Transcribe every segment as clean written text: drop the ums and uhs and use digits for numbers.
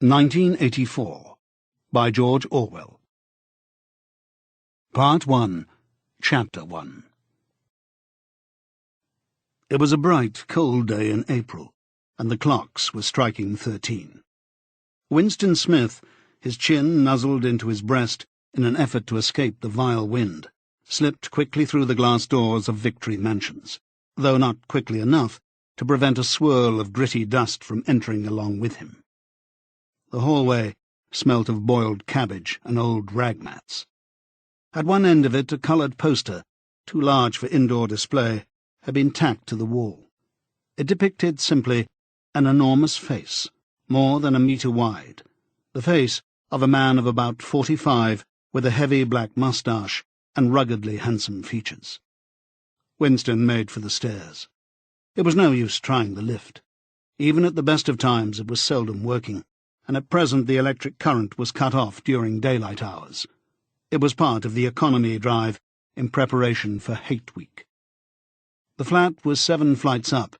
1984, by George Orwell. Part 1, Chapter 1. It was a bright, cold day in April, and the clocks were striking 13. Winston Smith, his chin nuzzled into his breast in an effort to escape the vile wind, slipped quickly through the glass doors of Victory Mansions, though not quickly enough to prevent a swirl of gritty dust from entering along with him. The hallway smelt of boiled cabbage and old rag mats. At one end of it a coloured poster, too large for indoor display, had been tacked to the wall. It depicted simply an enormous face, more than a metre wide, the face of a man of about 45 with a heavy black moustache and ruggedly handsome features. Winston made for the stairs. It was no use trying the lift. Even at the best of times it was seldom working, and at present the electric current was cut off during daylight hours. It was part of the economy drive in preparation for Hate Week. The flat was 7 flights up,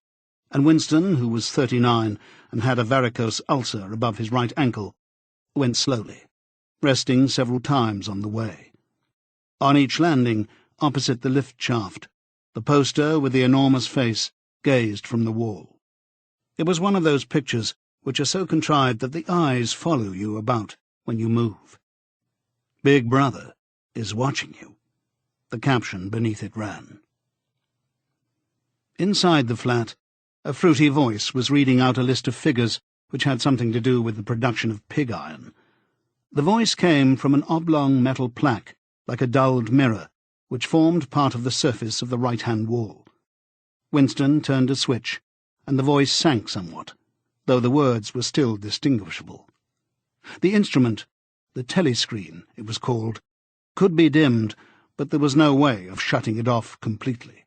and Winston, who was 39 and had a varicose ulcer above his right ankle, went slowly, resting several times on the way. On each landing, opposite the lift shaft, the poster with the enormous face gazed from the wall. It was one of those pictures which are so contrived that the eyes follow you about when you move. "Big Brother is watching you," the caption beneath it ran. Inside the flat, a fruity voice was reading out a list of figures which had something to do with the production of pig iron. The voice came from an oblong metal plaque, like a dulled mirror, which formed part of the surface of the right-hand wall. Winston turned a switch, and the voice sank somewhat, though the words were still distinguishable. The instrument, the telescreen it was called, could be dimmed, but there was no way of shutting it off completely.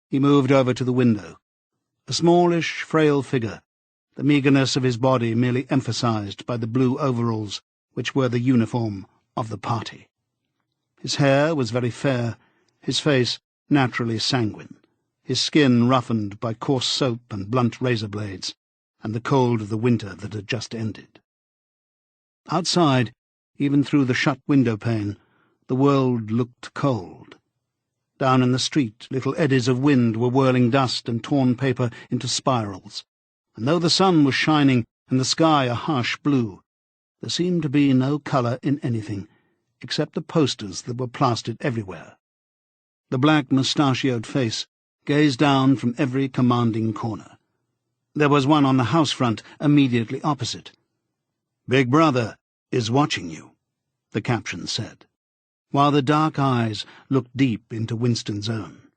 He moved over to the window, a smallish, frail figure, the meagreness of his body merely emphasized by the blue overalls which were the uniform of the party. His hair was very fair, his face naturally sanguine, his skin roughened by coarse soap and blunt razor blades, and the cold of the winter that had just ended. Outside, even through the shut window-pane, the world looked cold. Down in the street, little eddies of wind were whirling dust and torn paper into spirals, and though the sun was shining and the sky a harsh blue, there seemed to be no colour in anything, except the posters that were plastered everywhere. The black mustachioed face gazed down from every commanding corner. There was one on the house front immediately opposite. "Big Brother is watching you," the caption said, while the dark eyes looked deep into Winston's own.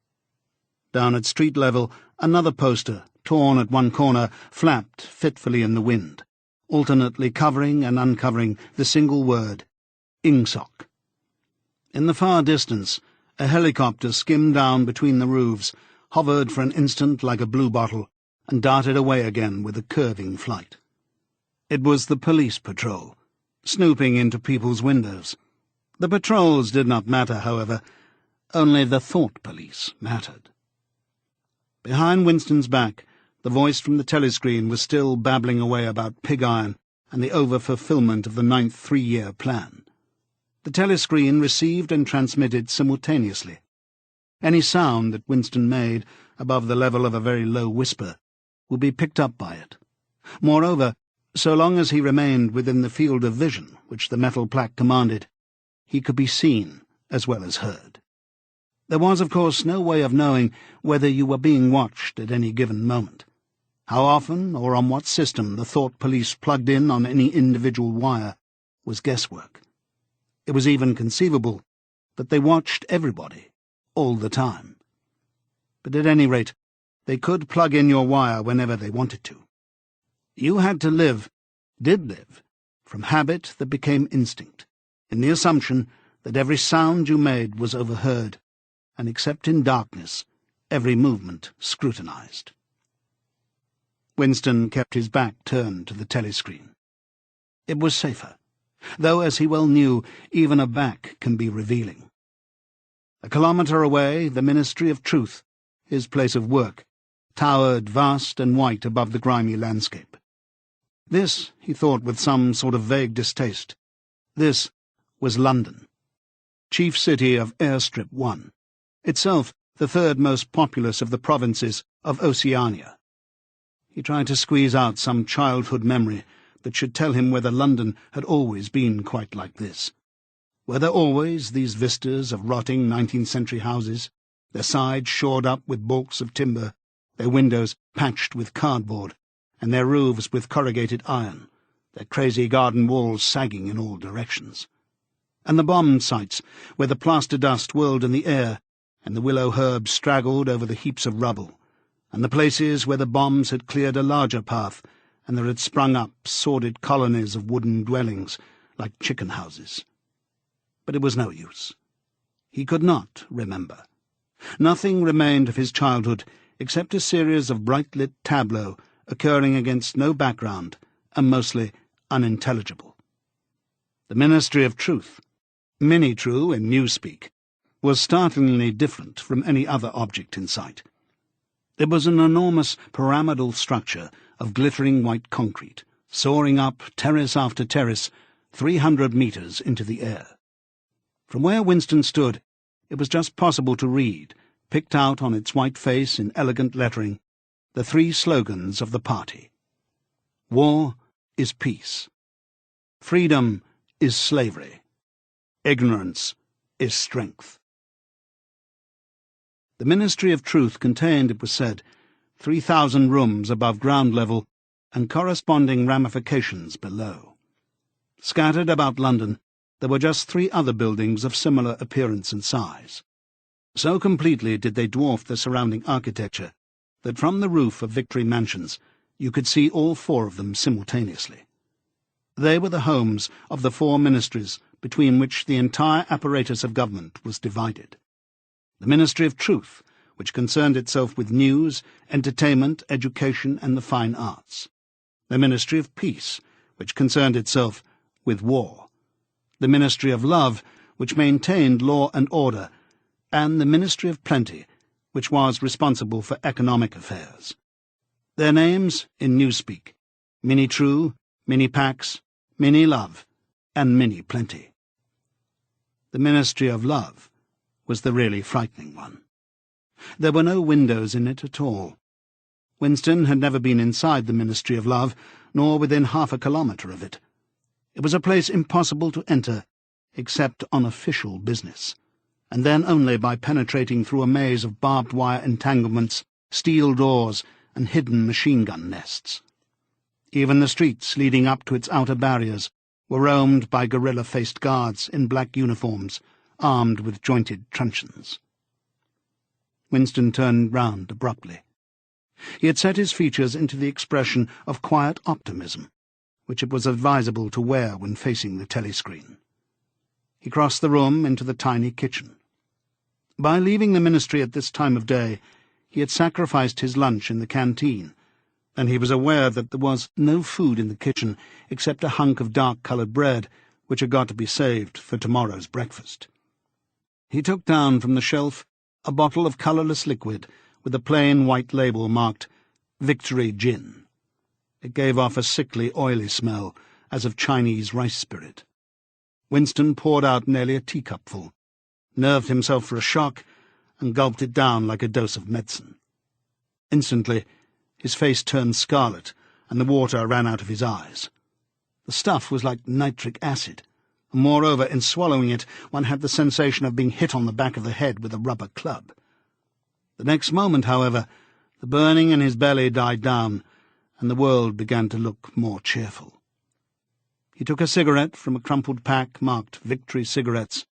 Down at street level, another poster, torn at one corner, flapped fitfully in the wind, alternately covering and uncovering the single word, "Ingsoc." In the far distance, a helicopter skimmed down between the roofs, hovered for an instant like a bluebottle, and darted away again with a curving flight. It was the police patrol, snooping into people's windows. The patrols did not matter, however. Only the thought police mattered. Behind Winston's back, the voice from the telescreen was still babbling away about pig iron and the over-fulfillment of the 9th three-year plan. The telescreen received and transmitted simultaneously. Any sound that Winston made, above the level of a very low whisper, would be picked up by it. Moreover, so long as he remained within the field of vision which the metal plaque commanded, he could be seen as well as heard. There was, of course, no way of knowing whether you were being watched at any given moment. How often or on what system the thought police plugged in on any individual wire was guesswork. It was even conceivable that they watched everybody, all the time. But at any rate, they could plug in your wire whenever they wanted to. You had to live, did live, from habit that became instinct, in the assumption that every sound you made was overheard, and except in darkness, every movement scrutinized. Winston kept his back turned to the telescreen. It was safer, though, as he well knew, even a back can be revealing. A kilometre away, the Ministry of Truth, his place of work, towered vast and white above the grimy landscape. This, he thought with some sort of vague distaste, this was London, chief city of Airstrip 1, itself the third most populous of the provinces of Oceania. He tried to squeeze out some childhood memory that should tell him whether London had always been quite like this. Were there always these vistas of rotting 19th-century houses, their sides shored up with baulks of timber, their windows patched with cardboard, and their roofs with corrugated iron, their crazy garden walls sagging in all directions? And the bomb sites, where the plaster dust whirled in the air, and the willow herbs straggled over the heaps of rubble, and the places where the bombs had cleared a larger path, and there had sprung up sordid colonies of wooden dwellings, like chicken houses. But it was no use. He could not remember. Nothing remained of his childhood except a series of bright-lit tableaux occurring against no background and mostly unintelligible. The Ministry of Truth, mini-true in newspeak, was startlingly different from any other object in sight. It was an enormous pyramidal structure of glittering white concrete, soaring up terrace after terrace, 300 metres into the air. From where Winston stood, it was just possible to read, picked out on its white face in elegant lettering, the three slogans of the party. War is peace. Freedom is slavery. Ignorance is strength. The Ministry of Truth contained, it was said, 3,000 rooms above ground level and corresponding ramifications below. Scattered about London, there were just 3 other buildings of similar appearance and size. So completely did they dwarf the surrounding architecture that from the roof of Victory Mansions you could see all 4 of them simultaneously. They were the homes of the 4 ministries between which the entire apparatus of government was divided. The Ministry of Truth, which concerned itself with news, entertainment, education, and the fine arts. The Ministry of Peace, which concerned itself with war. The Ministry of Love, which maintained law and order, and the Ministry of Plenty, which was responsible for economic affairs. Their names, in newspeak, Mini-True, Mini-Pax, Mini-Love, and Mini-Plenty. The Ministry of Love was the really frightening one. There were no windows in it at all. Winston had never been inside the Ministry of Love, nor within half a kilometre of it. It was a place impossible to enter, except on official business, and then only by penetrating through a maze of barbed wire entanglements, steel doors, and hidden machine-gun nests. Even the streets leading up to its outer barriers were roamed by gorilla-faced guards in black uniforms, armed with jointed truncheons. Winston turned round abruptly. He had set his features into the expression of quiet optimism, which it was advisable to wear when facing the telescreen. He crossed the room into the tiny kitchen. By leaving the ministry at this time of day, he had sacrificed his lunch in the canteen, and he was aware that there was no food in the kitchen except a hunk of dark-coloured bread, which had got to be saved for tomorrow's breakfast. He took down from the shelf a bottle of colourless liquid with a plain white label marked Victory Gin. It gave off a sickly, oily smell, as of Chinese rice spirit. Winston poured out nearly a teacupful, nerved himself for a shock, and gulped it down like a dose of medicine. Instantly, his face turned scarlet, and the water ran out of his eyes. The stuff was like nitric acid, and moreover, in swallowing it, one had the sensation of being hit on the back of the head with a rubber club. The next moment, however, the burning in his belly died down, and the world began to look more cheerful. He took a cigarette from a crumpled pack marked Victory Cigarettes,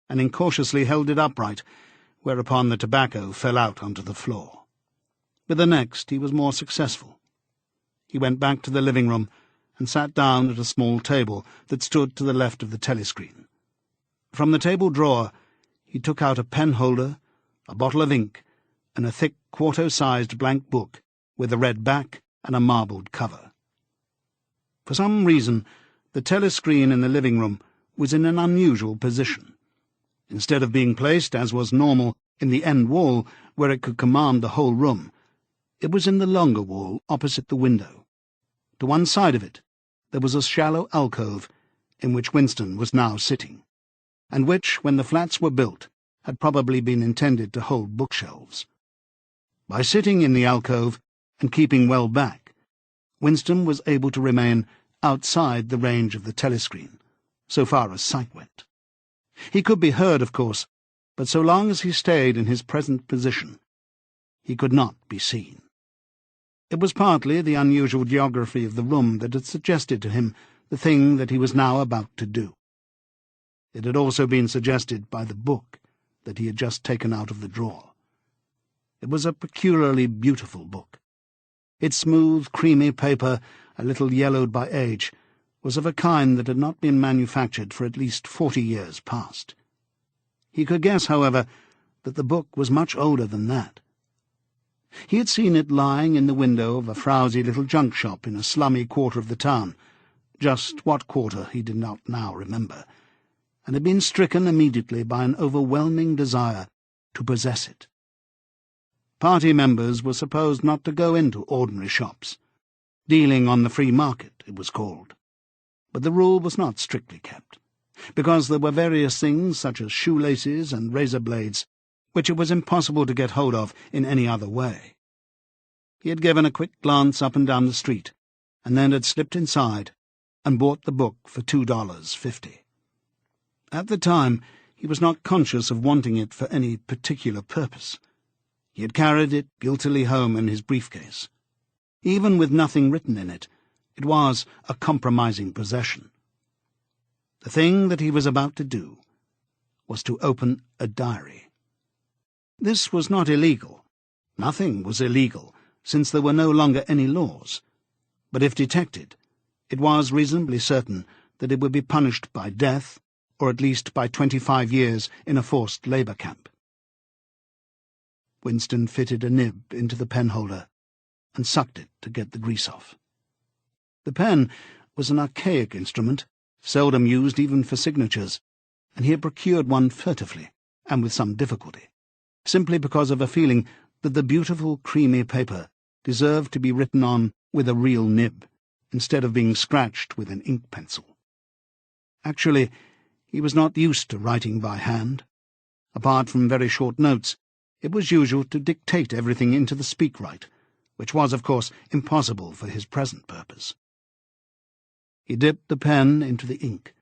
and incautiously held it upright, whereupon the tobacco fell out onto the floor. With the next he was more successful. He went back to the living-room and sat down at a small table that stood to the left of the telescreen. From the table drawer he took out a pen-holder, a bottle of ink, and a thick quarto-sized blank book with a red back and a marbled cover. For some reason, the telescreen in the living-room was in an unusual position. Instead of being placed, as was normal, in the end wall, where it could command the whole room, it was in the longer wall opposite the window. To one side of it, there was a shallow alcove in which Winston was now sitting, and which, when the flats were built, had probably been intended to hold bookshelves. By sitting in the alcove and keeping well back, Winston was able to remain outside the range of the telescreen, so far as sight went. He could be heard, of course, but so long as he stayed in his present position, he could not be seen. It was partly the unusual geography of the room that had suggested to him the thing that he was now about to do. It had also been suggested by the book that he had just taken out of the drawer. It was a peculiarly beautiful book. Its smooth, creamy paper, a little yellowed by age, was of a kind that had not been manufactured for at least 40 years past. He could guess, however, that the book was much older than that. He had seen it lying in the window of a frowsy little junk shop in a slummy quarter of the town, just what quarter he did not now remember, and had been stricken immediately by an overwhelming desire to possess it. Party members were supposed not to go into ordinary shops. Dealing on the free market, it was called. But the rule was not strictly kept, because there were various things, such as shoelaces and razor blades, which it was impossible to get hold of in any other way. He had given a quick glance up and down the street, and then had slipped inside and bought the book for $2.50. At the time, he was not conscious of wanting it for any particular purpose. He had carried it guiltily home in his briefcase. Even with nothing written in it, it was a compromising possession. The thing that he was about to do was to open a diary. This was not illegal. Nothing was illegal, since there were no longer any laws. But if detected, it was reasonably certain that it would be punished by death, or at least by 25 years in a forced labour camp. Winston fitted a nib into the penholder and sucked it to get the grease off. The pen was an archaic instrument, seldom used even for signatures, and he had procured one furtively, and with some difficulty, simply because of a feeling that the beautiful creamy paper deserved to be written on with a real nib, instead of being scratched with an ink pencil. Actually, he was not used to writing by hand. Apart from very short notes, it was usual to dictate everything into the speak-write, which was, of course, impossible for his present purpose. He dipped the pen into the ink,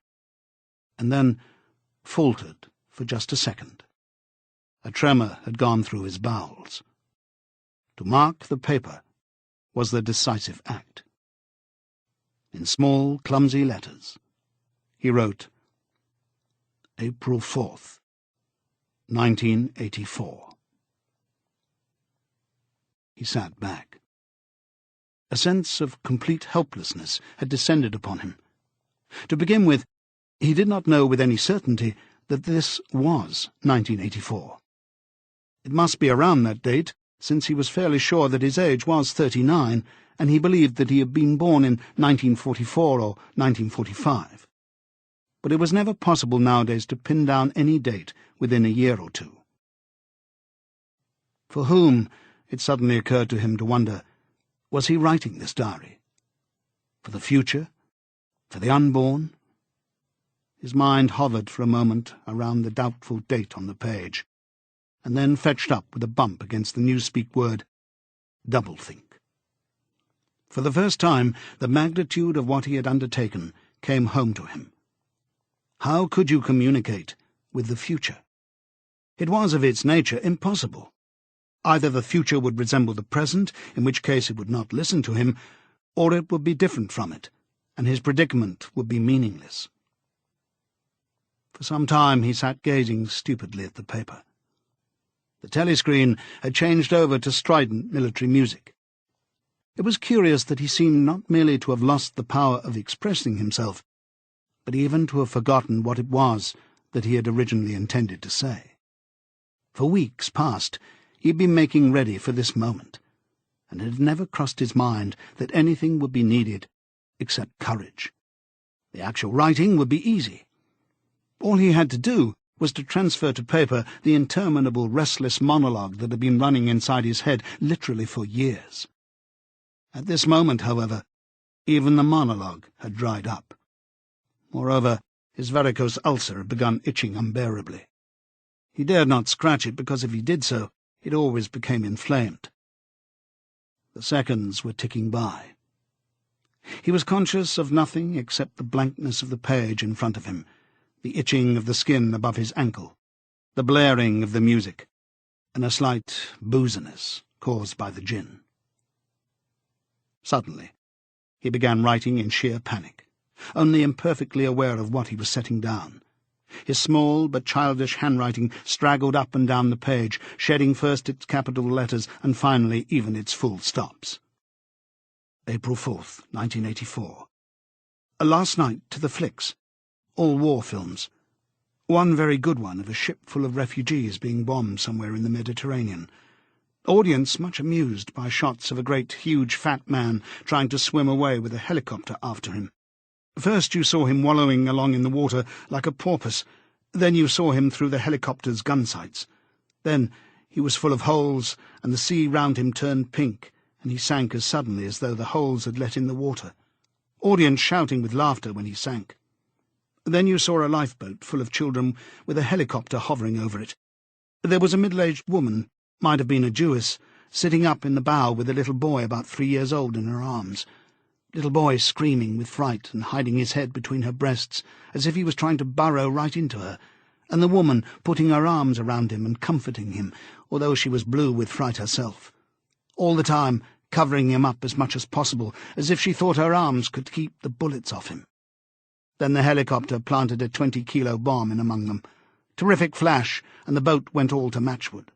and then faltered for just a second. A tremor had gone through his bowels. To mark the paper was the decisive act. In small, clumsy letters, he wrote, April 4th, 1984. He sat back. A sense of complete helplessness had descended upon him. To begin with, he did not know with any certainty that this was 1984. It must be around that date, since he was fairly sure that his age was 39, and he believed that he had been born in 1944 or 1945. But it was never possible nowadays to pin down any date within a year or two. For whom, it suddenly occurred to him to wonder, was he writing this diary? For the future? For the unborn? His mind hovered for a moment around the doubtful date on the page, and then fetched up with a bump against the newspeak word, doublethink. For the first time, the magnitude of what he had undertaken came home to him. How could you communicate with the future? It was of its nature impossible. Either the future would resemble the present, in which case it would not listen to him, or it would be different from it, and his predicament would be meaningless. For some time he sat gazing stupidly at the paper. The telescreen had changed over to strident military music. It was curious that he seemed not merely to have lost the power of expressing himself, but even to have forgotten what it was that he had originally intended to say. For weeks past he had been making ready for this moment, and it had never crossed his mind that anything would be needed except courage. The actual writing would be easy. All he had to do was to transfer to paper the interminable restless monologue that had been running inside his head literally for years. At this moment, however, Even the monologue had dried up. Moreover, his varicose ulcer had begun itching unbearably. He dared not scratch it, because if he did so, it always became inflamed. The seconds were ticking by. He was conscious of nothing except the blankness of the page in front of him, the itching of the skin above his ankle, the blaring of the music, and a slight booziness caused by the gin. Suddenly, he began writing in sheer panic, only imperfectly aware of what he was setting down. His small but childish handwriting straggled up and down the page, shedding first its capital letters and finally even its full stops. April 4th, 1984. Last night to the flicks. All war films. One very good one of a ship full of refugees being bombed somewhere in the Mediterranean. Audience much amused by shots of a great, huge, fat man trying to swim away with a helicopter after him. First you saw him wallowing along in the water like a porpoise, then you saw him through the helicopter's gun sights. Then he was full of holes, and the sea round him turned pink, and he sank as suddenly as though the holes had let in the water. Audience shouting with laughter when he sank. Then you saw a lifeboat full of children with a helicopter hovering over it. There was a middle-aged woman, might have been a Jewess, sitting up in the bow with a little boy about 3 years old in her arms. Little boy screaming with fright and hiding his head between her breasts, as if he was trying to burrow right into her, and the woman putting her arms around him and comforting him, although she was blue with fright herself. All the time covering him up as much as possible, as if she thought her arms could keep the bullets off him. Then the helicopter planted a 20-kilo bomb in among them. Terrific flash, and the boat went all to matchwood.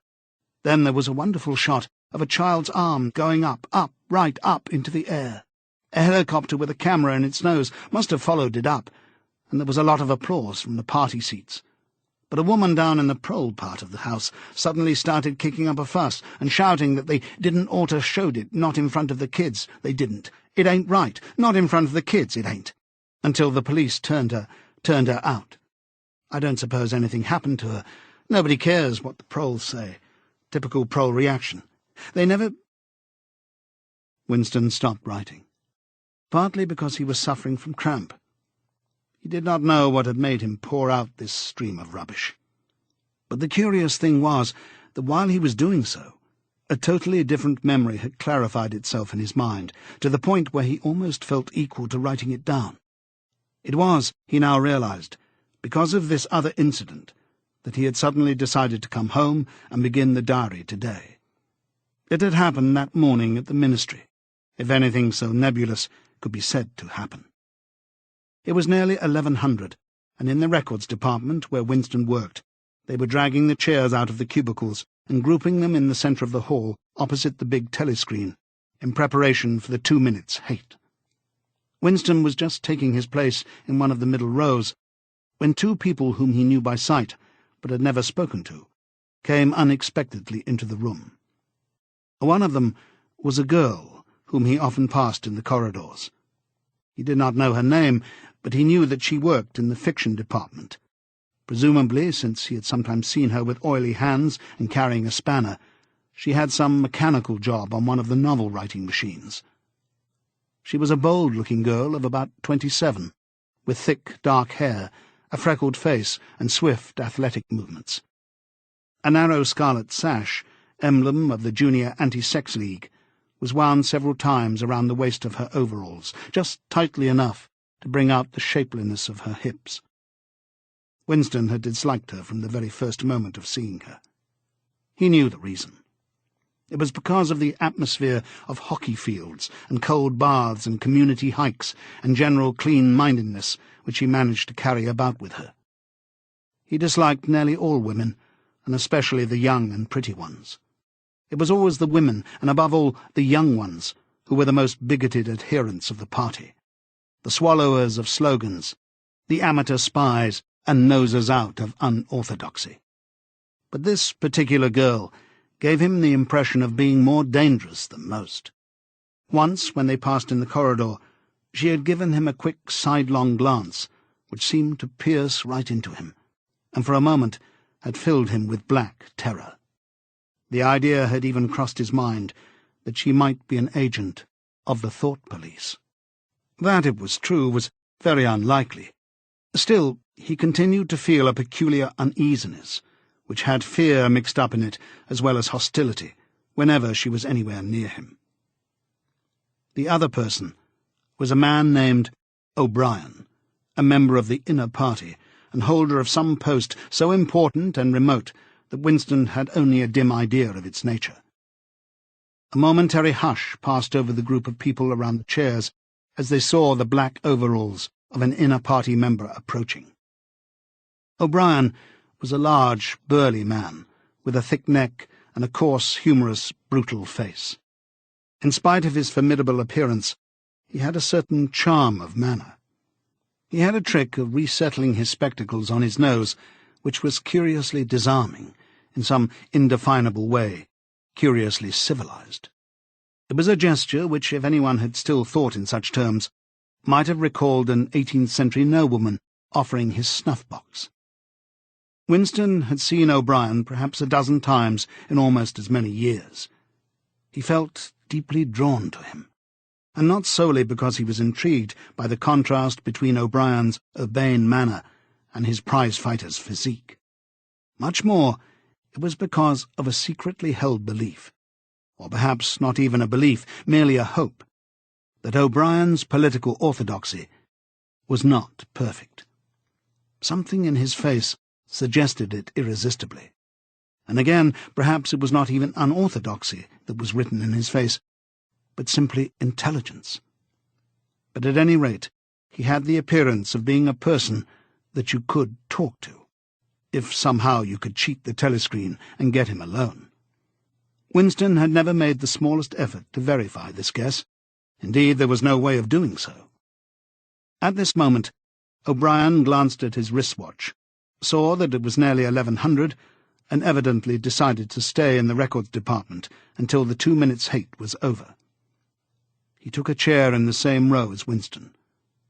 Then there was a wonderful shot of a child's arm going up, right up into the air. A helicopter with a camera in its nose must have followed it up, and there was a lot of applause from the party seats. But a woman down in the prole part of the house suddenly started kicking up a fuss and shouting that they didn't oughter showed it, not in front of the kids, they didn't. It ain't right, not in front of the kids, it ain't. Until the police turned her out. I don't suppose anything happened to her. Nobody cares what the proles say. Typical prole reaction. They never— Winston stopped writing, partly because he was suffering from cramp. He did not know what had made him pour out this stream of rubbish. But the curious thing was that while he was doing so, a totally different memory had clarified itself in his mind, to the point where he almost felt equal to writing it down. It was, he now realized, because of this other incident, that he had suddenly decided to come home and begin the diary today. It had happened that morning at the ministry, if anything so nebulous could be said to happen. It was nearly 1100, and in the records department where Winston worked, they were dragging the chairs out of the cubicles and grouping them in the centre of the hall opposite the big telescreen, in preparation for the 2 minutes hate. Winston was just taking his place in one of the middle rows, when 2 people whom he knew by sight, but had never spoken to, came unexpectedly into the room. One of them was a girl whom he often passed in the corridors. He did not know her name, but he knew that she worked in the fiction department. Presumably, since he had sometimes seen her with oily hands and carrying a spanner, she had some mechanical job on one of the novel-writing machines. She was a bold-looking girl of about 27, with thick, dark hair, a freckled face, and swift, athletic movements. A narrow scarlet sash, emblem of the Junior Anti-Sex League, was wound several times around the waist of her overalls, just tightly enough to bring out the shapeliness of her hips. Winston had disliked her from the very first moment of seeing her. He knew the reason. It was because of the atmosphere of hockey fields and cold baths and community hikes and general clean-mindedness which he managed to carry about with her. He disliked nearly all women, and especially the young and pretty ones. It was always the women, and above all the young ones, who were the most bigoted adherents of the party, the swallowers of slogans, the amateur spies and nosers out of unorthodoxy. But this particular girl gave him the impression of being more dangerous than most. Once, when they passed in the corridor, she had given him a quick sidelong glance, which seemed to pierce right into him, and for a moment had filled him with black terror. The idea had even crossed his mind that she might be an agent of the thought police. That, it was true, was very unlikely. Still, he continued to feel a peculiar uneasiness, which had fear mixed up in it as well as hostility, whenever she was anywhere near him. The other person was a man named O'Brien, a member of the inner party, and holder of some post so important and remote that Winston had only a dim idea of its nature. A momentary hush passed over the group of people around the chairs as they saw the black overalls of an inner party member approaching. O'Brien was a large, burly man, with a thick neck and a coarse, humorous, brutal face. In spite of his formidable appearance, he had a certain charm of manner. He had a trick of resettling his spectacles on his nose, which was curiously disarming, in some indefinable way, curiously civilized. It was a gesture which, if anyone had still thought in such terms, might have recalled an 18th-century nobleman offering his snuff-box. Winston had seen O'Brien perhaps a dozen times in almost as many years. He felt deeply drawn to him, and not solely because he was intrigued by the contrast between O'Brien's urbane manner and his prize-fighter's physique. Much more, it was because of a secretly held belief, or perhaps not even a belief, merely a hope, that O'Brien's political orthodoxy was not perfect. Something in his face suggested it irresistibly. And again, perhaps it was not even unorthodoxy that was written in his face, but simply intelligence. But at any rate, he had the appearance of being a person that you could talk to, if somehow you could cheat the telescreen and get him alone. Winston had never made the smallest effort to verify this guess. Indeed, there was no way of doing so. At this moment, O'Brien glanced at his wristwatch, saw that it was nearly 1100, and evidently decided to stay in the records department until the 2 minutes' hate was over. He took a chair in the same row as Winston,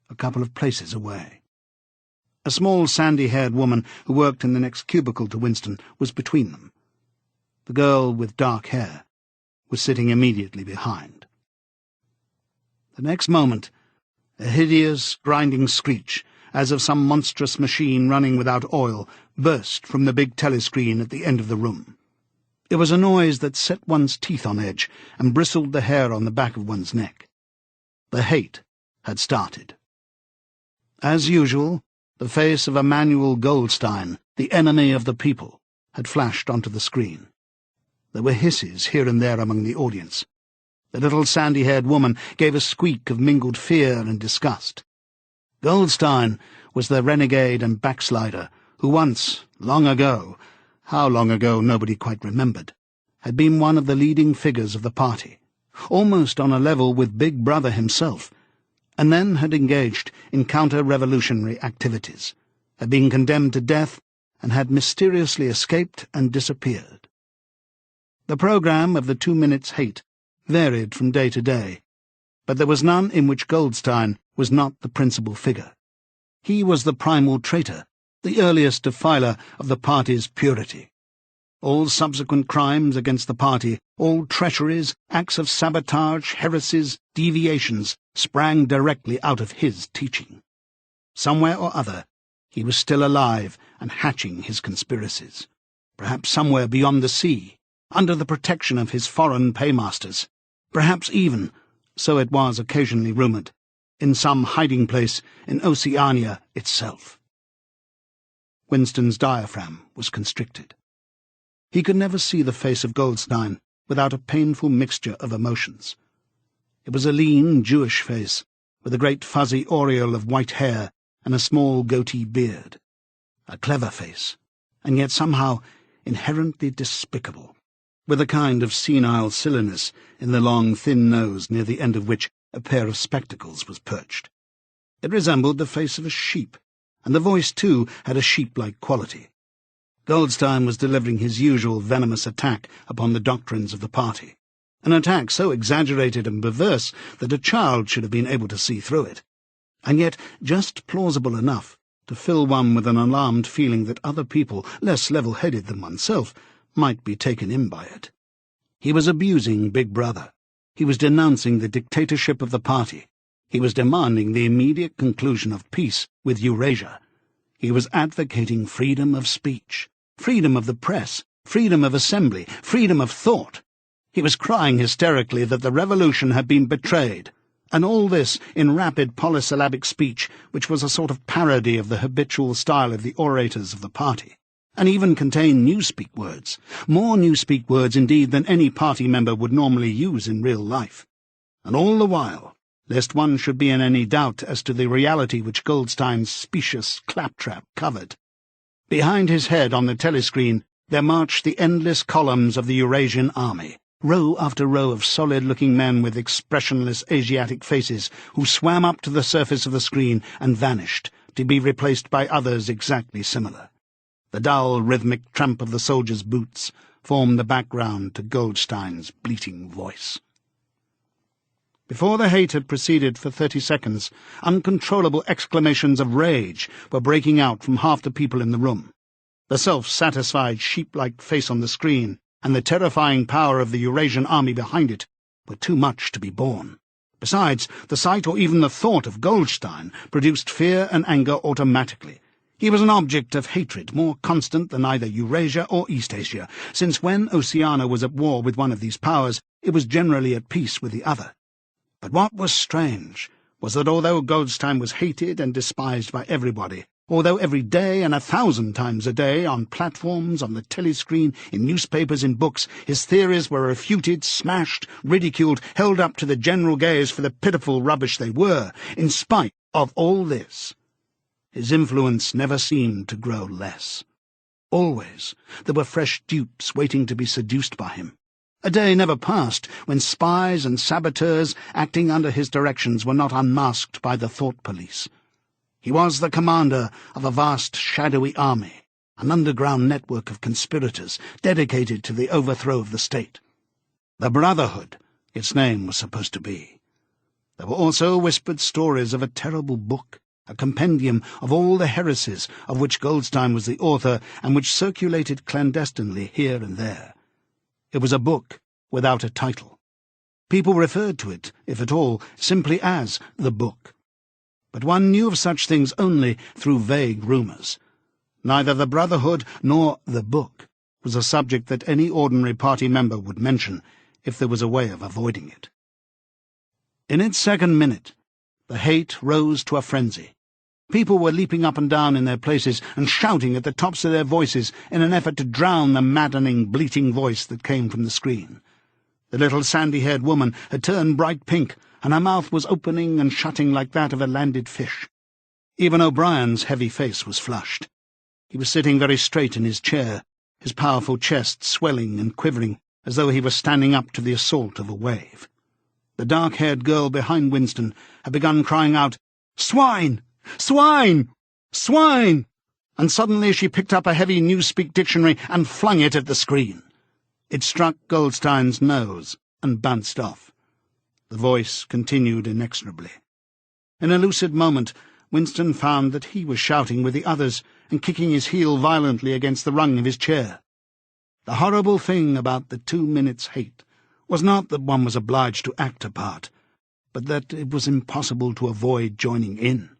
a couple of places away. A small sandy-haired woman who worked in the next cubicle to Winston was between them. The girl with dark hair was sitting immediately behind. The next moment, a hideous, grinding screech, as of some monstrous machine running without oil, burst from the big telescreen at the end of the room. It was a noise that set one's teeth on edge and bristled the hair on the back of one's neck. The hate had started. As usual, the face of Emmanuel Goldstein, the enemy of the people, had flashed onto the screen. There were hisses here and there among the audience. The little sandy-haired woman gave a squeak of mingled fear and disgust. Goldstein was the renegade and backslider who once, long ago, how long ago nobody quite remembered, had been one of the leading figures of the party, almost on a level with Big Brother himself, and then had engaged in counter-revolutionary activities, had been condemned to death, and had mysteriously escaped and disappeared. The programme of the 2 minutes' hate varied from day to day, but there was none in which Goldstein was not the principal figure. He was the primal traitor, the earliest defiler of the party's purity. All subsequent crimes against the party, all treacheries, acts of sabotage, heresies, deviations, sprang directly out of his teaching. Somewhere or other, he was still alive and hatching his conspiracies, perhaps somewhere beyond the sea, under the protection of his foreign paymasters, perhaps even, so it was occasionally rumoured, in some hiding place in Oceania itself. Winston's diaphragm was constricted. He could never see the face of Goldstein without a painful mixture of emotions. It was a lean, Jewish face, with a great fuzzy aureole of white hair and a small goatee beard. A clever face, and yet somehow inherently despicable, with a kind of senile silliness in the long, thin nose near the end of which a pair of spectacles was perched. It resembled the face of a sheep, and the voice, too, had a sheep-like quality. Goldstein was delivering his usual venomous attack upon the doctrines of the party, an attack so exaggerated and perverse that a child should have been able to see through it, and yet just plausible enough to fill one with an alarmed feeling that other people, less level-headed than oneself, might be taken in by it. He was abusing Big Brother. He was denouncing the dictatorship of the party, He was demanding the immediate conclusion of peace with Eurasia. He was advocating freedom of speech, freedom of the press, freedom of assembly, freedom of thought. He was crying hysterically that the revolution had been betrayed, and all this in rapid polysyllabic speech, which was a sort of parody of the habitual style of the orators of the party, and even contained newspeak words, more newspeak words indeed than any party member would normally use in real life. And all the while, lest one should be in any doubt as to the reality which Goldstein's specious claptrap covered, behind his head on the telescreen there marched the endless columns of the Eurasian army, row after row of solid-looking men with expressionless Asiatic faces who swam up to the surface of the screen and vanished, to be replaced by others exactly similar. The dull, rhythmic tramp of the soldiers' boots formed the background to Goldstein's bleating voice. Before the hate had proceeded for 30 seconds, uncontrollable exclamations of rage were breaking out from half the people in the room. The self-satisfied, sheep-like face on the screen and the terrifying power of the Eurasian army behind it were too much to be borne. Besides, the sight or even the thought of Goldstein produced fear and anger automatically. He was an object of hatred more constant than either Eurasia or Eastasia, since when Oceania was at war with one of these powers, it was generally at peace with the other. But what was strange was that although Goldstein was hated and despised by everybody, although every day and 1,000 times a day, on platforms, on the telescreen, in newspapers, in books, his theories were refuted, smashed, ridiculed, held up to the general gaze for the pitiful rubbish they were, in spite of all this, his influence never seemed to grow less. Always there were fresh dupes waiting to be seduced by him. A day never passed when spies and saboteurs acting under his directions were not unmasked by the thought police. He was the commander of a vast shadowy army, an underground network of conspirators dedicated to the overthrow of the state. The Brotherhood, its name was supposed to be. There were also whispered stories of a terrible book, a compendium of all the heresies of which Goldstein was the author and which circulated clandestinely here and there. It was a book without a title. People referred to it, if at all, simply as the book. But one knew of such things only through vague rumours. Neither the Brotherhood nor the book was a subject that any ordinary party member would mention if there was a way of avoiding it. In its second minute, the hate rose to a frenzy. People were leaping up and down in their places and shouting at the tops of their voices in an effort to drown the maddening, bleating voice that came from the screen. The little sandy-haired woman had turned bright pink, and her mouth was opening and shutting like that of a landed fish. Even O'Brien's heavy face was flushed. He was sitting very straight in his chair, his powerful chest swelling and quivering, as though he were standing up to the assault of a wave. The dark-haired girl behind Winston had begun crying out, "Swine! Swine! Swine!" and suddenly she picked up a heavy Newspeak dictionary and flung it at the screen. It struck Goldstein's nose and bounced off. The voice continued inexorably. In a lucid moment, Winston found that he was shouting with the others and kicking his heel violently against the rung of his chair. The horrible thing about the 2 minutes' hate was not that one was obliged to act a part, but that it was impossible to avoid joining in.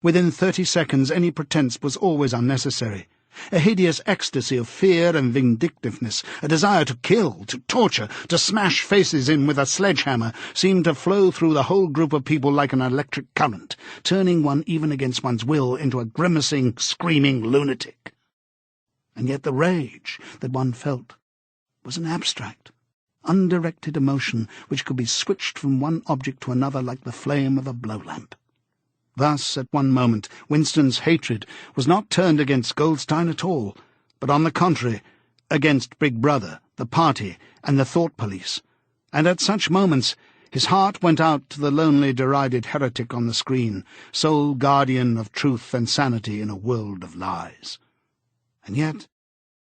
Within 30 seconds any pretence was always unnecessary. A hideous ecstasy of fear and vindictiveness, a desire to kill, to torture, to smash faces in with a sledgehammer, seemed to flow through the whole group of people like an electric current, turning one even against one's will into a grimacing, screaming lunatic. And yet the rage that one felt was an abstract, undirected emotion which could be switched from one object to another like the flame of a blow-lamp. Thus, at one moment, Winston's hatred was not turned against Goldstein at all, but on the contrary, against Big Brother, the party, and the thought police, and at such moments his heart went out to the lonely, derided heretic on the screen, sole guardian of truth and sanity in a world of lies. And yet,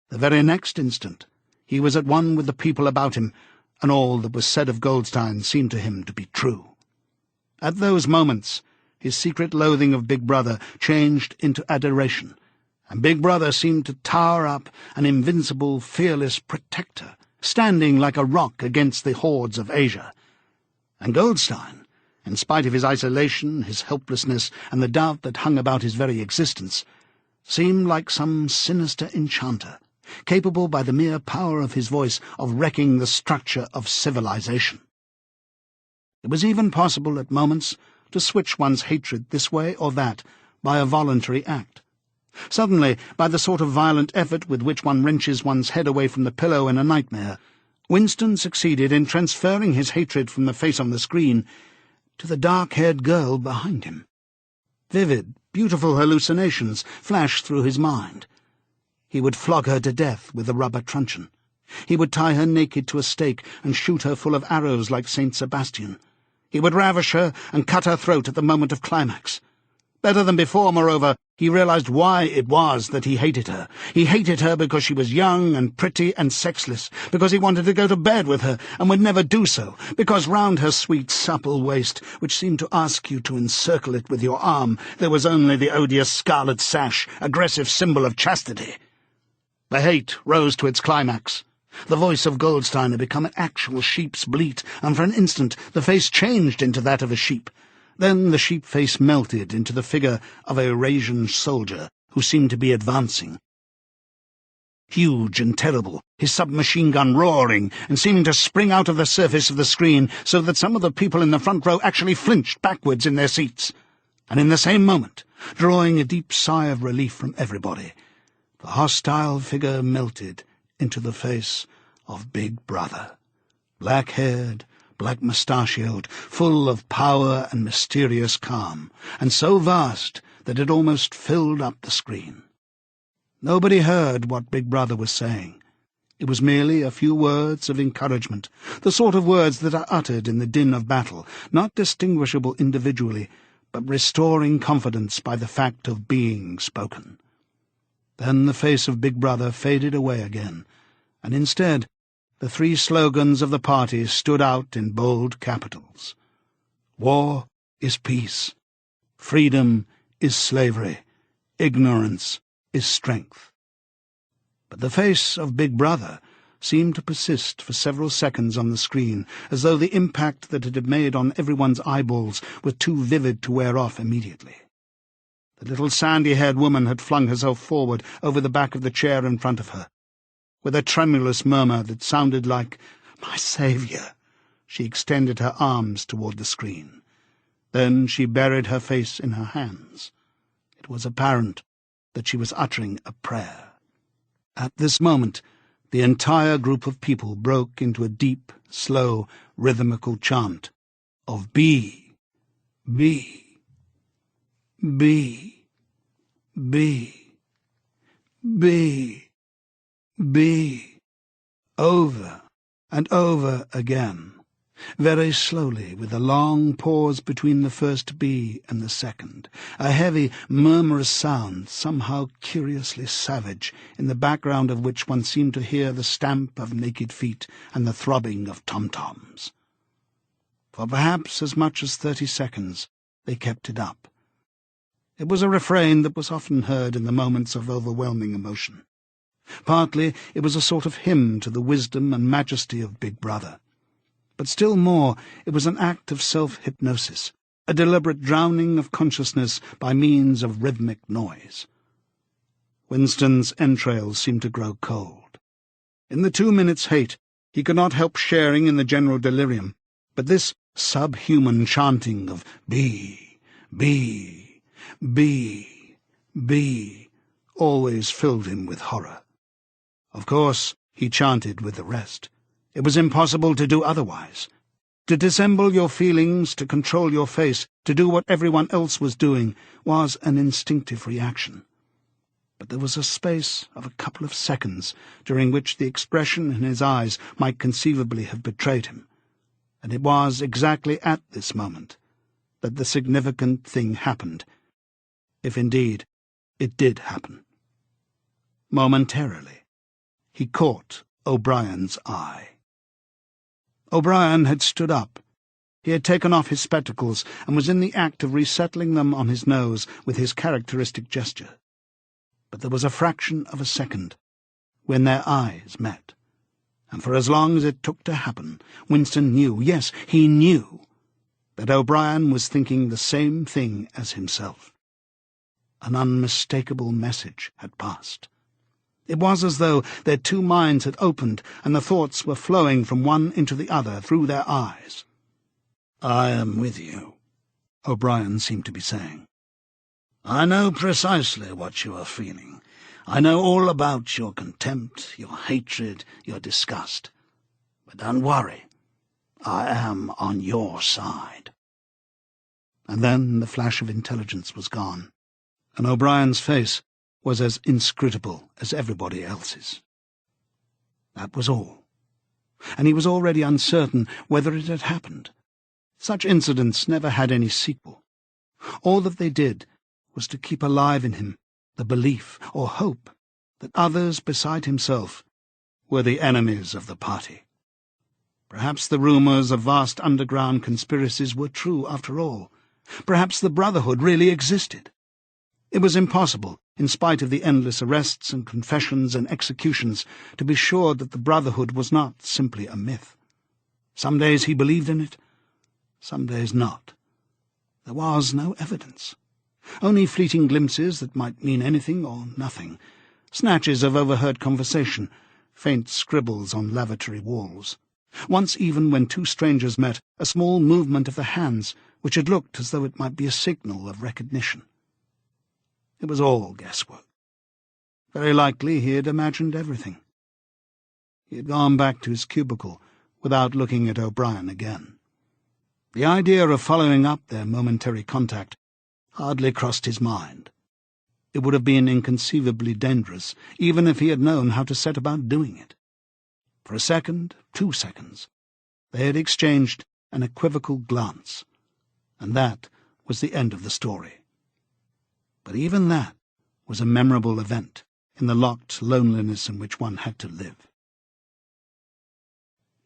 the very next instant, he was at one with the people about him, and all that was said of Goldstein seemed to him to be true. At those moments, his secret loathing of Big Brother changed into adoration, and Big Brother seemed to tower up an invincible, fearless protector, standing like a rock against the hordes of Asia. And Goldstein, in spite of his isolation, his helplessness, and the doubt that hung about his very existence, seemed like some sinister enchanter, capable by the mere power of his voice of wrecking the structure of civilization. It was even possible at moments to switch one's hatred this way or that by a voluntary act. Suddenly, by the sort of violent effort with which one wrenches one's head away from the pillow in a nightmare, Winston succeeded in transferring his hatred from the face on the screen to the dark-haired girl behind him. Vivid, beautiful hallucinations flashed through his mind. He would flog her to death with a rubber truncheon. He would tie her naked to a stake and shoot her full of arrows like Saint Sebastian. He would ravish her and cut her throat at the moment of climax. Better than before, moreover, he realized why it was that he hated her. He hated her because she was young and pretty and sexless, because he wanted to go to bed with her and would never do so, because round her sweet, supple waist, which seemed to ask you to encircle it with your arm, there was only the odious scarlet sash, aggressive symbol of chastity. The hate rose to its climax. The voice of Goldstein had become an actual sheep's bleat, and for an instant the face changed into that of a sheep. Then the sheep face melted into the figure of a Eurasian soldier who seemed to be advancing. Huge and terrible, his submachine gun roaring and seeming to spring out of the surface of the screen so that some of the people in the front row actually flinched backwards in their seats. And in the same moment, drawing a deep sigh of relief from everybody, the hostile figure melted into the face of Big Brother, black-haired, black-mustachioed, full of power and mysterious calm, and so vast that it almost filled up the screen. Nobody heard what Big Brother was saying. It was merely a few words of encouragement, the sort of words that are uttered in the din of battle, not distinguishable individually, but restoring confidence by the fact of being spoken. Then the face of Big Brother faded away again, and instead the three slogans of the party stood out in bold capitals. War is peace. Freedom is slavery. Ignorance is strength. But the face of Big Brother seemed to persist for several seconds on the screen, as though the impact that it had made on everyone's eyeballs was too vivid to wear off immediately. The little sandy-haired woman had flung herself forward over the back of the chair in front of her. With a tremulous murmur that sounded like, "My Saviour," she extended her arms toward the screen. Then she buried her face in her hands. It was apparent that she was uttering a prayer. At this moment, the entire group of people broke into a deep, slow, rhythmical chant of B, B, B, B, B, B, over and over again, very slowly, with a long pause between the first B and the second, a heavy, murmurous sound, somehow curiously savage, in the background of which one seemed to hear the stamp of naked feet and the throbbing of tom-toms. For perhaps as much as 30 seconds they kept it up. It was a refrain that was often heard in the moments of overwhelming emotion. Partly it was a sort of hymn to the wisdom and majesty of Big Brother. But still more, it was an act of self-hypnosis, a deliberate drowning of consciousness by means of rhythmic noise. Winston's entrails seemed to grow cold. In the 2 minutes' hate, he could not help sharing in the general delirium, but this subhuman chanting of B, B, B, B, always filled him with horror. Of course, he chanted with the rest. It was impossible to do otherwise. To dissemble your feelings, to control your face, to do what everyone else was doing, was an instinctive reaction. But there was a space of a couple of seconds during which the expression in his eyes might conceivably have betrayed him, and it was exactly at this moment that the significant thing happened, if indeed it did happen. Momentarily, he caught O'Brien's eye. O'Brien had stood up. He had taken off his spectacles and was in the act of resettling them on his nose with his characteristic gesture. But there was a fraction of a second when their eyes met, and for as long as it took to happen, Winston knew, yes, he knew, that O'Brien was thinking the same thing as himself. An unmistakable message had passed. It was as though their two minds had opened and the thoughts were flowing from one into the other through their eyes. "I am with you," O'Brien seemed to be saying. "I know precisely what you are feeling. I know all about your contempt, your hatred, your disgust. But don't worry. I am on your side." And then the flash of intelligence was gone, and O'Brien's face was as inscrutable as everybody else's. That was all, and he was already uncertain whether it had happened. Such incidents never had any sequel. All that they did was to keep alive in him the belief or hope that others beside himself were the enemies of the party. Perhaps the rumours of vast underground conspiracies were true after all. Perhaps the Brotherhood really existed. It was impossible, in spite of the endless arrests and confessions and executions, to be sure that the Brotherhood was not simply a myth. Some days he believed in it, some days not. There was no evidence. Only fleeting glimpses that might mean anything or nothing, snatches of overheard conversation, faint scribbles on lavatory walls. Once even, when two strangers met, a small movement of the hands, which had looked as though it might be a signal of recognition. It was all guesswork. Very likely he had imagined everything. He had gone back to his cubicle without looking at O'Brien again. The idea of following up their momentary contact hardly crossed his mind. It would have been inconceivably dangerous, even if he had known how to set about doing it. For a second, 2 seconds, they had exchanged an equivocal glance, and that was the end of the story. But even that was a memorable event in the locked loneliness in which one had to live.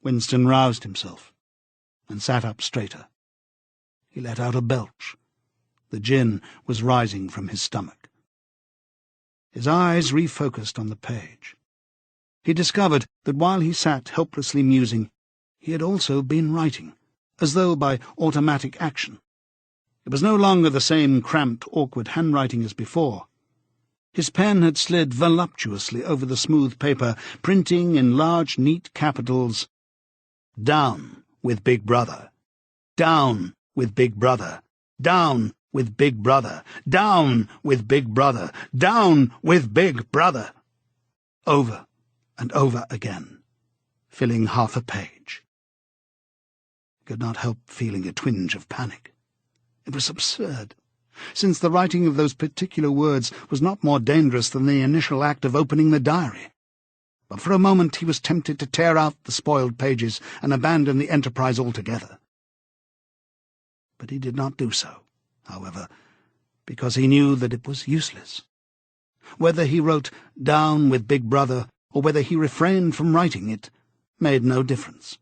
Winston roused himself and sat up straighter. He let out a belch. The gin was rising from his stomach. His eyes refocused on the page. He discovered that while he sat helplessly musing, he had also been writing, as though by automatic action. It was no longer the same cramped, awkward handwriting as before. His pen had slid voluptuously over the smooth paper, printing in large, neat capitals, "Down with Big Brother. Down with Big Brother. Down with Big Brother. Down with Big Brother. Down with Big Brother." Over and over again, filling half a page. He could not help feeling a twinge of panic. It was absurd, since the writing of those particular words was not more dangerous than the initial act of opening the diary. But for a moment he was tempted to tear out the spoiled pages and abandon the enterprise altogether. But he did not do so, however, because he knew that it was useless. Whether he wrote "Down with Big Brother" or whether he refrained from writing it made no difference.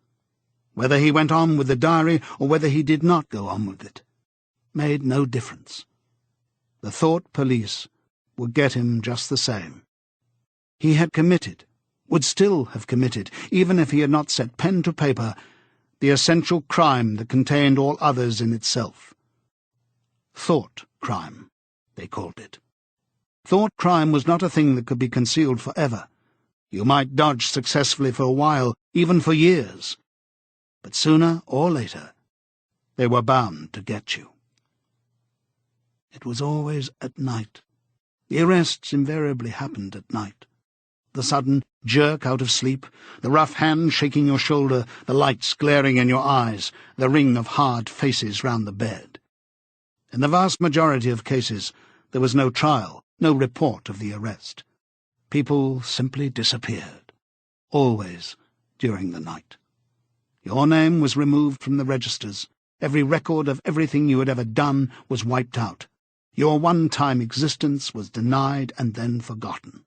Whether he went on with the diary or whether he did not go on with it made no difference. The thought police would get him just the same. He had committed, would still have committed, even if he had not set pen to paper, the essential crime that contained all others in itself. Thought crime, they called it. Thought crime was not a thing that could be concealed forever. You might dodge successfully for a while, even for years. But sooner or later, they were bound to get you. It was always at night. The arrests invariably happened at night. The sudden jerk out of sleep, the rough hand shaking your shoulder, the lights glaring in your eyes, the ring of hard faces round the bed. In the vast majority of cases, there was no trial, no report of the arrest. People simply disappeared, always during the night. Your name was removed from the registers. Every record of everything you had ever done was wiped out. Your one-time existence was denied and then forgotten.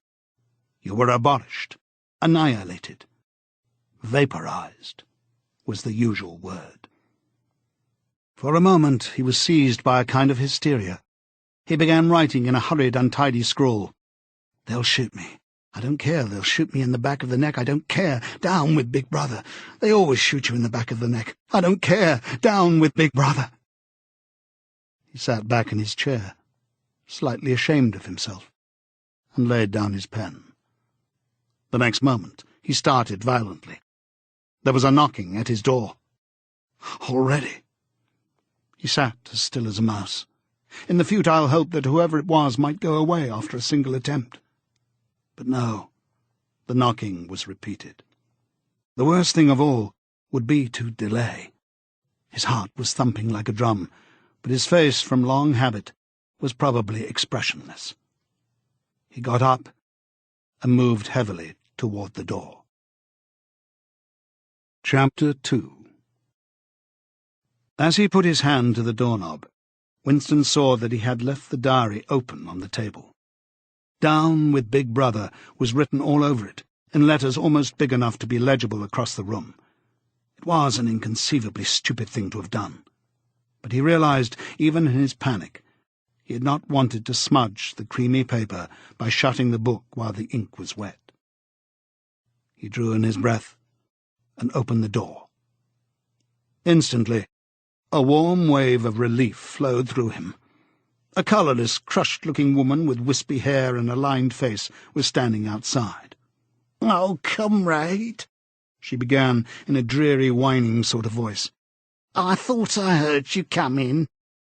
You were abolished, annihilated. Vaporized was the usual word. For a moment he was seized by a kind of hysteria. He began writing in a hurried, untidy scrawl. "They'll shoot me. "I don't care. They'll shoot me in the back of the neck. I don't care. Down with Big Brother. They always shoot you in the back of the neck. I don't care. Down with Big Brother." He sat back in his chair, slightly ashamed of himself, and laid down his pen. The next moment he started violently. There was a knocking at his door. Already! He sat as still as a mouse, in the futile hope that whoever it was might go away after a single attempt. But no, the knocking was repeated. The worst thing of all would be to delay. His heart was thumping like a drum, but his face, from long habit, was probably expressionless. He got up and moved heavily toward the door. Chapter 2. As he put his hand to the doorknob, Winston saw that he had left the diary open on the table. "Down with Big Brother" was written all over it, in letters almost big enough to be legible across the room. It was an inconceivably stupid thing to have done. But he realized, even in his panic, he had not wanted to smudge the creamy paper by shutting the book while the ink was wet. He drew in his breath and opened the door. Instantly, a warm wave of relief flowed through him. A colourless, crushed-looking woman with wispy hair and a lined face was standing outside. "Oh, comrade," she began in a dreary, whining sort of voice. "I thought I heard you come in.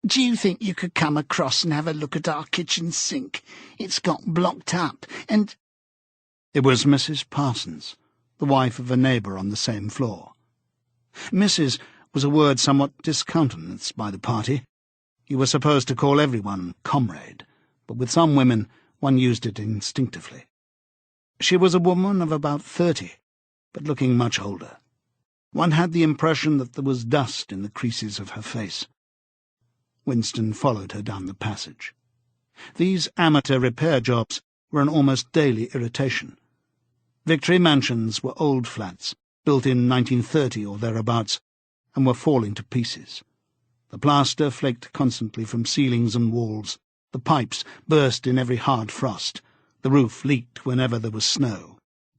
Do you think you could come across and have a look at our kitchen sink? It's got blocked up, and—" It was Mrs. Parsons, the wife of a neighbour on the same floor. Mrs. was a word somewhat discountenanced by the party. You were supposed to call everyone comrade, but with some women one used it instinctively. She was a woman of about 30, but looking much older. One had the impression that there was dust in the creases of her face. Winston followed her down the passage. These amateur repair jobs were an almost daily irritation. Victory mansions were old flats, built in 1930 or thereabouts, and were falling to pieces. The plaster flaked constantly from ceilings and walls, the pipes burst in every hard frost, the roof leaked whenever there was snow.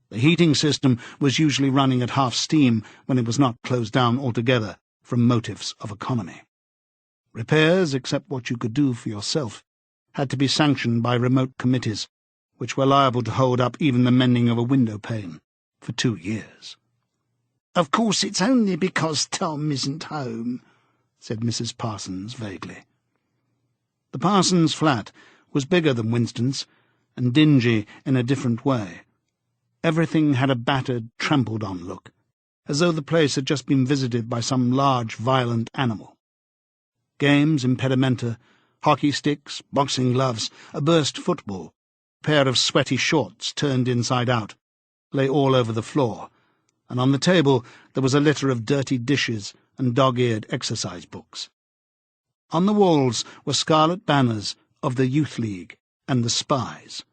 The heating system was usually running at half steam when it was not closed down altogether from motives of economy. Repairs, except what you could do for yourself, had to be sanctioned by remote committees, which were liable to hold up even the mending of a window pane for 2 years. "Of course it's only because Tom isn't home," said Mrs. Parsons vaguely. The Parsons flat was bigger than Winston's, and dingy in a different way. Everything had a battered, trampled-on look, as though the place had just been visited by some large, violent animal. Games, impedimenta, hockey sticks, boxing gloves, a burst football, a pair of sweaty shorts turned inside out, lay all over the floor, and on the table there was a litter of dirty dishes and dog-eared exercise books. On the walls were scarlet banners of the Youth League and the Spies,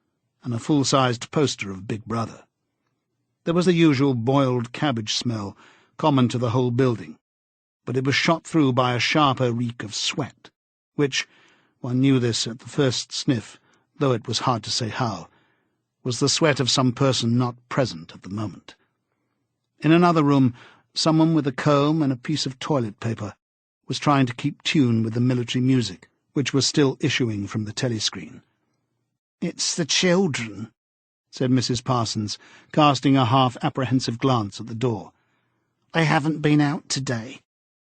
and a full-sized poster of Big Brother. There was the usual boiled cabbage smell, common to the whole building, but it was shot through by a sharper reek of sweat, which, one knew this at the first sniff, though it was hard to say how, was the sweat of some person not present at the moment. In another room, someone with a comb and a piece of toilet paper was trying to keep tune with the military music, which was still issuing from the telescreen. "It's the children," said Mrs. Parsons, casting a half-apprehensive glance at the door. "They haven't been out today,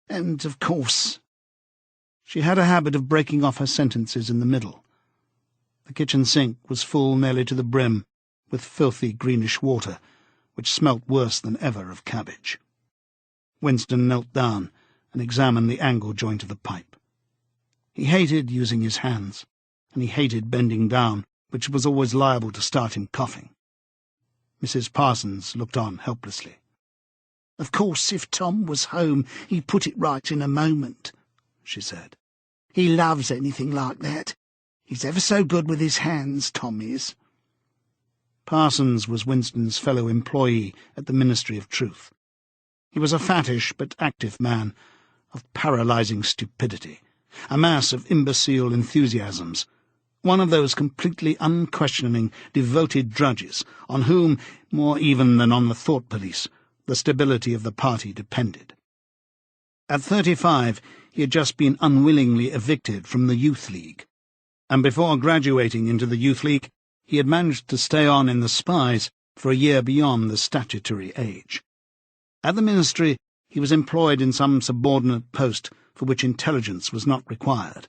and, of course—" She had a habit of breaking off her sentences in the middle. The kitchen sink was full nearly to the brim with filthy greenish water, which smelt worse than ever of cabbage. Winston knelt down and examined the angle joint of the pipe. He hated using his hands, and he hated bending down, which was always liable to start him coughing. Mrs. Parsons looked on helplessly. "Of course, if Tom was home, he'd put it right in a moment," she said. "He loves anything like that. He's ever so good with his hands, Tom is." Parsons was Winston's fellow employee at the Ministry of Truth. He was a fattish but active man, of paralysing stupidity, a mass of imbecile enthusiasms, One of those completely unquestioning, devoted drudges on whom, more even than on the thought police, the stability of the party depended. At 35, he had just been unwillingly evicted from the Youth League, and before graduating into the Youth League, he had managed to stay on in the Spies for a year beyond the statutory age. At the Ministry, he was employed in some subordinate post for which intelligence was not required.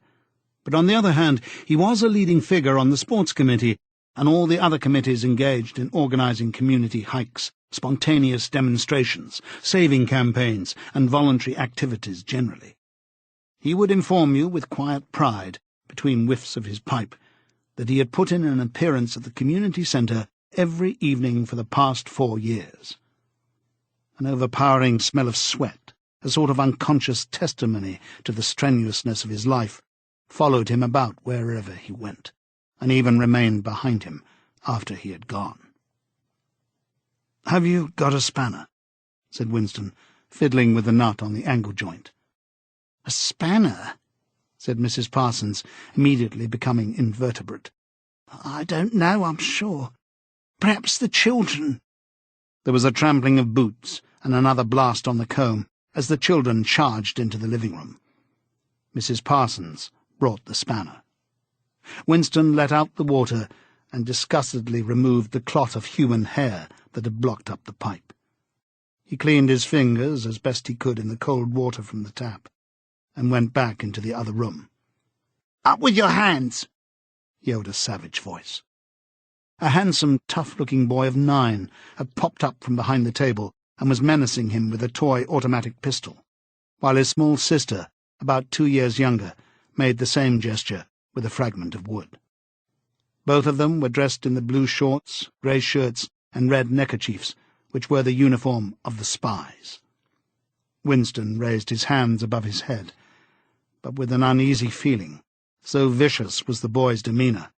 But on the other hand, he was a leading figure on the Sports Committee and all the other committees engaged in organising community hikes, spontaneous demonstrations, saving campaigns, and voluntary activities generally. He would inform you with quiet pride, between whiffs of his pipe, that he had put in an appearance at the community centre every evening for the past 4 years. An overpowering smell of sweat, a sort of unconscious testimony to the strenuousness of his life, followed him about wherever he went, and even remained behind him after he had gone. "Have you got a spanner?" said Winston, fiddling with the nut on the angle joint. "A spanner?" said Mrs. Parsons, immediately becoming invertebrate. "I don't know, I'm sure. Perhaps the children—" There was a trampling of boots and another blast on the comb as the children charged into the living-room. Mrs. Parsons brought the spanner. Winston let out the water and disgustedly removed the clot of human hair that had blocked up the pipe. He cleaned his fingers as best he could in the cold water from the tap, and went back into the other room. "Up with your hands!" yelled a savage voice. A handsome, tough-looking boy of 9 had popped up from behind the table and was menacing him with a toy automatic pistol, while his small sister, about 2 years younger, made the same gesture with a fragment of wood. Both of them were dressed in the blue shorts, grey shirts, and red neckerchiefs, which were the uniform of the Spies. Winston raised his hands above his head, but with an uneasy feeling, so vicious was the boy's demeanour,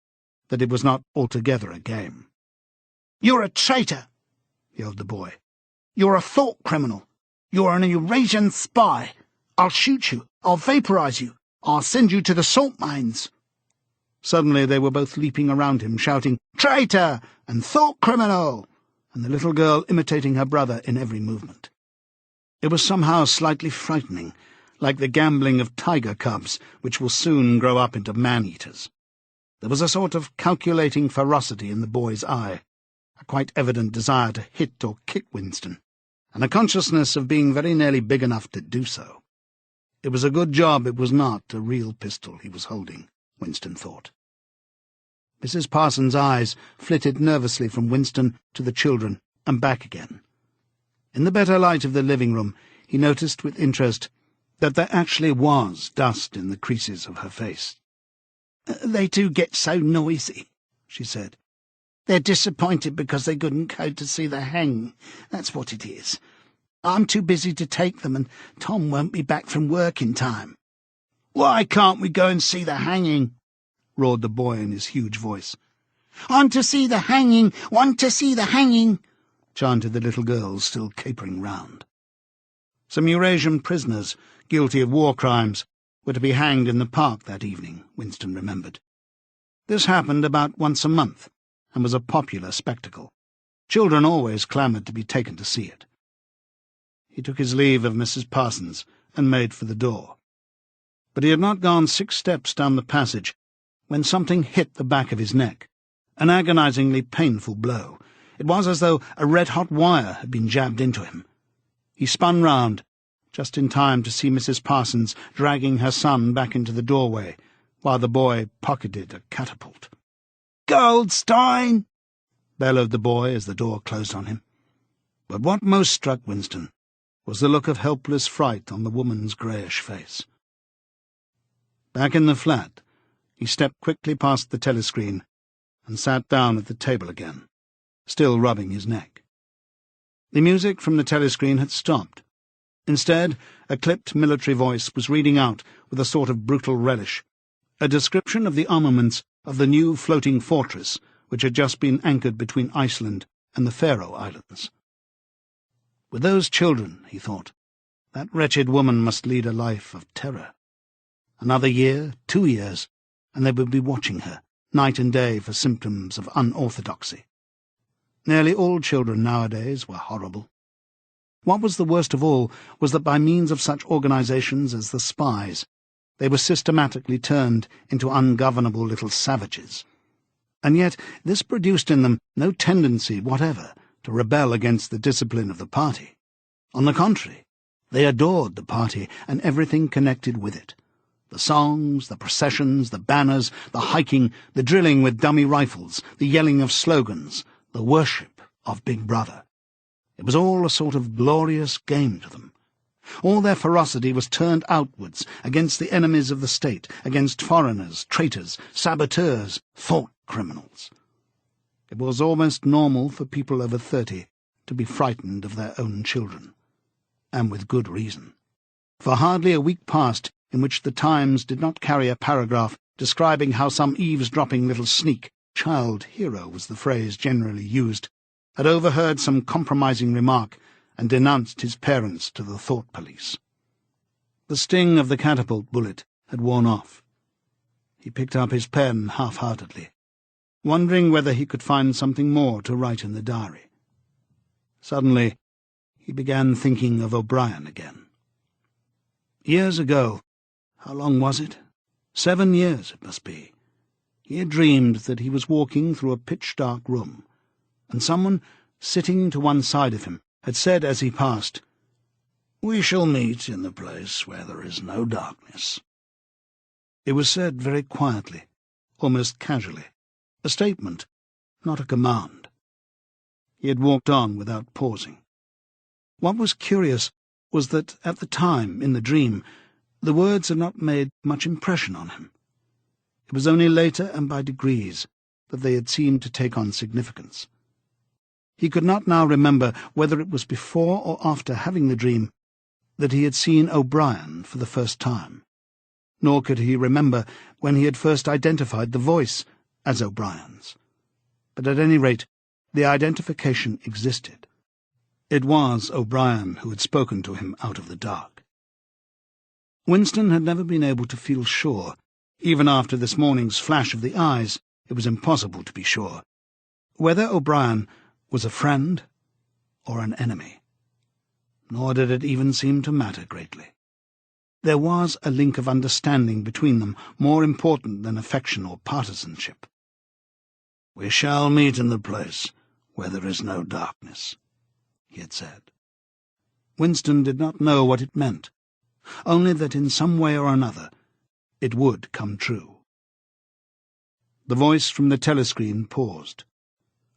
that it was not altogether a game. "You're a traitor!" yelled the boy. "You're a thought criminal! You're an Eurasian spy! I'll shoot you! I'll vaporise you! I'll send you to the salt mines!" Suddenly they were both leaping around him, shouting, "Traitor!" and "Thought criminal!" and the little girl imitating her brother in every movement. It was somehow slightly frightening, like the gambling of tiger cubs, which will soon grow up into man-eaters. There was a sort of calculating ferocity in the boy's eye, a quite evident desire to hit or kick Winston, and a consciousness of being very nearly big enough to do so. It was a good job it was not a real pistol he was holding, Winston thought. Mrs. Parsons' eyes flitted nervously from Winston to the children and back again. In the better light of the living-room, he noticed with interest that there actually was dust in the creases of her face. "They do get so noisy," she said. "They're disappointed because they couldn't go to see the hanging. That's what it is. I'm too busy to take them, and Tom won't be back from work in time." "Why can't we go and see the hanging?" roared the boy in his huge voice. "I'm to see the hanging! Want to see the hanging!" chanted the little girls, still capering round. Some Eurasian prisoners, guilty of war crimes, were to be hanged in the park that evening, Winston remembered. This happened about once a month, and was a popular spectacle. Children always clamoured to be taken to see it. He took his leave of Mrs. Parsons and made for the door. But he had not gone 6 steps down the passage when something hit the back of his neck, an agonizingly painful blow. It was as though a red-hot wire had been jabbed into him. He spun round, just in time to see Mrs. Parsons dragging her son back into the doorway, while the boy pocketed a catapult. "Goldstein!" bellowed the boy as the door closed on him. But what most struck Winston was the look of helpless fright on the woman's greyish face. Back in the flat, he stepped quickly past the telescreen and sat down at the table again, still rubbing his neck. The music from the telescreen had stopped. Instead, a clipped military voice was reading out, with a sort of brutal relish, a description of the armaments of the new floating fortress which had just been anchored between Iceland and the Faroe Islands. With those children, he thought, that wretched woman must lead a life of terror. Another year, 2 years, and they would be watching her, night and day for symptoms of unorthodoxy. Nearly all children nowadays were horrible. What was the worst of all was that by means of such organisations as the spies, they were systematically turned into ungovernable little savages. And yet this produced in them no tendency whatever to rebel against the discipline of the party. On the contrary, they adored the party and everything connected with it. The songs, the processions, the banners, the hiking, the drilling with dummy rifles, the yelling of slogans, the worship of Big Brother. It was all a sort of glorious game to them. All their ferocity was turned outwards against the enemies of the state, against foreigners, traitors, saboteurs, thought criminals. It was almost normal for people over 30 to be frightened of their own children, and with good reason. For hardly a week passed in which the Times did not carry a paragraph describing how some eavesdropping little sneak, child hero was the phrase generally used, had overheard some compromising remark and denounced his parents to the thought police. The sting of the catapult bullet had worn off. He picked up his pen half-heartedly, wondering whether he could find something more to write in the diary. Suddenly, he began thinking of O'Brien again. Years ago, how long was it? 7 years, it must be. He had dreamed that he was walking through a pitch-dark room, and someone, sitting to one side of him, had said as he passed, "We shall meet in the place where there is no darkness." It was said very quietly, almost casually, a statement, not a command. He had walked on without pausing. What was curious was that at the time, in the dream, the words had not made much impression on him. It was only later and by degrees that they had seemed to take on significance. He could not now remember whether it was before or after having the dream that he had seen O'Brien for the first time, nor could he remember when he had first identified the voice as O'Brien's. But at any rate, the identification existed. It was O'Brien who had spoken to him out of the dark. Winston had never been able to feel sure. Even after this morning's flash of the eyes, it was impossible to be sure whether O'Brien was a friend or an enemy. Nor did it even seem to matter greatly. There was a link of understanding between them more important than affection or partisanship. "We shall meet in the place where there is no darkness," he had said. Winston did not know what it meant, only that in some way or another it would come true. The voice from the telescreen paused.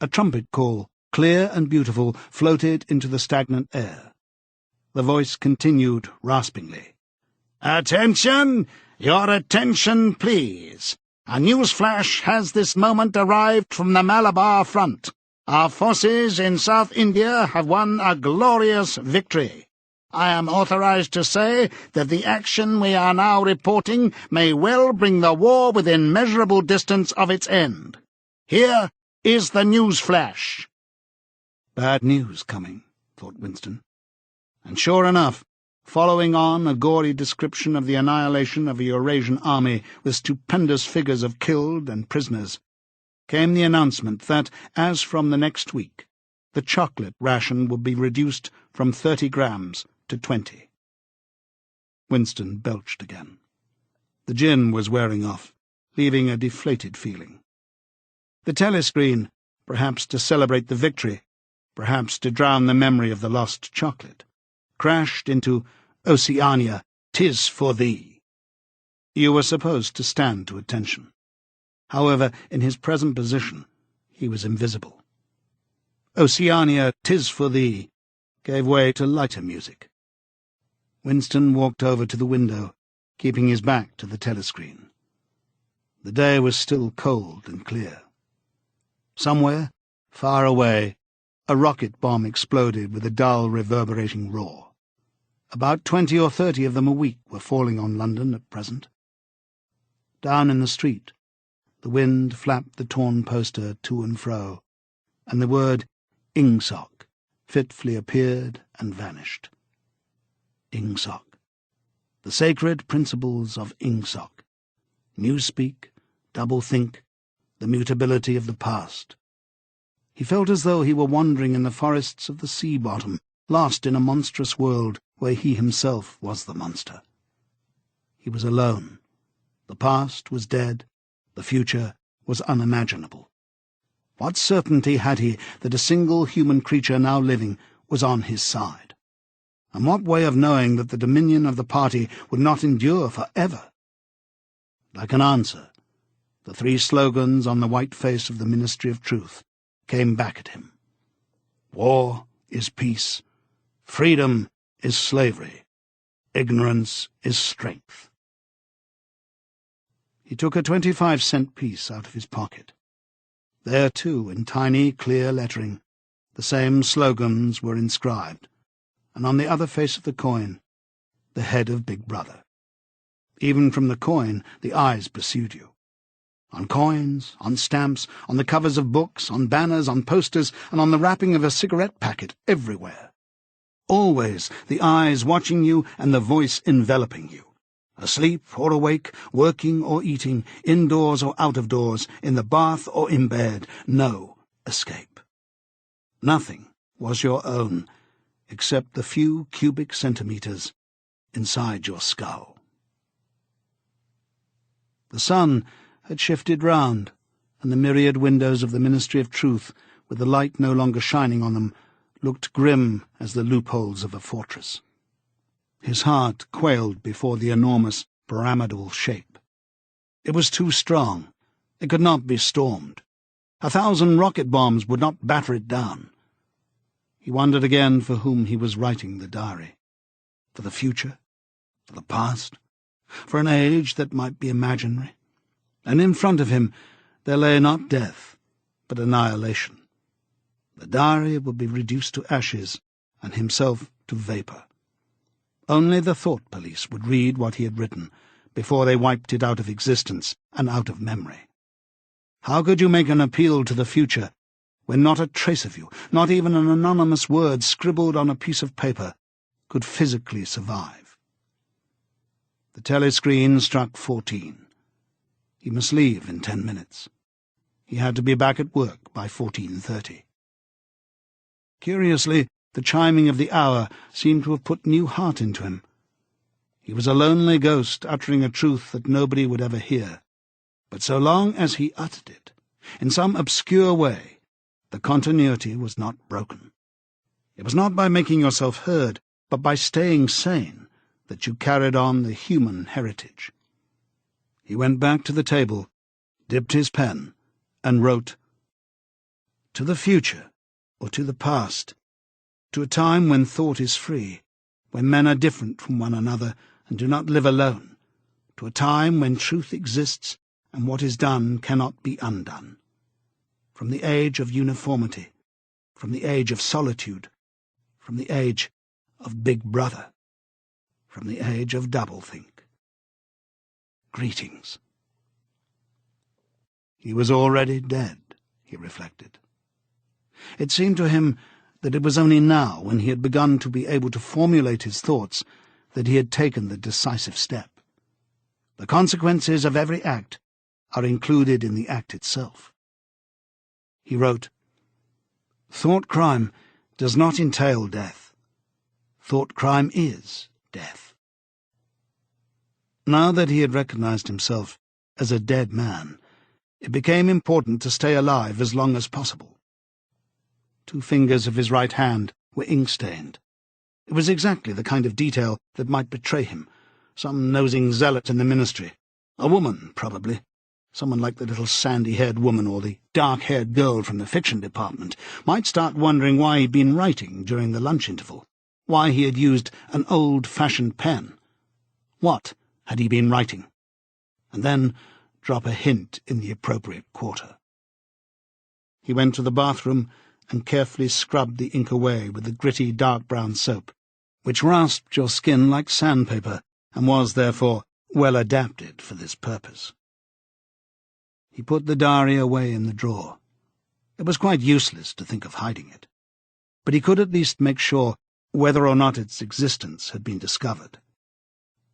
A trumpet call, clear and beautiful, floated into the stagnant air. The voice continued raspingly. "Attention! Your attention, please. A news flash has this moment arrived from the Malabar front. Our forces in South India have won a glorious victory. I am authorized to say that the action we are now reporting may well bring the war within measurable distance of its end. Here is the news flash." Bad news coming, thought Winston. And sure enough, following on a gory description of the annihilation of a Eurasian army with stupendous figures of killed and prisoners, came the announcement that, as from the next week, the chocolate ration would be reduced from 30 grams to 20. Winston belched again. The gin was wearing off, leaving a deflated feeling. The telescreen, perhaps to celebrate the victory, perhaps to drown the memory of the lost chocolate, crashed into "Oceania, 'tis for thee." You were supposed to stand to attention. However, in his present position, he was invisible. "Oceania, 'tis for thee" gave way to lighter music. Winston walked over to the window, keeping his back to the telescreen. The day was still cold and clear. Somewhere, far away, a rocket bomb exploded with a dull, reverberating roar. About 20 or 30 of them a week were falling on London at present. Down in the street, the wind flapped the torn poster to and fro, and the word "Ingsoc" fitfully appeared and vanished. Ingsoc. The sacred principles of Ingsoc. Newspeak, doublethink, the mutability of the past. He felt as though he were wandering in the forests of the sea bottom, lost in a monstrous world where he himself was the monster. He was alone. The past was dead. The future was unimaginable. What certainty had he that a single human creature now living was on his side? And what way of knowing that the dominion of the party would not endure for ever? Like an answer, the three slogans on the white face of the Ministry of Truth came back at him. War is peace. Freedom is slavery. Ignorance is strength. He took a 25-cent piece out of his pocket. There, too, in tiny, clear lettering, the same slogans were inscribed, and on the other face of the coin, the head of Big Brother. Even from the coin, the eyes pursued you. On coins, on stamps, on the covers of books, on banners, on posters, and on the wrapping of a cigarette packet, everywhere. Always the eyes watching you and the voice enveloping you. Asleep or awake, working or eating, indoors or out of doors, in the bath or in bed, no escape. Nothing was your own, except the few cubic centimetres inside your skull. The sun had shifted round, and the myriad windows of the Ministry of Truth, with the light no longer shining on them, looked grim as the loopholes of a fortress. His heart quailed before the enormous pyramidal shape. It was too strong. It could not be stormed. 1,000 rocket bombs would not batter it down. He wondered again for whom he was writing the diary. For the future? For the past? For an age that might be imaginary? And in front of him there lay not death, but annihilation. The diary would be reduced to ashes, and himself to vapour. Only the thought police would read what he had written, before they wiped it out of existence and out of memory. How could you make an appeal to the future, when not a trace of you, not even an anonymous word scribbled on a piece of paper, could physically survive? The telescreen struck 14. He must leave in 10 minutes. He had to be back at work by 14:30. Curiously, the chiming of the hour seemed to have put new heart into him. He was a lonely ghost uttering a truth that nobody would ever hear, but so long as he uttered it, in some obscure way, the continuity was not broken. It was not by making yourself heard, but by staying sane, that you carried on the human heritage. He went back to the table, dipped his pen, and wrote, "To the future, or to the past, to a time when thought is free, when men are different from one another and do not live alone, to a time when truth exists and what is done cannot be undone. From the age of uniformity, from the age of solitude, from the age of Big Brother, from the age of doublethink. Greetings." He was already dead, he reflected. It seemed to him that it was only now, when he had begun to be able to formulate his thoughts, that he had taken the decisive step. The consequences of every act are included in the act itself. He wrote, "Thought crime does not entail death. Thought crime is death." Now that he had recognized himself as a dead man, it became important to stay alive as long as possible. 2 fingers of his right hand were ink-stained. It was exactly the kind of detail that might betray him. Some nosing zealot in the ministry. A woman, probably. Someone like the little sandy-haired woman or the dark-haired girl from the fiction department might start wondering why he'd been writing during the lunch interval, why he had used an old-fashioned pen. What had he been writing? And then drop a hint in the appropriate quarter. He went to the bathroom and carefully scrubbed the ink away with the gritty dark brown soap, which rasped your skin like sandpaper and was, therefore, well adapted for this purpose. He put the diary away in the drawer. It was quite useless to think of hiding it, but he could at least make sure whether or not its existence had been discovered.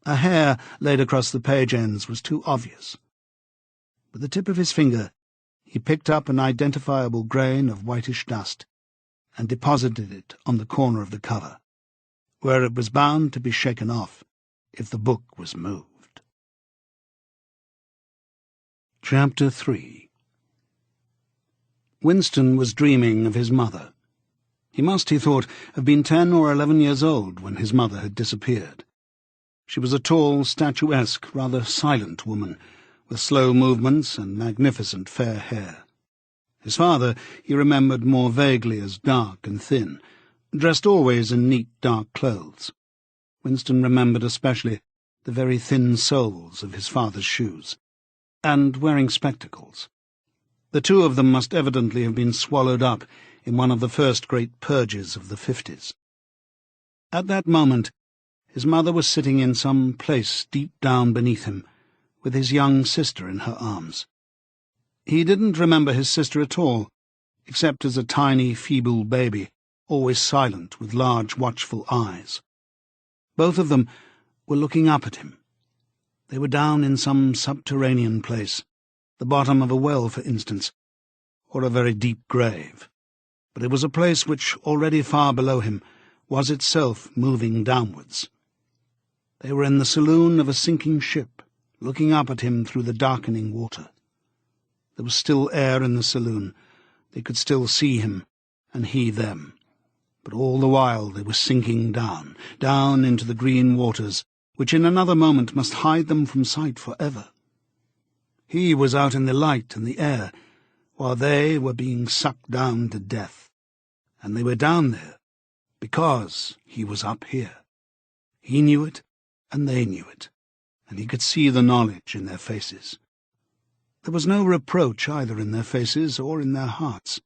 A hair laid across the page ends was too obvious. With the tip of his finger, he picked up an identifiable grain of whitish dust and deposited it on the corner of the cover, where it was bound to be shaken off if the book was moved. Chapter 3. Winston was dreaming of his mother. He must, he thought, have been 10 or 11 years old when his mother had disappeared. She was a tall, statuesque, rather silent woman, with slow movements and magnificent fair hair. His father he remembered more vaguely as dark and thin, dressed always in neat dark clothes. Winston remembered especially the very thin soles of his father's shoes, and wearing spectacles. The two of them must evidently have been swallowed up in one of the first great purges of the 50s. At that moment, his mother was sitting in some place deep down beneath him, with his young sister in her arms. He didn't remember his sister at all, except as a tiny, feeble baby, always silent, with large, watchful eyes. Both of them were looking up at him. They were down in some subterranean place, the bottom of a well, for instance, or a very deep grave. But it was a place which, already far below him, was itself moving downwards. They were in the saloon of a sinking ship, looking up at him through the darkening water. There was still air in the saloon. They could still see him, and he them. But all the while they were sinking down, down into the green waters, which in another moment must hide them from sight for ever. He was out in the light and the air, while they were being sucked down to death. And they were down there because he was up here. He knew it, and they knew it, and he could see the knowledge in their faces. There was no reproach either in their faces or in their hearts,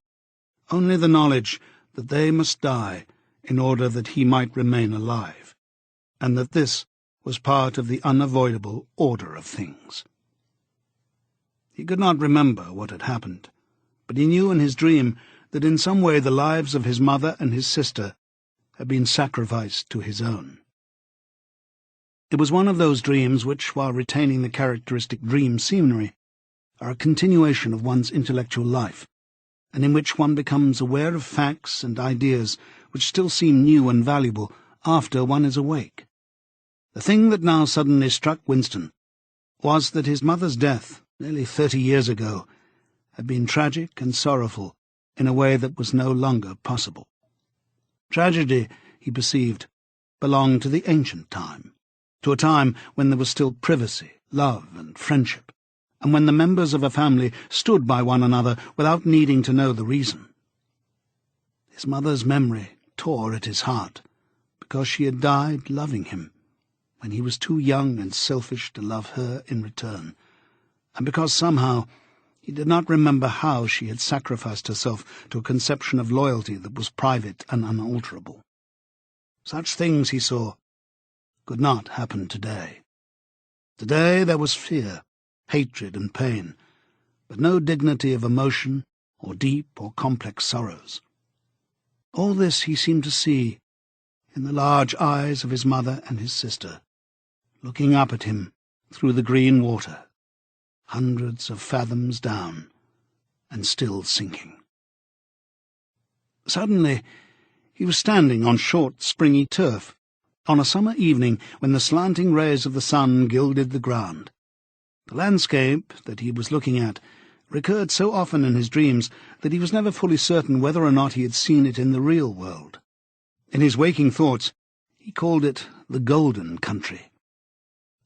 only the knowledge that they must die in order that he might remain alive, and that this was part of the unavoidable order of things. He could not remember what had happened, but he knew in his dream that in some way the lives of his mother and his sister had been sacrificed to his own. It was one of those dreams which, while retaining the characteristic dream scenery, are a continuation of one's intellectual life, and in which one becomes aware of facts and ideas which still seem new and valuable after one is awake. The thing that now suddenly struck Winston was that his mother's death, nearly 30 years ago, had been tragic and sorrowful in a way that was no longer possible. Tragedy, he perceived, belonged to the ancient time, to a time when there was still privacy, love, and friendship, and when the members of a family stood by one another without needing to know the reason. His mother's memory tore at his heart, because she had died loving him, when he was too young and selfish to love her in return, and because somehow he did not remember how she had sacrificed herself to a conception of loyalty that was private and unalterable. Such things, he saw, could not happen today. Today there was fear, hatred and pain, but no dignity of emotion or deep or complex sorrows. All this he seemed to see in the large eyes of his mother and his sister, looking up at him through the green water, hundreds of fathoms down, and still sinking. Suddenly he was standing on short, springy turf, on a summer evening when the slanting rays of the sun gilded the ground. The landscape that he was looking at recurred so often in his dreams that he was never fully certain whether or not he had seen it in the real world. In his waking thoughts he called it the Golden Country.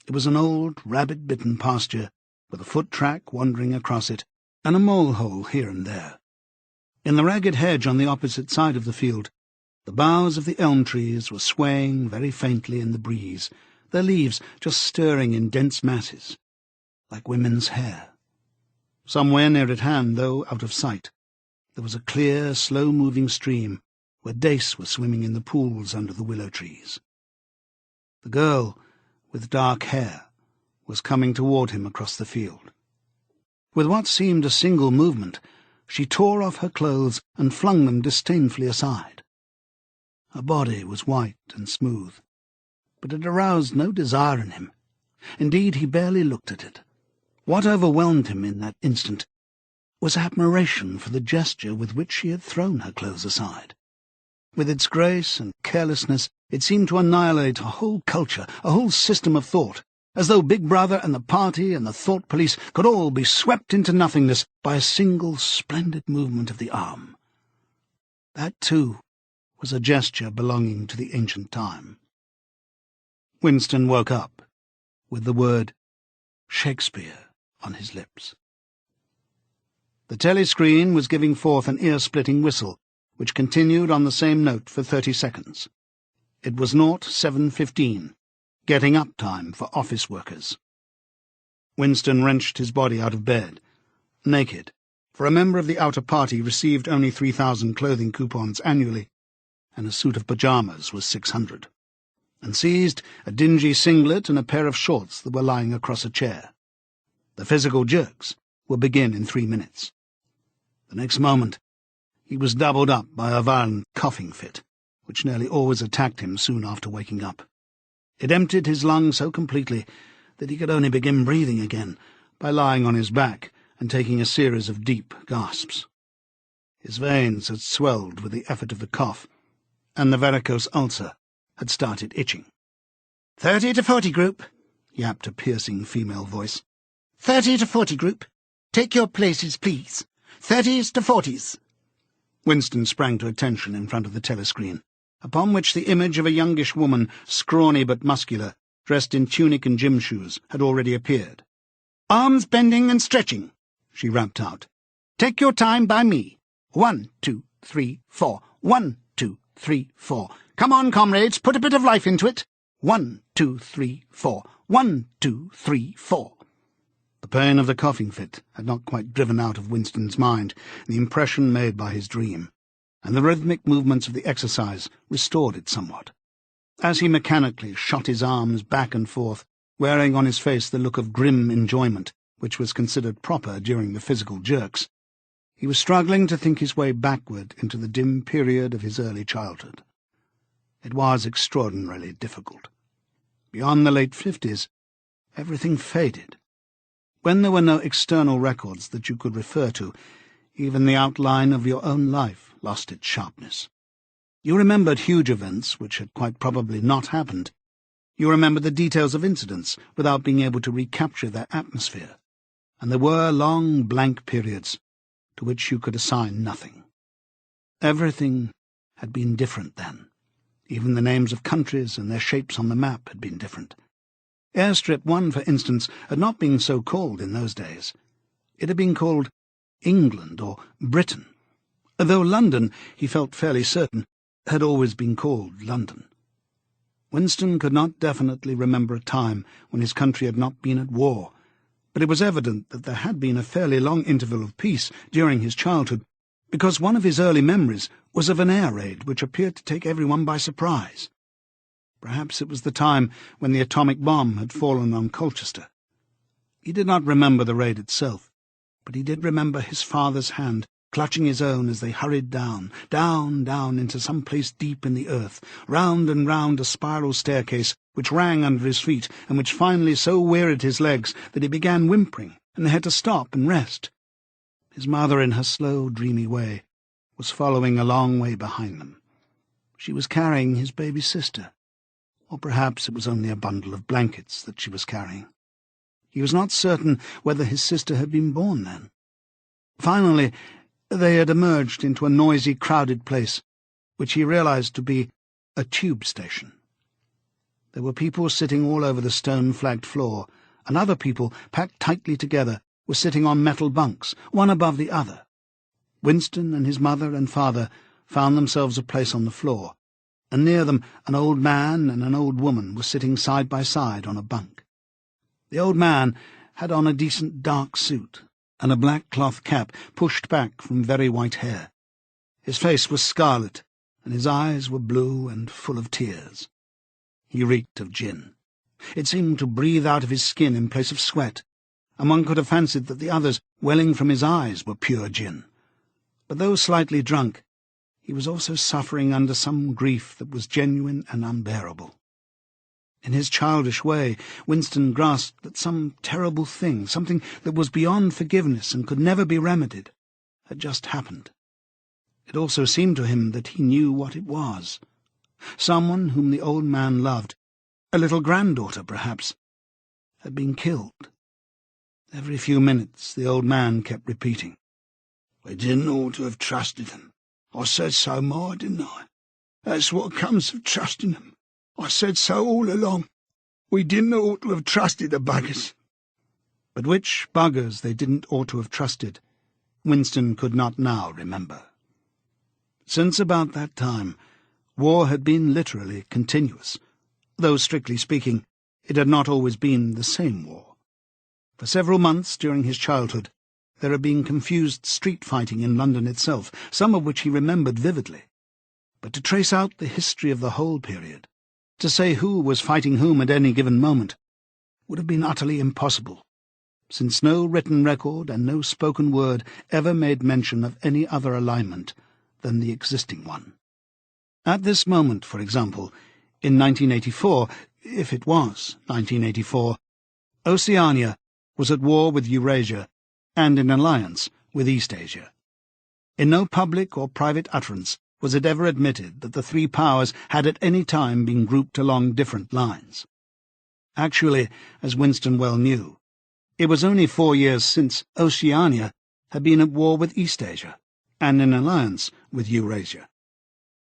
It was an old, rabbit-bitten pasture, with a foot-track wandering across it, and a mole-hole here and there. In the ragged hedge on the opposite side of the field, the boughs of the elm trees were swaying very faintly in the breeze, their leaves just stirring in dense masses, like women's hair. Somewhere near at hand, though out of sight, there was a clear, slow-moving stream where dace were swimming in the pools under the willow trees. The girl, with dark hair, was coming toward him across the field. With what seemed a single movement, she tore off her clothes and flung them disdainfully aside. Her body was white and smooth, but it aroused no desire in him. Indeed, he barely looked at it. What overwhelmed him in that instant was admiration for the gesture with which she had thrown her clothes aside. With its grace and carelessness, it seemed to annihilate a whole culture, a whole system of thought, as though Big Brother and the party and the thought police could all be swept into nothingness by a single splendid movement of the arm. That, too, was a gesture belonging to the ancient time. Winston woke up with the word Shakespeare on his lips. The telescreen was giving forth an ear-splitting whistle, which continued on the same note for 30 seconds. It was 07:15, getting up time for office workers. Winston wrenched his body out of bed, naked, for a member of the outer party received only 3,000 clothing coupons annually, and a suit of pyjamas was 600, and seized a dingy singlet and a pair of shorts that were lying across a chair. The physical jerks would begin in 3 minutes. The next moment, he was doubled up by a violent coughing fit, which nearly always attacked him soon after waking up. It emptied his lungs so completely that he could only begin breathing again by lying on his back and taking a series of deep gasps. His veins had swelled with the effort of the cough, and the varicose ulcer had started itching. 30 to 40 group, yapped a piercing female voice. 30 to 40 group. Take your places, please. 30s to 40s. Winston sprang to attention in front of the telescreen, upon which the image of a youngish woman, scrawny but muscular, dressed in tunic and gym shoes, had already appeared. "Arms bending and stretching," she rapped out. "Take your time by me. 1, 2, 3, 4. 1, 2, 3, 4. Come on, comrades, put a bit of life into it. 1, 2, 3, 4. 1, 2, 3, 4. The pain of the coughing fit had not quite driven out of Winston's mind the impression made by his dream, and the rhythmic movements of the exercise restored it somewhat. As he mechanically shot his arms back and forth, wearing on his face the look of grim enjoyment which was considered proper during the physical jerks, he was struggling to think his way backward into the dim period of his early childhood. It was extraordinarily difficult. Beyond the late 50s, everything faded. When there were no external records that you could refer to, even the outline of your own life lost its sharpness. You remembered huge events which had quite probably not happened. You remembered the details of incidents without being able to recapture their atmosphere, and there were long blank periods to which you could assign nothing. Everything had been different then. Even the names of countries and their shapes on the map had been different. Airstrip 1, for instance, had not been so called in those days. It had been called England or Britain, though London, he felt fairly certain, had always been called London. Winston could not definitely remember a time when his country had not been at war, but it was evident that there had been a fairly long interval of peace during his childhood, because one of his early memories was of an air raid which appeared to take everyone by surprise. Perhaps it was the time when the atomic bomb had fallen on Colchester. He did not remember the raid itself, but he did remember his father's hand clutching his own as they hurried down, down into some place deep in the earth, round and round a spiral staircase which rang under his feet and which finally so wearied his legs that he began whimpering and they had to stop and rest. His mother, in her slow, dreamy way, was following a long way behind them. She was carrying his baby sister. Or perhaps it was only a bundle of blankets that she was carrying. He was not certain whether his sister had been born then. Finally, they had emerged into a noisy, crowded place, which he realized to be a tube station. There were people sitting all over the stone-flagged floor, and other people, packed tightly together, were sitting on metal bunks, one above the other. Winston and his mother and father found themselves a place on the floor, and near them an old man and an old woman were sitting side by side on a bunk. The old man had on a decent dark suit, and a black cloth cap pushed back from very white hair. His face was scarlet, and his eyes were blue and full of tears. He reeked of gin. It seemed to breathe out of his skin in place of sweat, and one could have fancied that the others, welling from his eyes, were pure gin. But though slightly drunk, he was also suffering under some grief that was genuine and unbearable. In his childish way, Winston grasped that some terrible thing, something that was beyond forgiveness and could never be remedied, had just happened. It also seemed to him that he knew what it was. Someone whom the old man loved, a little granddaughter perhaps, had been killed. Every few minutes the old man kept repeating, "We didn't ought to have trusted them. I said so, Ma, didn't I? That's what comes of trusting them. I said so all along. We didn't ought to have trusted the buggers." But which buggers they didn't ought to have trusted, Winston could not now remember. Since about that time, war had been literally continuous, though, strictly speaking, it had not always been the same war. For several months during his childhood, there had been confused street fighting in London itself, some of which he remembered vividly. But to trace out the history of the whole period, to say who was fighting whom at any given moment, would have been utterly impossible, since no written record and no spoken word ever made mention of any other alignment than the existing one. At this moment, for example, in 1984, if it was 1984, Oceania was at war with Eurasia and in alliance with Eastasia. In no public or private utterance was it ever admitted that the three powers had at any time been grouped along different lines. Actually, as Winston well knew, it was only 4 years since Oceania had been at war with Eastasia and in alliance with Eurasia.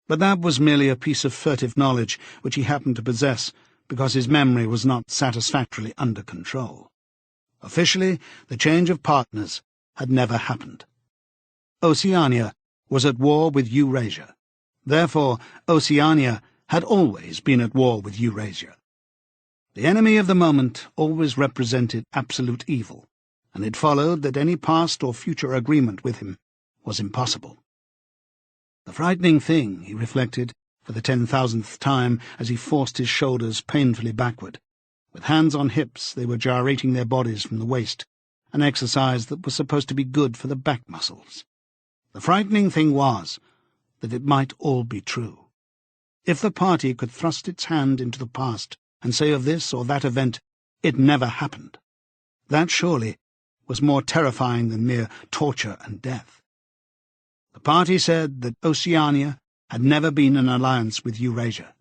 But that was merely a piece of furtive knowledge which he happened to possess because his memory was not satisfactorily under control. Officially, the change of partners had never happened. Oceania was at war with Eurasia. Therefore, Oceania had always been at war with Eurasia. The enemy of the moment always represented absolute evil, and it followed that any past or future agreement with him was impossible. The frightening thing, he reflected, for the 10,000th time as he forced his shoulders painfully backward. With hands on hips, they were gyrating their bodies from the waist, an exercise that was supposed to be good for the back muscles. The frightening thing was that it might all be true. If the party could thrust its hand into the past and say of this or that event, "It never happened," that surely was more terrifying than mere torture and death. The party said that Oceania had never been in alliance with Eurasia.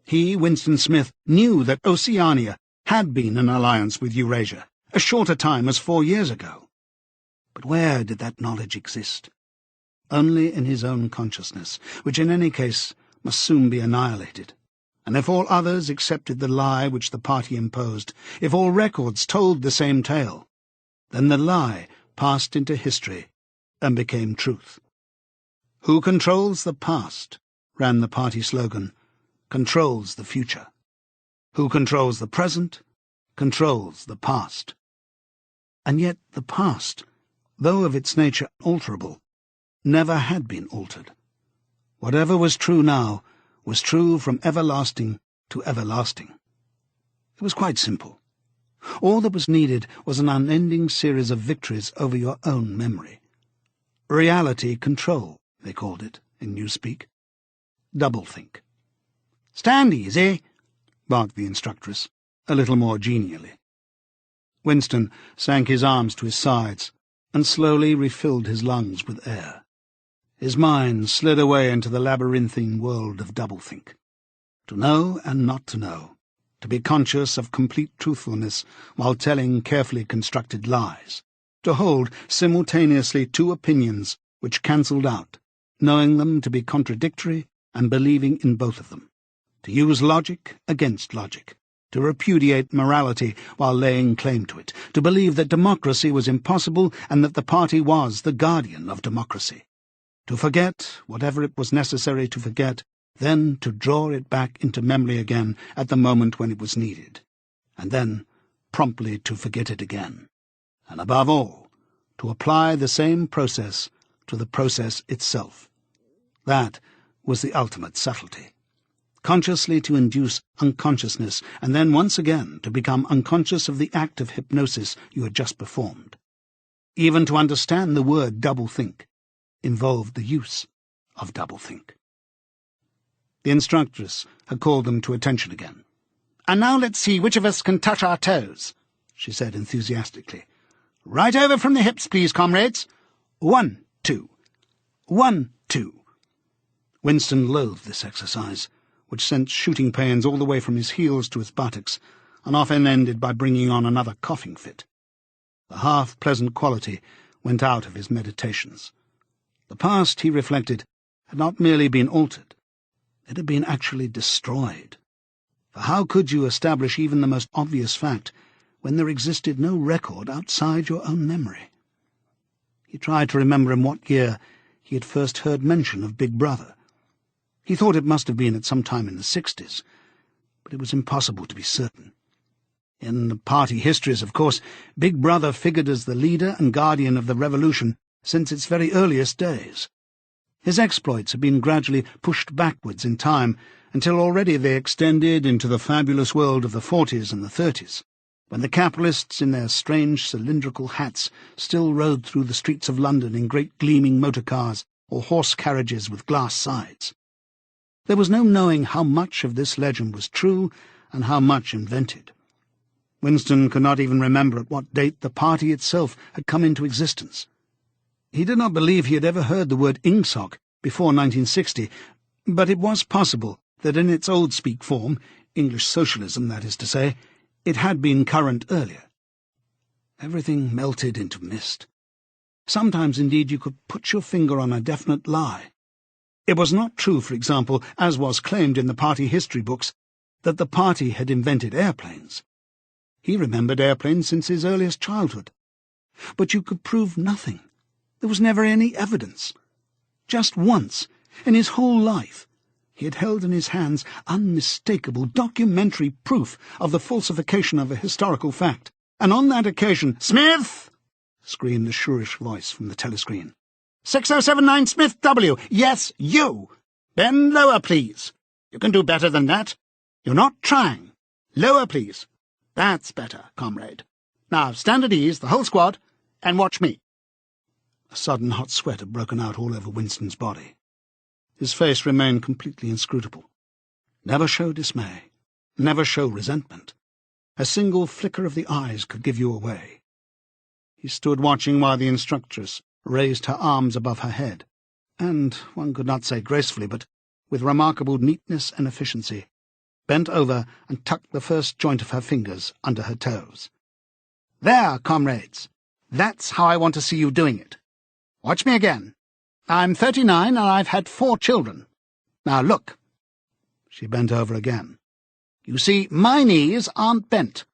He, Winston Smith, knew that Oceania had been in alliance with Eurasia, as short a time as 4 years ago. But where did that knowledge exist? Only in his own consciousness, which in any case must soon be annihilated. And if all others accepted the lie which the party imposed, if all records told the same tale, then the lie passed into history and became truth. "Who controls the past," ran the party slogan, "controls the future. Who controls the present, controls the past." And yet the past, though of its nature alterable, never had been altered. Whatever was true now was true from everlasting to everlasting. It was quite simple. All that was needed was an unending series of victories over your own memory. Reality control, they called it in Newspeak. Doublethink. "Stand easy," barked the instructress, a little more genially. Winston sank his arms to his sides and slowly refilled his lungs with air. His mind slid away into the labyrinthine world of doublethink. To know and not to know, to be conscious of complete truthfulness while telling carefully constructed lies, to hold simultaneously two opinions which cancelled out, knowing them to be contradictory and believing in both of them, to use logic against logic, to repudiate morality while laying claim to it, to believe that democracy was impossible and that the party was the guardian of democracy, to forget whatever it was necessary to forget, then to draw it back into memory again at the moment when it was needed, and then promptly to forget it again, and above all, to apply the same process to the process itself. That was the ultimate subtlety. Consciously to induce unconsciousness, and then once again to become unconscious of the act of hypnosis you had just performed. Even to understand the word doublethink involved the use of doublethink. The instructress had called them to attention again. "And now let's see which of us can touch our toes," she said enthusiastically. "Right over from the hips, please, comrades. 1, 2. 1, 2. Winston loathed this exercise, which sent shooting pains all the way from his heels to his buttocks, and often ended by bringing on another coughing fit. The half-pleasant quality went out of his meditations. The past, he reflected, had not merely been altered, it had been actually destroyed. For how could you establish even the most obvious fact when there existed no record outside your own memory? He tried to remember in what year he had first heard mention of Big Brother. He thought it must have been at some time in the 60s, but it was impossible to be certain. In the party histories, of course, Big Brother figured as the leader and guardian of the revolution since its very earliest days. His exploits had been gradually pushed backwards in time until already they extended into the fabulous world of the 40s and the 30s, when the capitalists in their strange cylindrical hats still rode through the streets of London in great gleaming motor cars or horse carriages with glass sides. There was no knowing how much of this legend was true and how much invented. Winston could not even remember at what date the party itself had come into existence. He did not believe he had ever heard the word ingsoc before 1960, but it was possible that in its old-speak form, English socialism, that is to say, it had been current earlier. Everything melted into mist. Sometimes, indeed, you could put your finger on a definite lie. It was not true, for example, as was claimed in the party history books, that the party had invented airplanes. He remembered airplanes since his earliest childhood. But you could prove nothing. There was never any evidence. Just once, in his whole life, he had held in his hands unmistakable documentary proof of the falsification of a historical fact, and on that occasion— "Smith!" screamed the shrewish voice from the telescreen. 6079 Smith W. Yes, you! Bend lower, please. You can do better than that. You're not trying. Lower, please. That's better, comrade. Now stand at ease, the whole squad, and watch me. A sudden hot sweat had broken out all over Winston's body. His face remained completely inscrutable. Never show dismay. Never show resentment. A single flicker of the eyes could give you away. He stood watching while the instructress raised her arms above her head, and, one could not say gracefully, but with remarkable neatness and efficiency, bent over and tucked the first joint of her fingers under her toes. "There, comrades. That's how I want to see you doing it. Watch me again. I'm 39 and I've had 4 children. Now look." She bent over again. "You see, my knees aren't bent.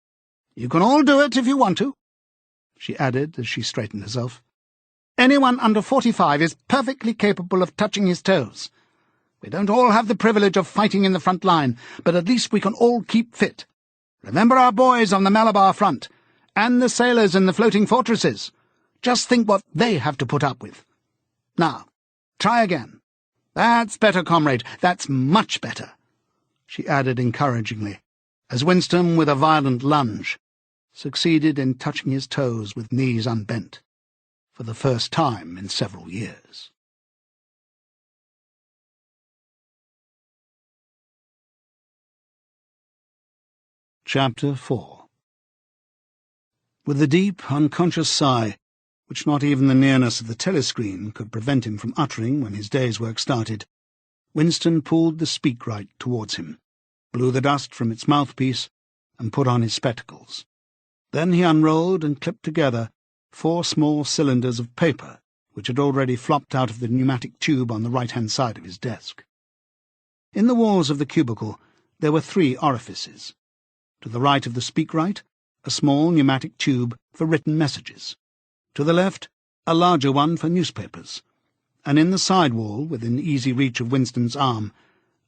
You can all do it if you want to," she added as she straightened herself. "Anyone under 45 is perfectly capable of touching his toes. We don't all have the privilege of fighting in the front line, but at least we can all keep fit. Remember our boys on the Malabar front, and the sailors in the floating fortresses. Just think what they have to put up with. Now, try again. That's better, comrade, that's much better," she added encouragingly, as Winston, with a violent lunge, succeeded in touching his toes with knees unbent, for the first time in several years. Chapter 4. With a deep, unconscious sigh, which not even the nearness of the telescreen could prevent him from uttering when his day's work started, Winston pulled the speakwrite towards him, blew the dust from its mouthpiece, and put on his spectacles. Then he unrolled and clipped together 4 small cylinders of paper, which had already flopped out of the pneumatic tube on the right-hand side of his desk. In the walls of the cubicle there were 3 orifices. To the right of the speakwrite, a small pneumatic tube for written messages. To the left, a larger one for newspapers. And in the side wall, within easy reach of Winston's arm,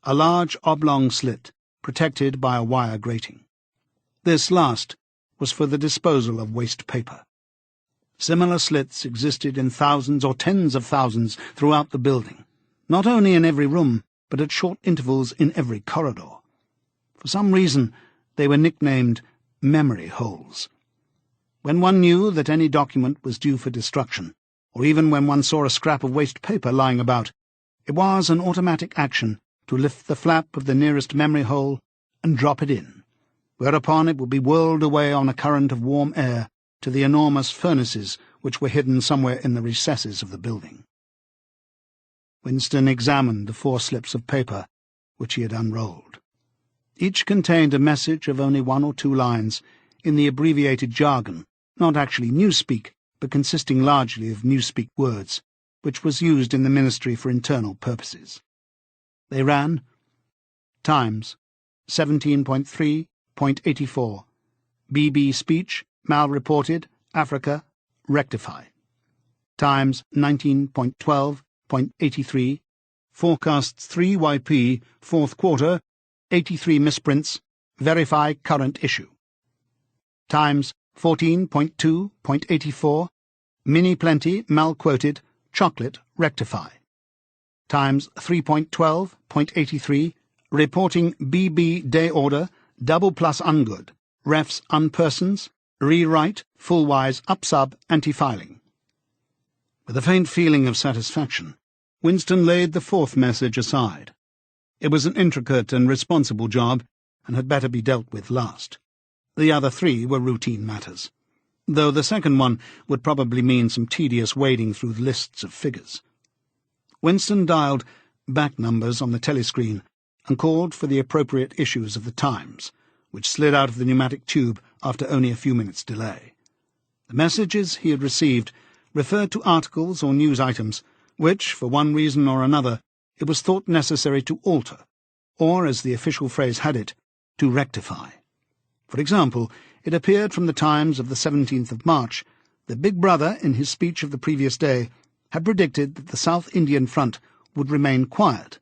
a large oblong slit, protected by a wire grating. This last was for the disposal of waste paper. Similar slits existed in thousands or tens of thousands throughout the building, not only in every room, but at short intervals in every corridor. For some reason, they were nicknamed memory holes. When one knew that any document was due for destruction, or even when one saw a scrap of waste paper lying about, it was an automatic action to lift the flap of the nearest memory hole and drop it in. whereupon it would be whirled away on a current of warm air to the enormous furnaces which were hidden somewhere in the recesses of the building. Winston examined the 4 slips of paper which he had unrolled. Each contained a message of only 1 or 2 lines in the abbreviated jargon, not actually newspeak, but consisting largely of newspeak words, which was used in the Ministry for internal purposes. They ran: Times, 17.3.84. BB speech, mal-reported, Africa, rectify. Times, 19.12.83. Forecasts 3YP, 4th quarter, 83 misprints, verify current issue. Times, 14.2.84. Mini plenty, mal-quoted, chocolate, rectify. Times 3.12.83. Reporting BB day order, double plus ungood, refs unpersons, rewrite, full-wise upsub, anti-filing. With a faint feeling of satisfaction, Winston laid the 4th message aside. It was an intricate and responsible job, and had better be dealt with last. The other 3 were routine matters, though the second one would probably mean some tedious wading through the lists of figures. Winston dialed back numbers on the telescreen and called for the appropriate issues of the Times, which slid out of the pneumatic tube after only a few minutes' delay. The messages he had received referred to articles or news items which, for one reason or another, it was thought necessary to alter, or, as the official phrase had it, to rectify. For example, it appeared from the Times of the 17th of March that Big Brother, in his speech of the previous day, had predicted that the South Indian front would remain quiet,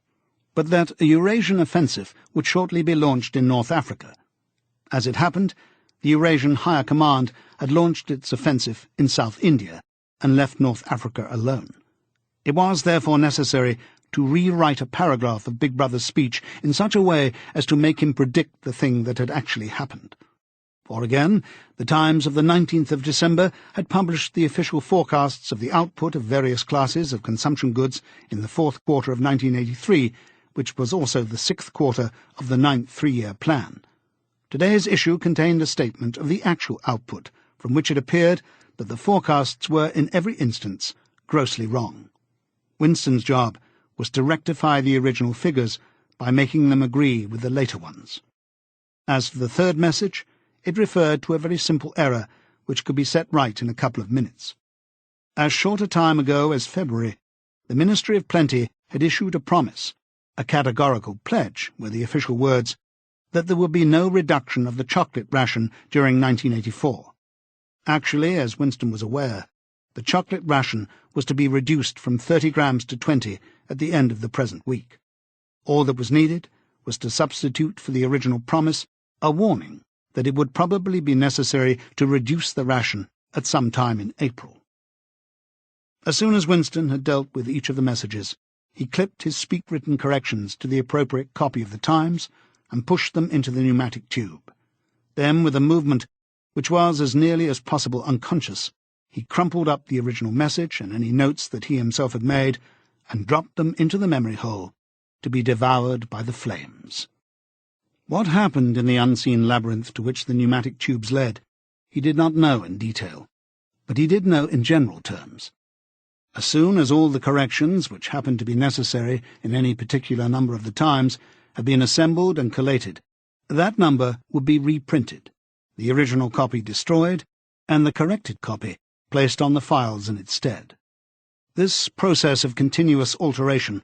but that a Eurasian offensive would shortly be launched in North Africa. As it happened, the Eurasian Higher Command had launched its offensive in South India and left North Africa alone. It was therefore necessary to rewrite a paragraph of Big Brother's speech in such a way as to make him predict the thing that had actually happened. Or again, the Times of the 19th of December had published the official forecasts of the output of various classes of consumption goods in the 4th quarter of 1983, which was also the 6th quarter of the 9th 3-year plan. Today's issue contained a statement of the actual output, from which it appeared that the forecasts were, in every instance, grossly wrong. Winston's job was to rectify the original figures by making them agree with the later ones. As for the 3rd message, it referred to a very simple error which could be set right in a couple of minutes. As short a time ago as February, the Ministry of Plenty had issued a promise, a categorical pledge were the official words, that there would be no reduction of the chocolate ration during 1984. Actually, as Winston was aware, the chocolate ration was to be reduced from 30 grams to 20 at the end of the present week. All that was needed was to substitute for the original promise a warning that it would probably be necessary to reduce the ration at some time in April. As soon as Winston had dealt with each of the messages, he clipped his speak-written corrections to the appropriate copy of the Times and pushed them into the pneumatic tube. Then, with a movement which was as nearly as possible unconscious, he crumpled up the original message and any notes that he himself had made and dropped them into the memory hole to be devoured by the flames. What happened in the unseen labyrinth to which the pneumatic tubes led, he did not know in detail, but he did know in general terms. As soon as all the corrections, which happened to be necessary in any particular number of the Times, had been assembled and collated, that number would be reprinted, the original copy destroyed, and the corrected copy placed on the files in its stead. This process of continuous alteration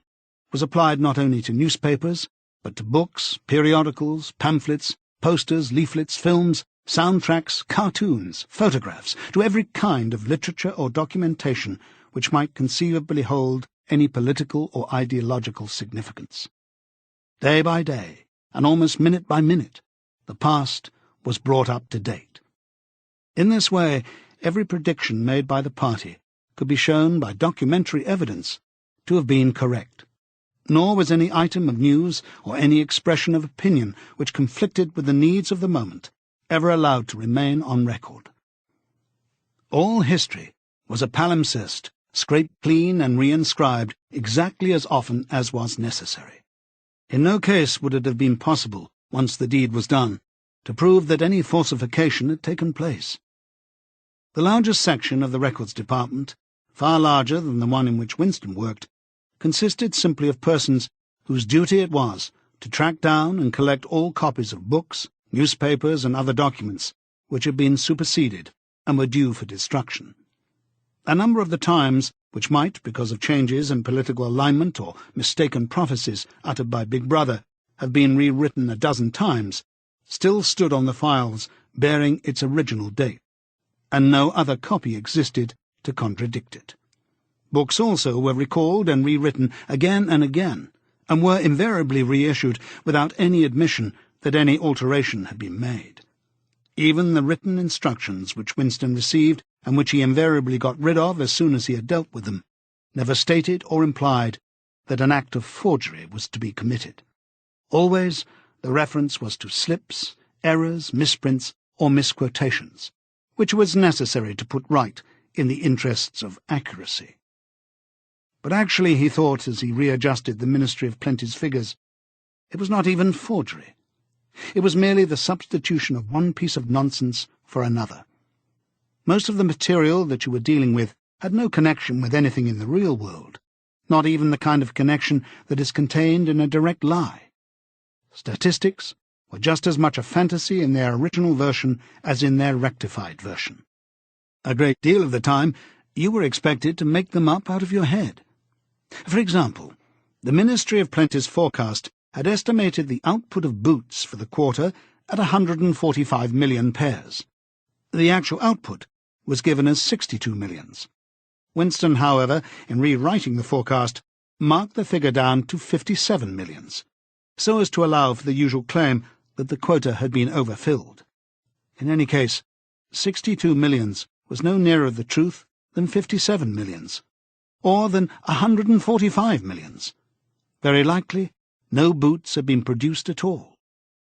was applied not only to newspapers, but to books, periodicals, pamphlets, posters, leaflets, films, soundtracks, cartoons, photographs, to every kind of literature or documentation which might conceivably hold any political or ideological significance. Day by day, and almost minute by minute, the past was brought up to date. In this way, every prediction made by the party could be shown by documentary evidence to have been correct, nor was any item of news or any expression of opinion which conflicted with the needs of the moment ever allowed to remain on record. All history was a palimpsest, scraped clean and reinscribed exactly as often as was necessary. In no case would it have been possible, once the deed was done, to prove that any falsification had taken place. The largest section of the records department, far larger than the one in which Winston worked, consisted simply of persons whose duty it was to track down and collect all copies of books, newspapers, and other documents which had been superseded and were due for destruction. A number of the Times, which might, because of changes in political alignment or mistaken prophecies uttered by Big Brother, have been rewritten a dozen times, still stood on the files bearing its original date, and no other copy existed to contradict it. Books also were recalled and rewritten again and again, and were invariably reissued without any admission that any alteration had been made. Even the written instructions which Winston received, and which he invariably got rid of as soon as he had dealt with them, never stated or implied that an act of forgery was to be committed. Always the reference was to slips, errors, misprints, or misquotations, which was necessary to put right in the interests of accuracy. But actually, he thought, as he readjusted the Ministry of Plenty's figures, it was not even forgery. It was merely the substitution of one piece of nonsense for another. Most of the material that you were dealing with had no connection with anything in the real world, not even the kind of connection that is contained in a direct lie. Statistics were just as much a fantasy in their original version as in their rectified version. A great deal of the time you were expected to make them up out of your head. For example, the Ministry of Plenty's forecast had estimated the output of boots for the quarter at 145 million pairs. The actual output was given as 62 millions. Winston, however, in rewriting the forecast, marked the figure down to 57 millions, so as to allow for the usual claim that the quota had been overfilled. In any case, 62 millions was no nearer the truth than 57 millions, or than 145 millions. Very likely, no boots had been produced at all.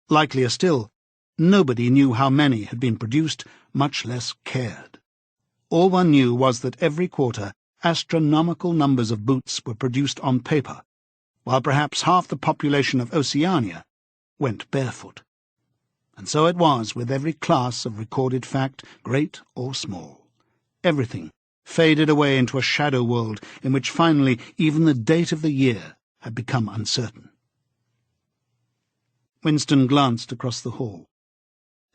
Likelier still, nobody knew how many had been produced, much less cared. All one knew was that every quarter astronomical numbers of boots were produced on paper, while perhaps half the population of Oceania went barefoot. And so it was with every class of recorded fact, great or small. Everything faded away into a shadow world in which finally even the date of the year had become uncertain. Winston glanced across the hall.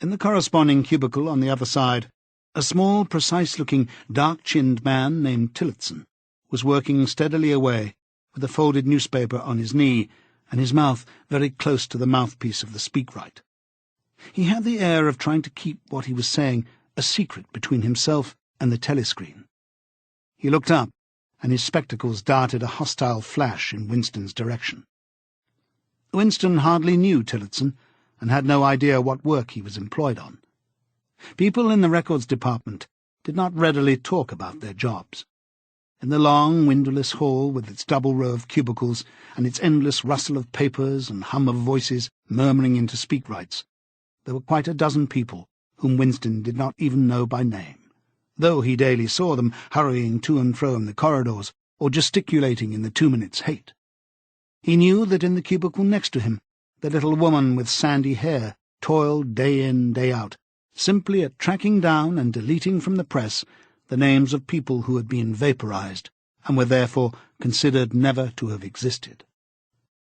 In the corresponding cubicle on the other side, a small, precise-looking, dark-chinned man named Tillotson was working steadily away with a folded newspaper on his knee and his mouth very close to the mouthpiece of the speakwrite. He had the air of trying to keep what he was saying a secret between himself and the telescreen. He looked up, and his spectacles darted a hostile flash in Winston's direction. Winston hardly knew Tillotson, and had no idea what work he was employed on. People in the records department did not readily talk about their jobs. In the long, windowless hall, with its double row of cubicles and its endless rustle of papers and hum of voices murmuring into speakwrites, there were quite a dozen people whom Winston did not even know by name, though he daily saw them hurrying to and fro in the corridors or gesticulating in the 2 minutes hate. He knew that in the cubicle next to him the little woman with sandy hair toiled day in, day out, simply at tracking down and deleting from the press the names of people who had been vaporized and were therefore considered never to have existed.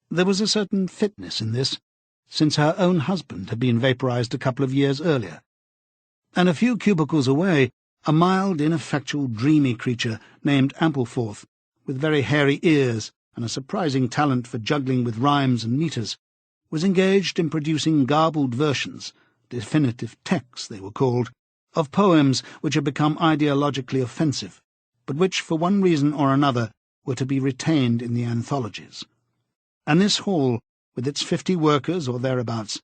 There was a certain fitness in this, since her own husband had been vaporized a couple of years earlier, and a few cubicles away a mild, ineffectual, dreamy creature named Ampleforth, with very hairy ears and a surprising talent for juggling with rhymes and meters, was engaged in producing garbled versions, definitive texts they were called, of poems which had become ideologically offensive, but which, for one reason or another, were to be retained in the anthologies. And this hall, with its 50 workers or thereabouts,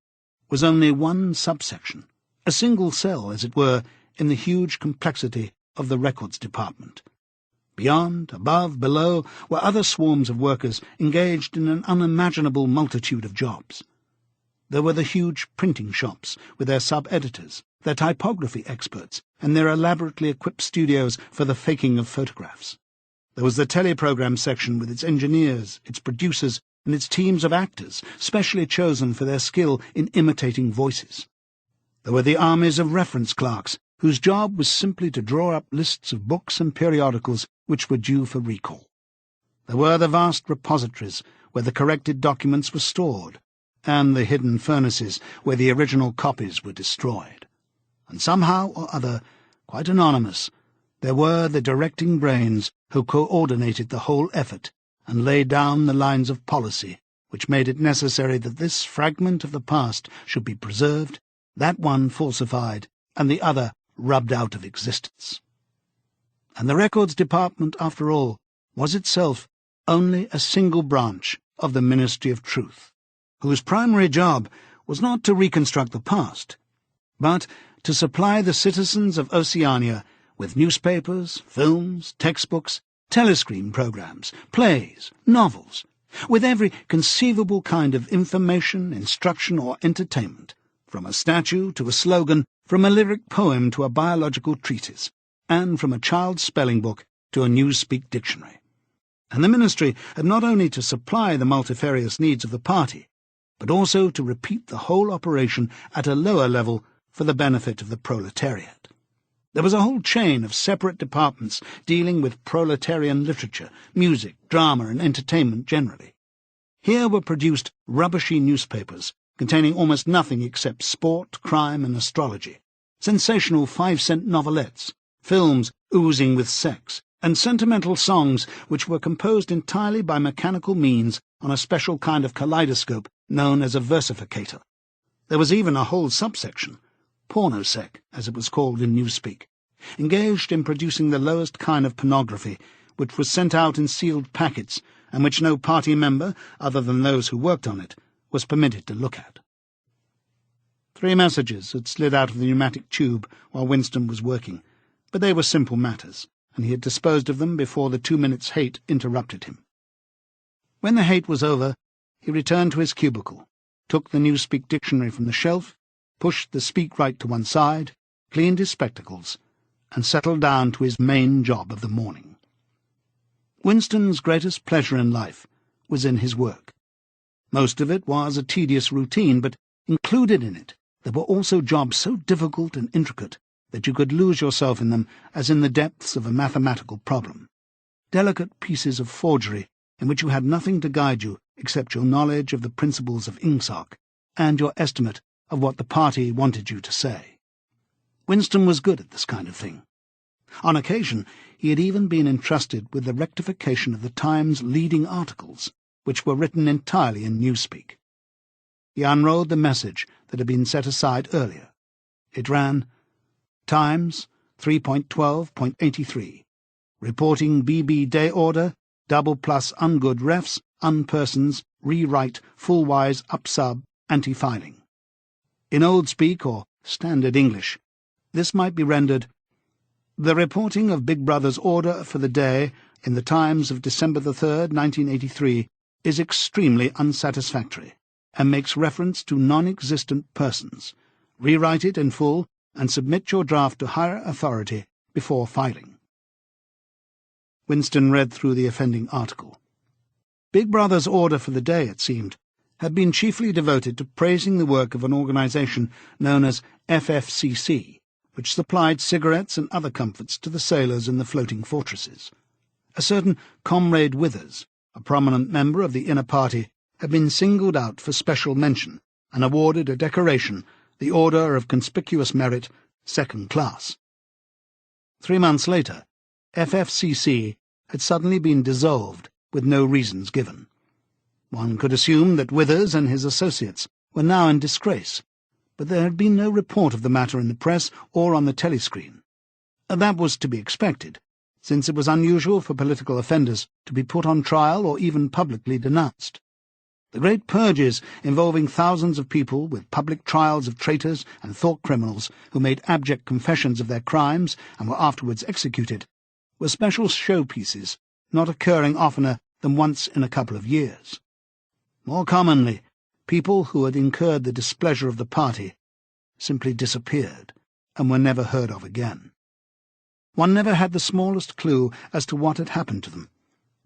was only one subsection, a single cell, as it were, in the huge complexity of the records department. Beyond, above, below, were other swarms of workers engaged in an unimaginable multitude of jobs. There were the huge printing shops with their sub-editors, their typography experts, and their elaborately equipped studios for the faking of photographs. There was the teleprogram section with its engineers, its producers, and its teams of actors, specially chosen for their skill in imitating voices. There were the armies of reference clerks, whose job was simply to draw up lists of books and periodicals which were due for recall. There were the vast repositories where the corrected documents were stored, and the hidden furnaces where the original copies were destroyed. And somehow or other, quite anonymous, there were the directing brains who coordinated the whole effort and laid down the lines of policy which made it necessary that this fragment of the past should be preserved, that one falsified, and the other rubbed out of existence. And the Records Department, after all, was itself only a single branch of the Ministry of Truth, whose primary job was not to reconstruct the past, but to supply the citizens of Oceania with newspapers, films, textbooks, telescreen programs, plays, novels, with every conceivable kind of information, instruction, or entertainment, from a statue to a slogan, from a lyric poem to a biological treatise, and from a child's spelling book to a Newspeak dictionary. And the ministry had not only to supply the multifarious needs of the party, but also to repeat the whole operation at a lower level for the benefit of the proletariat. There was a whole chain of separate departments dealing with proletarian literature, music, drama, and entertainment generally. Here were produced rubbishy newspapers containing almost nothing except sport, crime, and astrology, sensational 5-cent novelettes, films oozing with sex, and sentimental songs which were composed entirely by mechanical means on a special kind of kaleidoscope known as a versificator. There was even a whole subsection, pornosec, as it was called in Newspeak, engaged in producing the lowest kind of pornography, which was sent out in sealed packets, and which no party member, other than those who worked on it, was permitted to look at. 3 messages had slid out of the pneumatic tube while Winston was working, but they were simple matters, and he had disposed of them before the 2 minutes' hate interrupted him. When the hate was over, he returned to his cubicle, took the Newspeak dictionary from the shelf, pushed the speak-right to one side, cleaned his spectacles, and settled down to his main job of the morning. Winston's greatest pleasure in life was in his work. Most of it was a tedious routine, but included in it there were also jobs so difficult and intricate that you could lose yourself in them as in the depths of a mathematical problem. Delicate pieces of forgery in which you had nothing to guide you except your knowledge of the principles of Ingsoc and your estimate of what the party wanted you to say. Winston was good at this kind of thing. On occasion, he had even been entrusted with the rectification of the Times' leading articles, which were written entirely in Newspeak. He unrolled the message that had been set aside earlier. It ran, Times, 3.12.83, reporting BB day order, double plus ungood refs, unpersons, rewrite, full-wise, upsub, anti-filing. In Old Speak, or Standard English, this might be rendered, the reporting of Big Brother's order for the day in the Times of December the 3rd, 1983, is extremely unsatisfactory, and makes reference to non-existent persons. Rewrite it in full, and submit your draft to higher authority before filing. Winston read through the offending article. Big Brother's order for the day, it seemed, had been chiefly devoted to praising the work of an organisation known as FFCC, which supplied cigarettes and other comforts to the sailors in the floating fortresses. A certain Comrade Withers, a prominent member of the inner party, had been singled out for special mention and awarded a decoration, the Order of Conspicuous Merit, 2nd Class. 3 months later, FFCC had suddenly been dissolved with no reasons given. One could assume that Withers and his associates were now in disgrace, but there had been no report of the matter in the press or on the telescreen. That was to be expected, since it was unusual for political offenders to be put on trial or even publicly denounced. The great purges involving thousands of people with public trials of traitors and thought criminals who made abject confessions of their crimes and were afterwards executed were special showpieces, not occurring oftener than once in a couple of years. More commonly, people who had incurred the displeasure of the party simply disappeared and were never heard of again. One never had the smallest clue as to what had happened to them.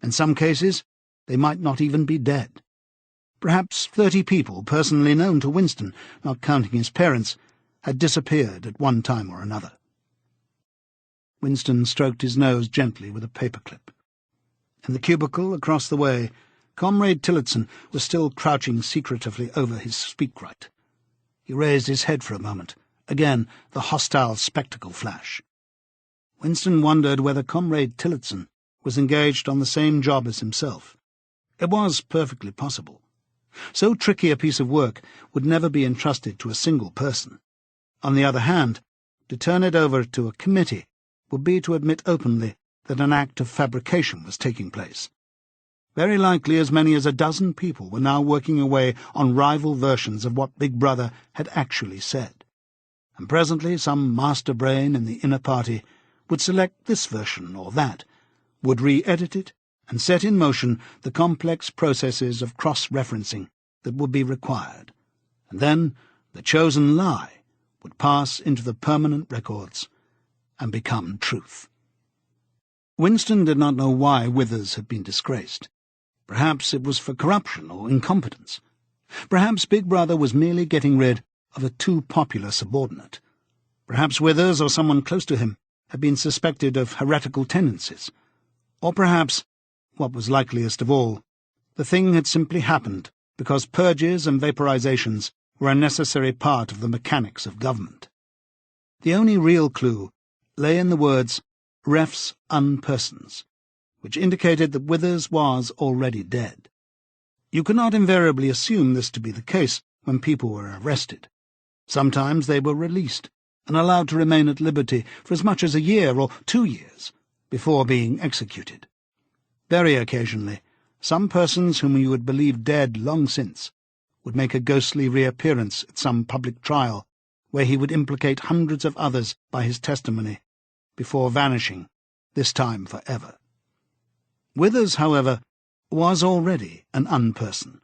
In some cases, they might not even be dead. Perhaps 30 people, personally known to Winston, not counting his parents, had disappeared at one time or another. Winston stroked his nose gently with a paperclip. In the cubicle across the way, Comrade Tillotson was still crouching secretively over his speakwrite. He raised his head for a moment. Again, the hostile spectacle flash. Winston wondered whether Comrade Tillotson was engaged on the same job as himself. It was perfectly possible. So tricky a piece of work would never be entrusted to a single person. On the other hand, to turn it over to a committee would be to admit openly that an act of fabrication was taking place. Very likely as many as a dozen people were now working away on rival versions of what Big Brother had actually said. And presently some master brain in the inner party would select this version or that, would re-edit it, and set in motion the complex processes of cross-referencing that would be required. And then the chosen lie would pass into the permanent records and become truth. Winston did not know why Withers had been disgraced. Perhaps it was for corruption or incompetence. Perhaps Big Brother was merely getting rid of a too popular subordinate. Perhaps Withers or someone close to him had been suspected of heretical tendencies. Or perhaps, what was likeliest of all, the thing had simply happened because purges and vaporizations were a necessary part of the mechanics of government. The only real clue lay in the words refs unpersons, which indicated that Withers was already dead. You could not invariably assume this to be the case when people were arrested. Sometimes they were released and allowed to remain at liberty for as much as a year or 2 years before being executed. Very occasionally, some persons whom you would believe dead long since would make a ghostly reappearance at some public trial where he would implicate hundreds of others by his testimony before vanishing, this time forever. Withers, however, was already an unperson.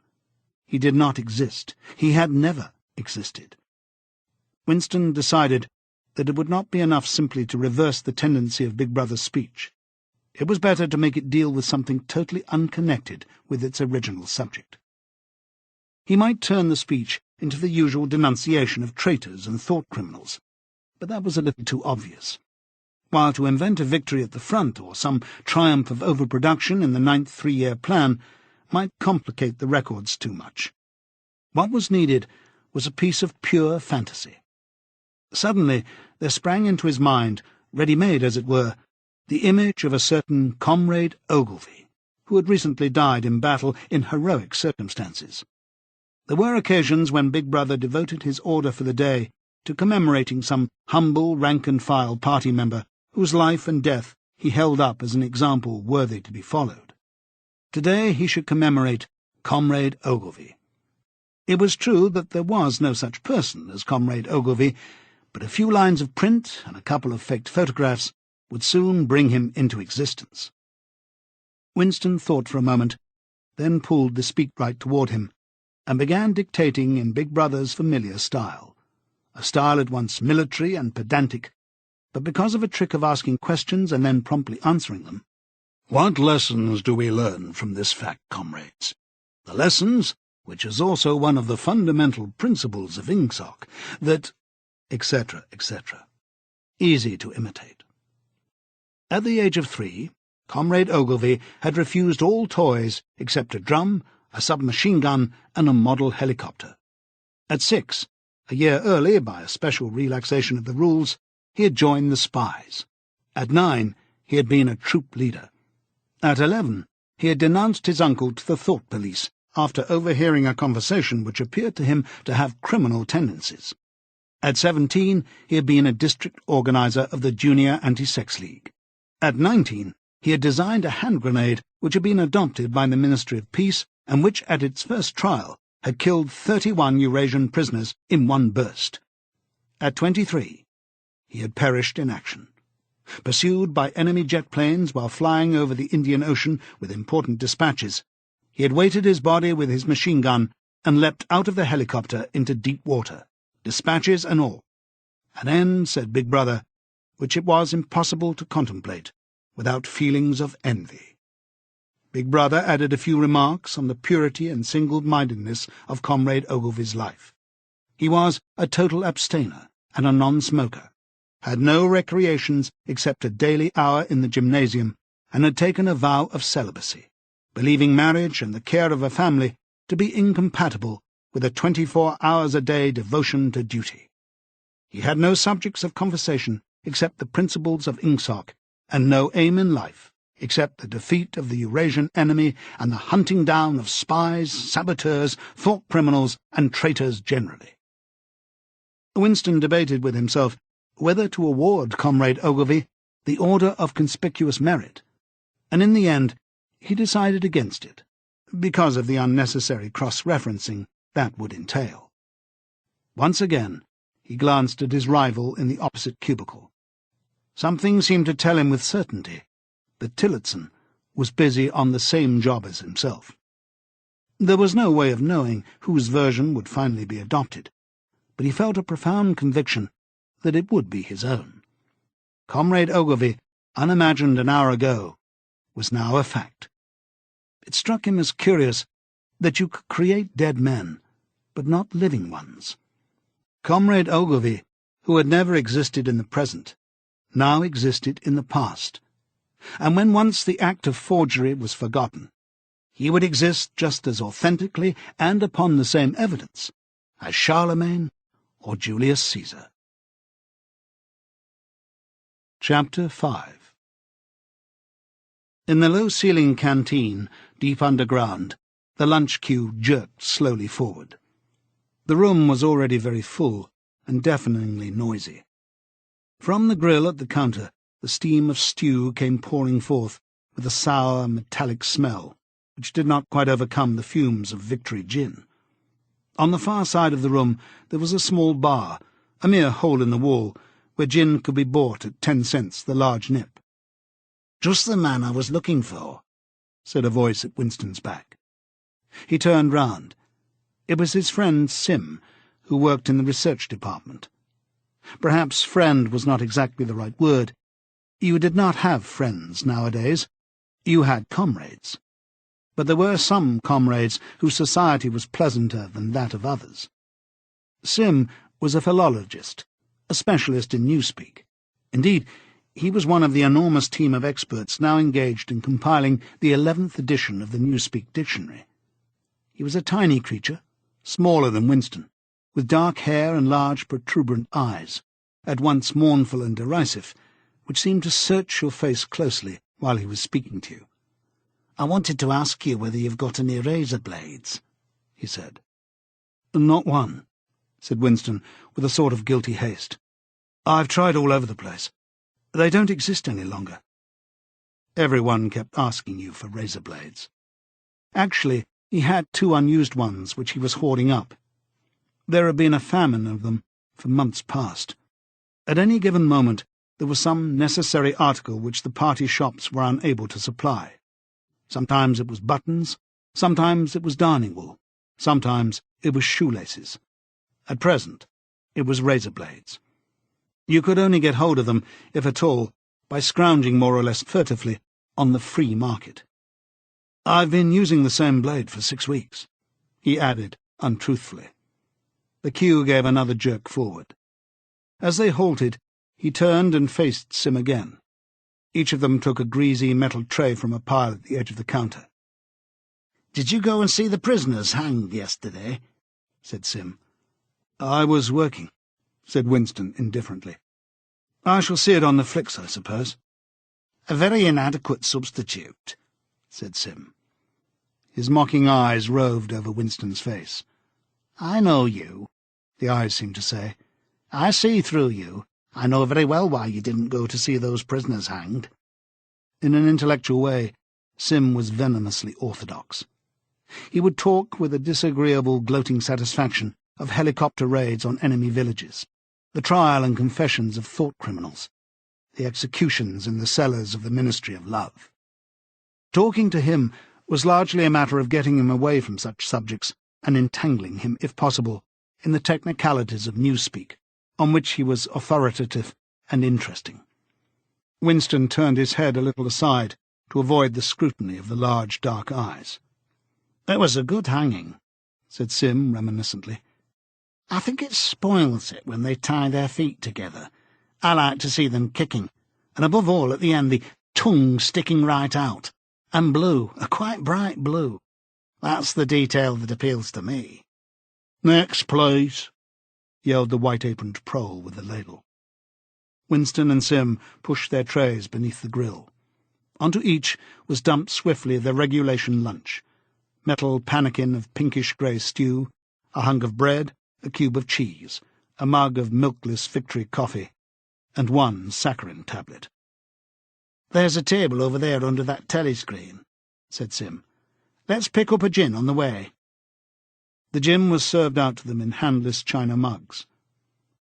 He did not exist. He had never existed. Winston decided that it would not be enough simply to reverse the tendency of Big Brother's speech. It was better to make it deal with something totally unconnected with its original subject. He might turn the speech into the usual denunciation of traitors and thought criminals, but that was a little too obvious. While to invent a victory at the front or some triumph of overproduction in the 9th three-year plan might complicate the records too much. What was needed was a piece of pure fantasy. Suddenly there sprang into his mind, ready-made as it were, the image of a certain Comrade Ogilvy, who had recently died in battle in heroic circumstances. There were occasions when Big Brother devoted his order for the day to commemorating some humble rank-and-file party member whose life and death he held up as an example worthy to be followed. Today he should commemorate Comrade Ogilvy. It was true that there was no such person as Comrade Ogilvy, but a few lines of print and a couple of faked photographs would soon bring him into existence. Winston thought for a moment, then pulled the speakwrite toward him, and began dictating in Big Brother's familiar style, a style at once military and pedantic, but because of a trick of asking questions and then promptly answering them. What lessons do we learn from this fact, comrades? The lessons, which is also one of the fundamental principles of INGSOC, that, etc., etc. Easy to imitate. At the age of 3, Comrade Ogilvy had refused all toys except a drum, a submachine gun, and a model helicopter. At 6, a year early, by a special relaxation of the rules, he had joined the spies. At 9, he had been a troop leader. At 11, he had denounced his uncle to the thought police after overhearing a conversation which appeared to him to have criminal tendencies. At 17, he had been a district organizer of the Junior Anti-Sex League. At 19, he had designed a hand grenade which had been adopted by the Ministry of Peace and which, at its first trial, had killed 31 Eurasian prisoners in one burst. At 23, he had perished in action. Pursued by enemy jet planes while flying over the Indian Ocean with important dispatches, he had weighted his body with his machine gun and leapt out of the helicopter into deep water, dispatches and all. An end, said Big Brother, which it was impossible to contemplate without feelings of envy. Big Brother added a few remarks on the purity and single-mindedness of Comrade Ogilvy's life. He was a total abstainer, and a non-smoker, had no recreations except a daily hour in the gymnasium, and had taken a vow of celibacy, believing marriage and the care of a family to be incompatible with a 24 hours a day devotion to duty. He had no subjects of conversation except the principles of Ingsoc, and no aim in life except the defeat of the Eurasian enemy and the hunting down of spies, saboteurs, thought criminals, and traitors generally. Winston debated with himself whether to award Comrade Ogilvy the Order of Conspicuous Merit, and in the end he decided against it, because of the unnecessary cross-referencing that would entail. Once again he glanced at his rival in the opposite cubicle. Something seemed to tell him with certainty that Tillotson was busy on the same job as himself. There was no way of knowing whose version would finally be adopted, but he felt a profound conviction that it would be his own. Comrade Ogilvy, unimagined an hour ago, was now a fact. It struck him as curious that you could create dead men, but not living ones. Comrade Ogilvy, who had never existed in the present, now existed in the past, and when once the act of forgery was forgotten, he would exist just as authentically and upon the same evidence as Charlemagne or Julius Caesar. Chapter 5. In the low-ceiling canteen, deep underground, the lunch queue jerked slowly forward. The room was already very full and deafeningly noisy. From the grill at the counter, the steam of stew came pouring forth with a sour, metallic smell, which did not quite overcome the fumes of Victory gin. On the far side of the room there was a small bar, a mere hole in the wall, where gin could be bought at 10 cents the large nip. "Just the man I was looking for," said a voice at Winston's back. He turned round. It was his friend Sim, who worked in the research department. Perhaps friend was not exactly the right word. You did not have friends nowadays. You had comrades. But there were some comrades whose society was pleasanter than that of others. Sim was a philologist, a specialist in newspeak. Indeed, he was one of the enormous team of experts now engaged in compiling the 11th edition of the Newspeak Dictionary. He was a tiny creature, smaller than Winston, with dark hair and large protuberant eyes, at once mournful and derisive, which seemed to search your face closely while he was speaking to you. "I wanted to ask you whether you've got any razor blades," he said. "Not one," said Winston, with a sort of guilty haste. "I've tried all over the place. They don't exist any longer." Everyone kept asking you for razor blades. Actually, he had 2 unused ones which he was hoarding up. There had been a famine of them for months past. At any given moment there was some necessary article which the party shops were unable to supply. Sometimes it was buttons, sometimes it was darning wool, sometimes it was shoelaces. At present, it was razor blades. You could only get hold of them, if at all, by scrounging more or less furtively on the free market. "I've been using the same blade for 6 weeks," he added untruthfully. The queue gave another jerk forward. As they halted, he turned and faced Sim again. Each of them took a greasy metal tray from a pile at the edge of the counter. "Did you go and see the prisoners hanged yesterday?" said Sim. "I was working," said Winston indifferently. "I shall see it on the flicks, I suppose." "A very inadequate substitute," said Sim. His mocking eyes roved over Winston's face. "I know you," the eyes seemed to say. "I see through you. I know very well why you didn't go to see those prisoners hanged." In an intellectual way, Sim was venomously orthodox. He would talk with a disagreeable, gloating satisfaction of helicopter raids on enemy villages, the trial and confessions of thought criminals, the executions in the cellars of the Ministry of Love. Talking to him was largely a matter of getting him away from such subjects and entangling him, if possible, in the technicalities of newspeak, on which he was authoritative and interesting. Winston turned his head a little aside to avoid the scrutiny of the large dark eyes. "It was a good hanging," said Sim reminiscently. I think it spoils it when they tie their feet together. I like to see them kicking, and above all, at the end, the tongue sticking right out, and blue, a quite bright blue. That's the detail that appeals to me." "Next, please," yelled the white-aproned prole with the ladle. Winston and Sim pushed their trays beneath the grill. Onto each was dumped swiftly their regulation lunch: metal pannikin of pinkish-grey stew, a hunk of bread, a cube of cheese, a mug of milkless Victory coffee, and one saccharin tablet. "There's a table over there under that telescreen," said Sim. "Let's pick up a gin on the way." The gin was served out to them in handless china mugs.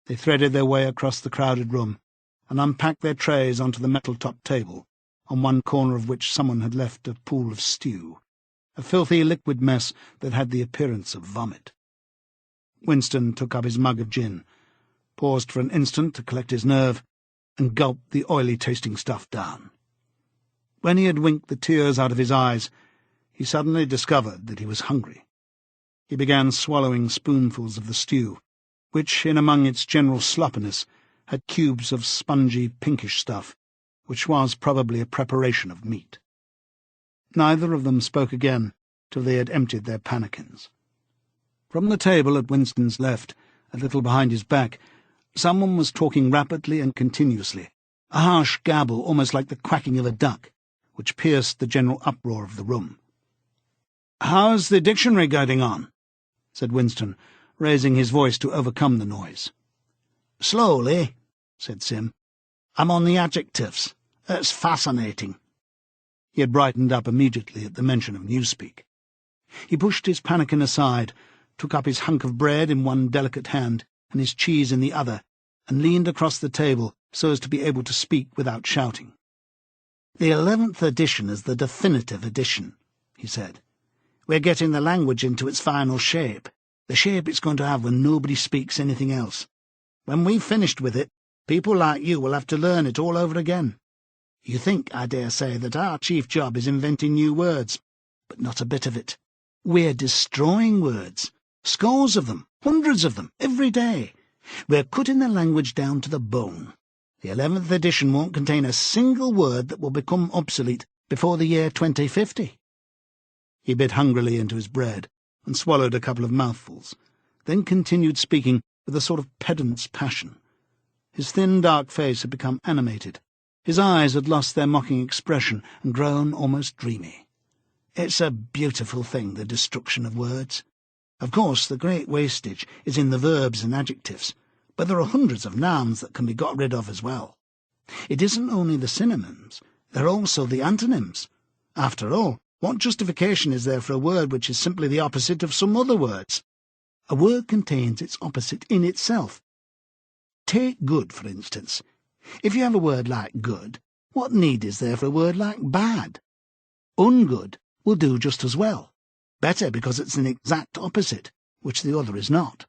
They threaded their way across the crowded room and unpacked their trays onto the metal-topped table, on one corner of which someone had left a pool of stew, a filthy liquid mess that had the appearance of vomit. Winston took up his mug of gin, paused for an instant to collect his nerve, and gulped the oily-tasting stuff down. When he had winked the tears out of his eyes, he suddenly discovered that he was hungry. He began swallowing spoonfuls of the stew, which, in among its general sloppiness, had cubes of spongy, pinkish stuff, which was probably a preparation of meat. Neither of them spoke again till they had emptied their pannikins. From the table at Winston's left, a little behind his back, someone was talking rapidly and continuously, a harsh gabble almost like the quacking of a duck, which pierced the general uproar of the room. "How's the dictionary getting on?" said Winston, raising his voice to overcome the noise. "Slowly," said Sim. "I'm on the adjectives. It's fascinating." He had brightened up immediately at the mention of Newspeak. He pushed his pannikin aside, took up his hunk of bread in one delicate hand and his cheese in the other, and leaned across the table so as to be able to speak without shouting. "The 11th edition is the definitive edition," he said. "We're getting the language into its final shape, the shape it's going to have when nobody speaks anything else. When we've finished with it, people like you will have to learn it all over again. You think, I dare say, that our chief job is inventing new words, but not a bit of it. We're destroying words, scores of them, hundreds of them, every day. We're cutting the language down to the bone. The 11th edition won't contain a single word that will become obsolete before the year 2050. He bit hungrily into his bread and swallowed a couple of mouthfuls, then continued speaking with a sort of pedant's passion. His thin, dark face had become animated. His eyes had lost their mocking expression and grown almost dreamy. "It's a beautiful thing, the destruction of words. Of course, the great wastage is in the verbs and adjectives, but there are hundreds of nouns that can be got rid of as well. It isn't only the synonyms, there are also the antonyms. After all, what justification is there for a word which is simply the opposite of some other words? A word contains its opposite in itself. Take good, for instance. If you have a word like good, what need is there for a word like bad? Ungood will do just as well. Better because it's an exact opposite, which the other is not.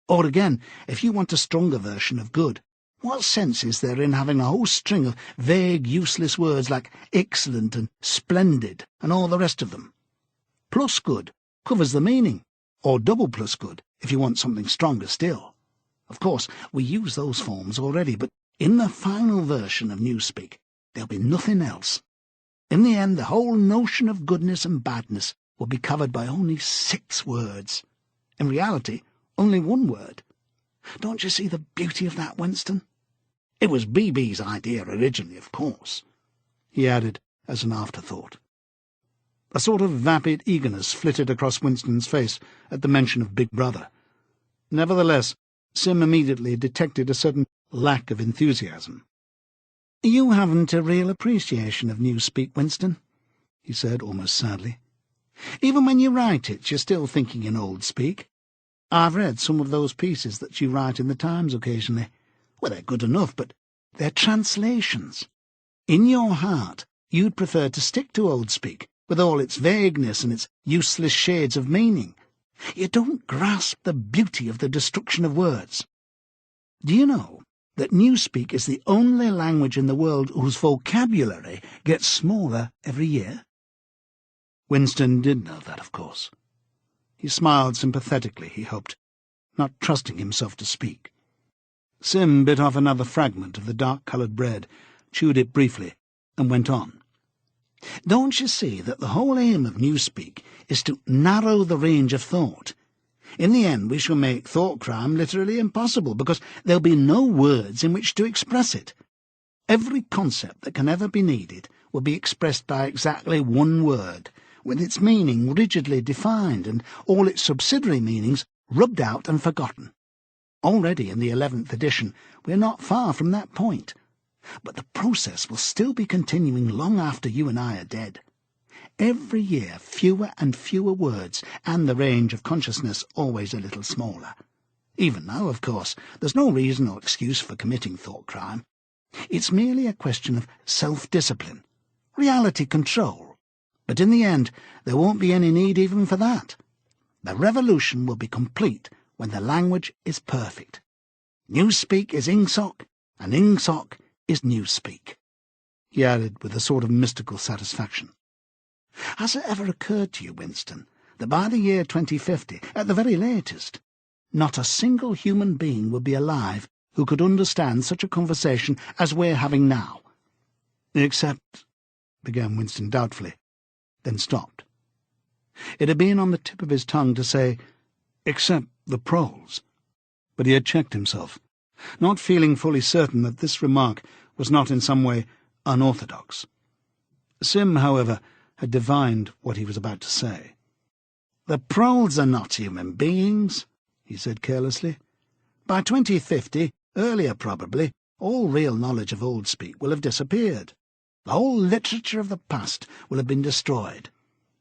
Or again, if you want a stronger version of good, what sense is there in having a whole string of vague, useless words like excellent and splendid and all the rest of them? Plus good covers the meaning, or double plus good if you want something stronger still. Of course, we use those forms already, but in the final version of Newspeak, there'll be nothing else. In the end, the whole notion of goodness and badness will be covered by only 6 words. In reality, only 1 word. Don't you see the beauty of that, Winston? It was BB's idea originally, of course," he added as an afterthought. A sort of vapid eagerness flitted across Winston's face at the mention of Big Brother. Nevertheless, Sim immediately detected a certain lack of enthusiasm. "You haven't a real appreciation of Newspeak, Winston," he said almost sadly. "Even when you write it, you're still thinking in old speak. I've read some of those pieces that you write in the Times occasionally. Well, they're good enough, but they're translations. In your heart, you'd prefer to stick to old speak, with all its vagueness and its useless shades of meaning. You don't grasp the beauty of the destruction of words. Do you know that Newspeak is the only language in the world whose vocabulary gets smaller every year?" Winston did know that, of course. He smiled sympathetically, he hoped. not trusting himself to speak. Sim bit off another fragment of the dark-coloured bread, chewed it briefly, and went on. Don't you see that the whole aim of Newspeak is to narrow the range of thought? In the end, we shall make thought crime literally impossible, because there'll be no words in which to express it. Every concept that can ever be needed will be expressed by exactly one word, with its meaning rigidly defined and all its subsidiary meanings rubbed out and forgotten. Already in the 11th edition, we're not far from that point. But the process will still be continuing long after you and I are dead. Every year, fewer and fewer words, and the range of consciousness always a little smaller. Even now, of course, there's no reason or excuse for committing thought crime. It's merely a question of self-discipline, reality control. But in the end, there won't be any need even for that. The revolution will be complete when the language is perfect. Newspeak is Ingsoc, and Ingsoc is Newspeak, he added with a sort of mystical satisfaction. Has it ever occurred to you, Winston, that by the year 2050, at the very latest, not a single human being will be alive who could understand such a conversation as we're having now? Except, began Winston doubtfully, then stopped. It had been on the tip of his tongue to say, except the proles, but he had checked himself, not feeling fully certain that this remark was not in some way unorthodox. Sim, however, had divined what he was about to say. The proles are not human beings, he said carelessly. By 2050, earlier probably, all real knowledge of Old Speak will have disappeared. The whole literature of the past will have been destroyed.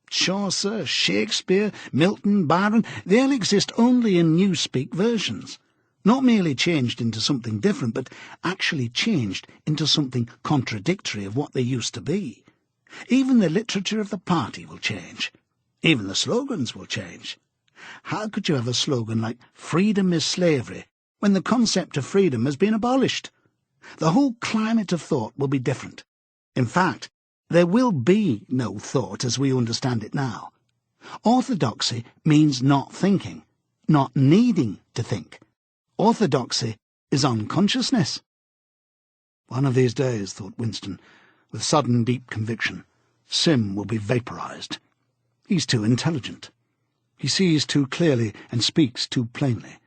Chaucer, Shakespeare, Milton, Byron, they'll exist only in Newspeak versions. Not merely changed into something different, but actually changed into something contradictory of what they used to be. Even the literature of the party will change. Even the slogans will change. How could you have a slogan like "Freedom is slavery" when the concept of freedom has been abolished? The whole climate of thought will be different. In fact, there will be no thought as we understand it now. Orthodoxy means not thinking, not needing to think. Orthodoxy is unconsciousness. One of these days, thought Winston, with sudden deep conviction, Sim will be vaporized. He's too intelligent. He sees too clearly and speaks too plainly.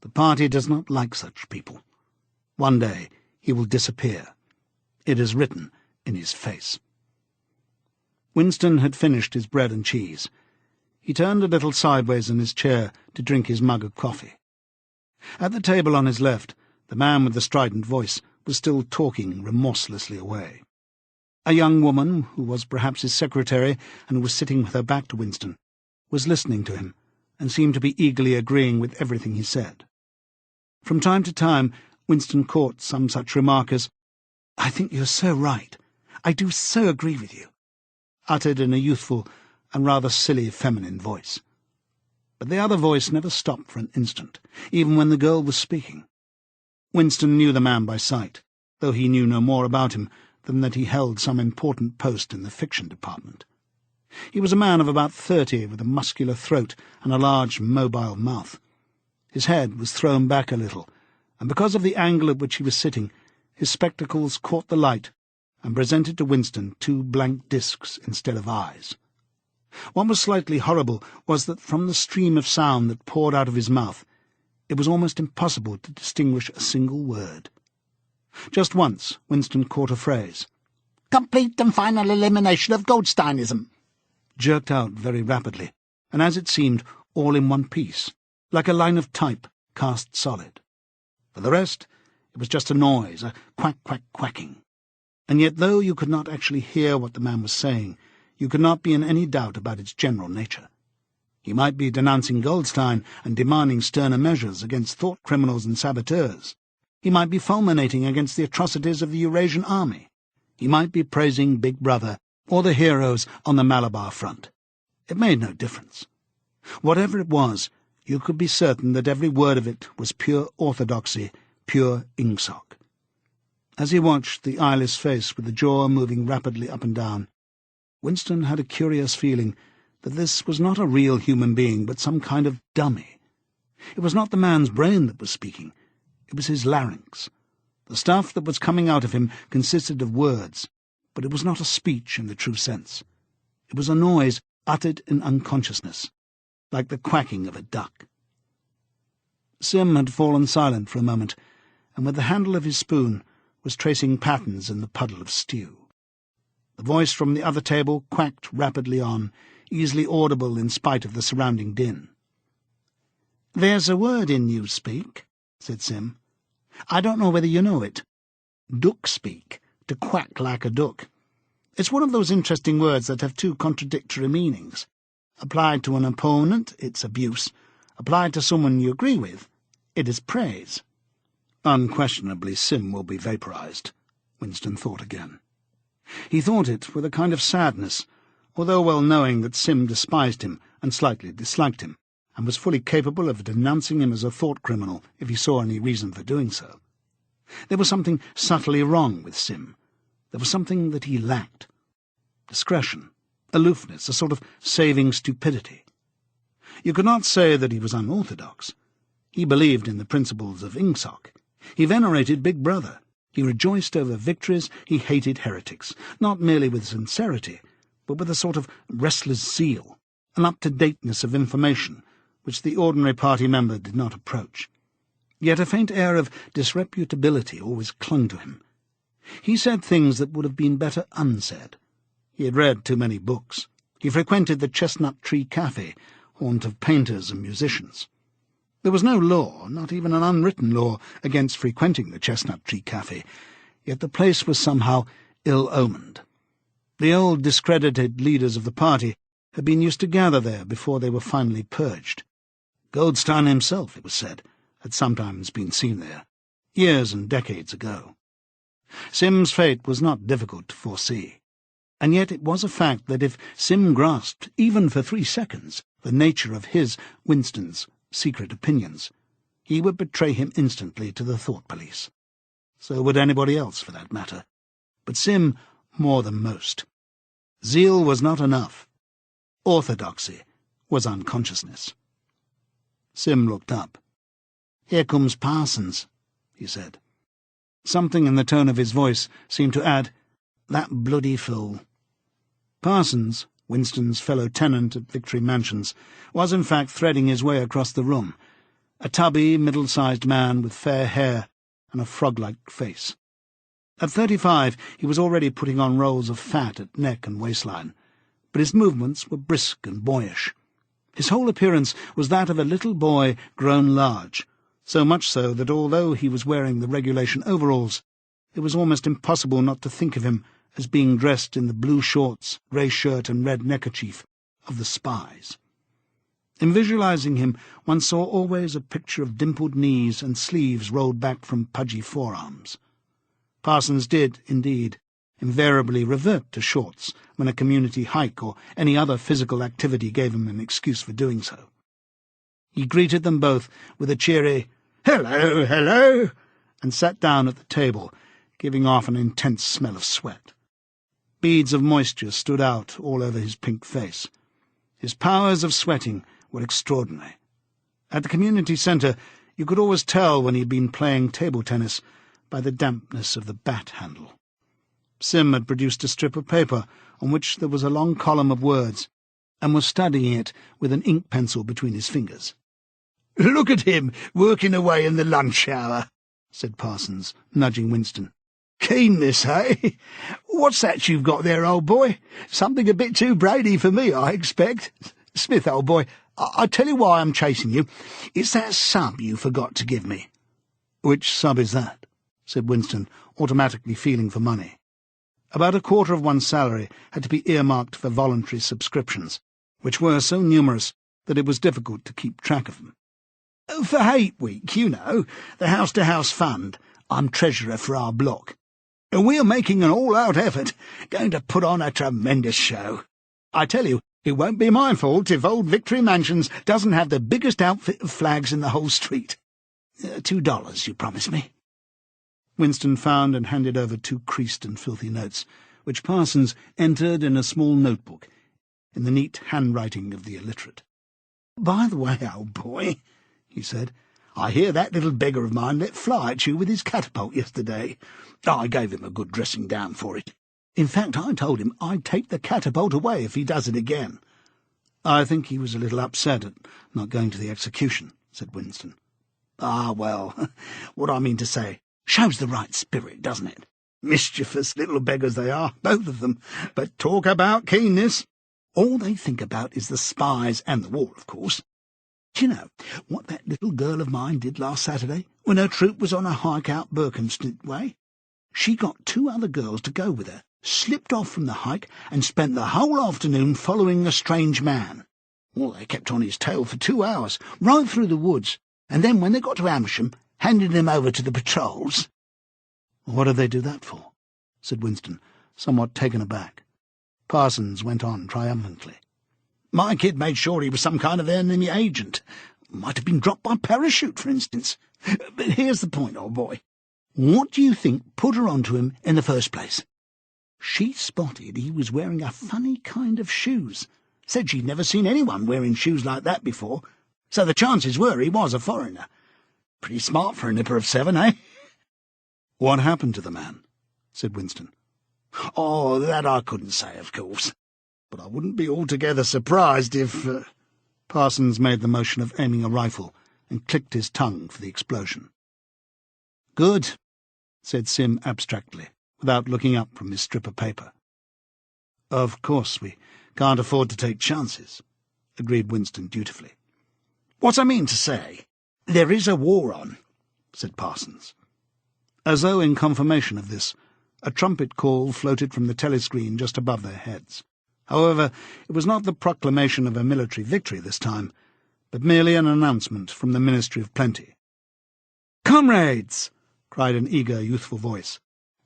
The party does not like such people. One day he will disappear. It is written in his face. Winston had finished his bread and cheese. He turned a little sideways in his chair to drink his mug of coffee. At the table on his left, the man with the strident voice was still talking remorselessly away. A young woman, who was perhaps his secretary and who was sitting with her back to Winston, was listening to him and seemed to be eagerly agreeing with everything he said. From time to time, Winston caught some such remark as, "I think you're so right. I do so agree with you," uttered in a youthful and rather silly feminine voice. But the other voice never stopped for an instant, even when the girl was speaking. Winston knew the man by sight, though he knew no more about him than that he held some important post in the fiction department. He was a man of about 30, with a muscular throat and a large, mobile mouth. His head was thrown back a little, and because of the angle at which he was sitting, his spectacles caught the light and presented to Winston two blank discs instead of eyes. What was slightly horrible was that from the stream of sound that poured out of his mouth, it was almost impossible to distinguish a single word. Just once Winston caught a phrase, "Complete and final elimination of Goldsteinism," jerked out very rapidly, and as it seemed, all in one piece, like a line of type cast solid. For the rest, it was just a noise, a quack-quack-quacking. And yet, though you could not actually hear what the man was saying, you could not be in any doubt about its general nature. He might be denouncing Goldstein and demanding sterner measures against thought criminals and saboteurs. He might be fulminating against the atrocities of the Eurasian army. He might be praising Big Brother or the heroes on the Malabar front. It made no difference. Whatever it was, you could be certain that every word of it was pure orthodoxy, pure Ingsoc. As he watched the eyeless face with the jaw moving rapidly up and down, Winston had a curious feeling that this was not a real human being, but some kind of dummy. It was not the man's brain that was speaking. It was his larynx. The stuff that was coming out of him consisted of words, but it was not a speech in the true sense. It was a noise uttered in unconsciousness, like the quacking of a duck. Sim had fallen silent for a moment, and with the handle of his spoon was tracing patterns in the puddle of stew. The voice from the other table quacked rapidly on, easily audible in spite of the surrounding din. "There's a word in you speak," said Sim. "I don't know whether you know it. Duck speak, to quack like a duck. It's one of those interesting words that have two contradictory meanings. Applied to an opponent, it's abuse. Applied to someone you agree with, it is praise." Unquestionably Sim will be vaporized, Winston thought again. He thought it with a kind of sadness, although well knowing that Sim despised him and slightly disliked him, and was fully capable of denouncing him as a thought criminal if he saw any reason for doing so. There was something subtly wrong with Sim. There was something that he lacked. Discretion, aloofness, a sort of saving stupidity. You could not say that he was unorthodox. He believed in the principles of Ingsoc. He venerated Big Brother. He rejoiced over victories. He hated heretics, not merely with sincerity, but with a sort of restless zeal, an up-to-dateness of information, which the ordinary party member did not approach. Yet a faint air of disreputability always clung to him. He said things that would have been better unsaid. He had read too many books. He frequented the Chestnut Tree Cafe, haunt of painters and musicians. There was no law, not even an unwritten law, against frequenting the Chestnut Tree Cafe, yet the place was somehow ill-omened. The old discredited leaders of the party had been used to gather there before they were finally purged. Goldstein himself, it was said, had sometimes been seen there, years and decades ago. Sim's fate was not difficult to foresee, and yet it was a fact that if Sim grasped, even for 3 seconds, the nature of his, Winston's, secret opinions, he would betray him instantly to the thought police. So would anybody else, for that matter. But Sim more than most. Zeal was not enough. Orthodoxy was unconsciousness. Sim looked up. "Here comes Parsons," he said. Something in the tone of his voice seemed to add, "That bloody fool." Parsons, Winston's fellow tenant at Victory Mansions, was in fact threading his way across the room, a tubby, middle-sized man with fair hair and a frog-like face. At 35 he was already putting on rolls of fat at neck and waistline, but his movements were brisk and boyish. His whole appearance was that of a little boy grown large, so much so that although he was wearing the regulation overalls, it was almost impossible not to think of him as being dressed in the blue shorts, grey shirt and red neckerchief of the spies. In visualizing him, one saw always a picture of dimpled knees and sleeves rolled back from pudgy forearms. Parsons did, indeed, invariably revert to shorts when a community hike or any other physical activity gave him an excuse for doing so. He greeted them both with a cheery, "Hello, hello," and sat down at the table, giving off an intense smell of sweat. Beads of moisture stood out all over his pink face. His powers of sweating were extraordinary. At the community centre you could always tell when he had been playing table tennis by the dampness of the bat handle. Sim had produced a strip of paper on which there was a long column of words, and was studying it with an ink pencil between his fingers. "Look at him, working away in the lunch hour," said Parsons, nudging Winston. "Keenness, eh? What's that you've got there, old boy? Something a bit too brainy for me, I expect. Smith, old boy, I tell you why I'm chasing you. It's that sub you forgot to give me." "Which sub is that?" said Winston, automatically feeling for money. About a quarter of one's salary had to be earmarked for voluntary subscriptions, which were so numerous that it was difficult to keep track of them. "For Hate Week, you know, the house-to-house fund. I'm treasurer for our block. And we're making an all-out effort, going to put on a tremendous show. I tell you, it won't be my fault if old Victory Mansions doesn't have the biggest outfit of flags in the whole street. $2, you promise me?" Winston found and handed over 2 creased and filthy notes, which Parsons entered in a small notebook, in the neat handwriting of the illiterate. "By the way, old boy," he said. "I hear that little beggar of mine let fly at you with his catapult yesterday. I gave him a good dressing down for it. In fact, I told him I'd take the catapult away if he does it again." "I think he was a little upset at not going to the execution," said Winston. "Ah, well, what I mean to say, shows the right spirit, doesn't it? Mischievous little beggars they are, both of them, but talk about keenness. All they think about is the spies and the war, of course. Do you know what that little girl of mine did last Saturday, when her troop was on a hike out Berkhamsted way? She got 2 other girls to go with her, slipped off from the hike, and spent the whole afternoon following a strange man. Well, they kept on his tail for 2 hours, right through the woods, and then when they got to Amersham, handed him over to the patrols." "What did they do that for?" said Winston, somewhat taken aback. Parsons went on triumphantly. "My kid made sure he was some kind of enemy agent. Might have been dropped by parachute, for instance. But here's the point, old boy. What do you think put her onto him in the first place? She spotted he was wearing a funny kind of shoes. Said she'd never seen anyone wearing shoes like that before, so the chances were he was a foreigner. Pretty smart for a nipper of 7, eh?" "What happened to the man?" said Winston. "Oh, that I couldn't say, of course. But I wouldn't be altogether surprised if—" Parsons made the motion of aiming a rifle and clicked his tongue for the explosion. "Good," said Sim abstractly, without looking up from his strip of paper. "Of course, we can't afford to take chances," agreed Winston dutifully. "What I mean to say, there is a war on," said Parsons. As though in confirmation of this, a trumpet call floated from the telescreen just above their heads. However, it was not the proclamation of a military victory this time, but merely an announcement from the Ministry of Plenty. "Comrades!" cried an eager, youthful voice.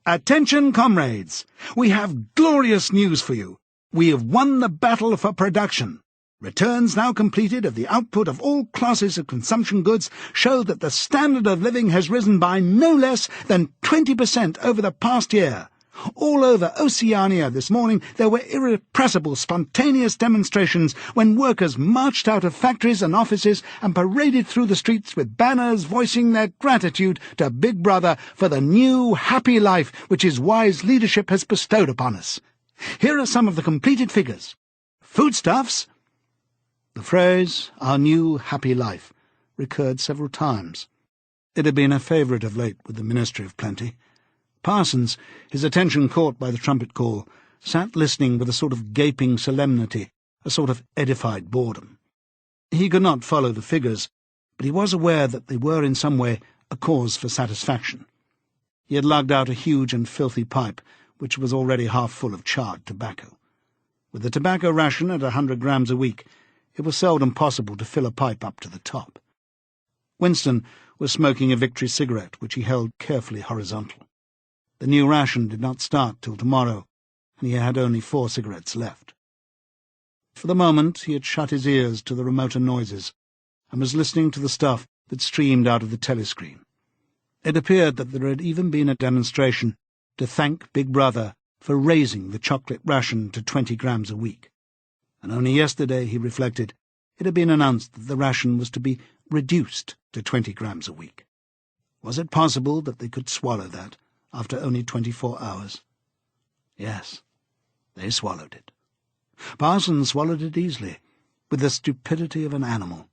"Attention, comrades! We have glorious news for you. We have won the battle for production. Returns now completed of the output of all classes of consumption goods show that the standard of living has risen by no less than 20% over the past year. All over Oceania this morning there were irrepressible, spontaneous demonstrations when workers marched out of factories and offices and paraded through the streets with banners voicing their gratitude to Big Brother for the new, happy life which his wise leadership has bestowed upon us. Here are some of the completed figures. Foodstuffs—" The phrase, "our new, happy life," recurred several times. It had been a favourite of late with the Ministry of Plenty. Parsons, his attention caught by the trumpet call, sat listening with a sort of gaping solemnity, a sort of edified boredom. He could not follow the figures, but he was aware that they were in some way a cause for satisfaction. He had lugged out a huge and filthy pipe, which was already half full of charred tobacco. With the tobacco ration at 100 grams a week, it was seldom possible to fill a pipe up to the top. Winston was smoking a Victory cigarette, which he held carefully horizontal. The new ration did not start till tomorrow, and he had only 4 cigarettes left. For the moment he had shut his ears to the remoter noises, and was listening to the stuff that streamed out of the telescreen. It appeared that there had even been a demonstration to thank Big Brother for raising the chocolate ration to 20 grams a week. And only yesterday, he reflected, it had been announced that the ration was to be reduced to 20 grams a week. Was it possible that they could swallow that after only 24 hours? Yes, they swallowed it. Parsons swallowed it easily, with the stupidity of an animal.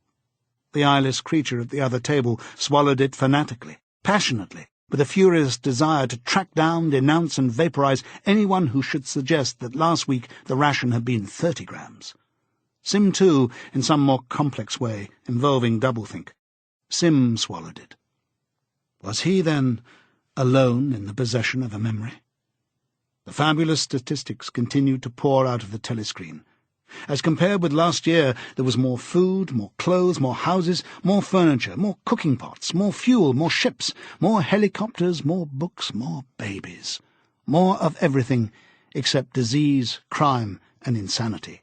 The eyeless creature at the other table swallowed it fanatically, passionately, with a furious desire to track down, denounce and vaporize anyone who should suggest that last week the ration had been 30 grams. Sim, too, in some more complex way, involving doublethink. Sim swallowed it. Was he, then, alone in the possession of a memory? The fabulous statistics continued to pour out of the telescreen. As compared with last year, there was more food, more clothes, more houses, more furniture, more cooking pots, more fuel, more ships, more helicopters, more books, more babies. More of everything except disease, crime, and insanity.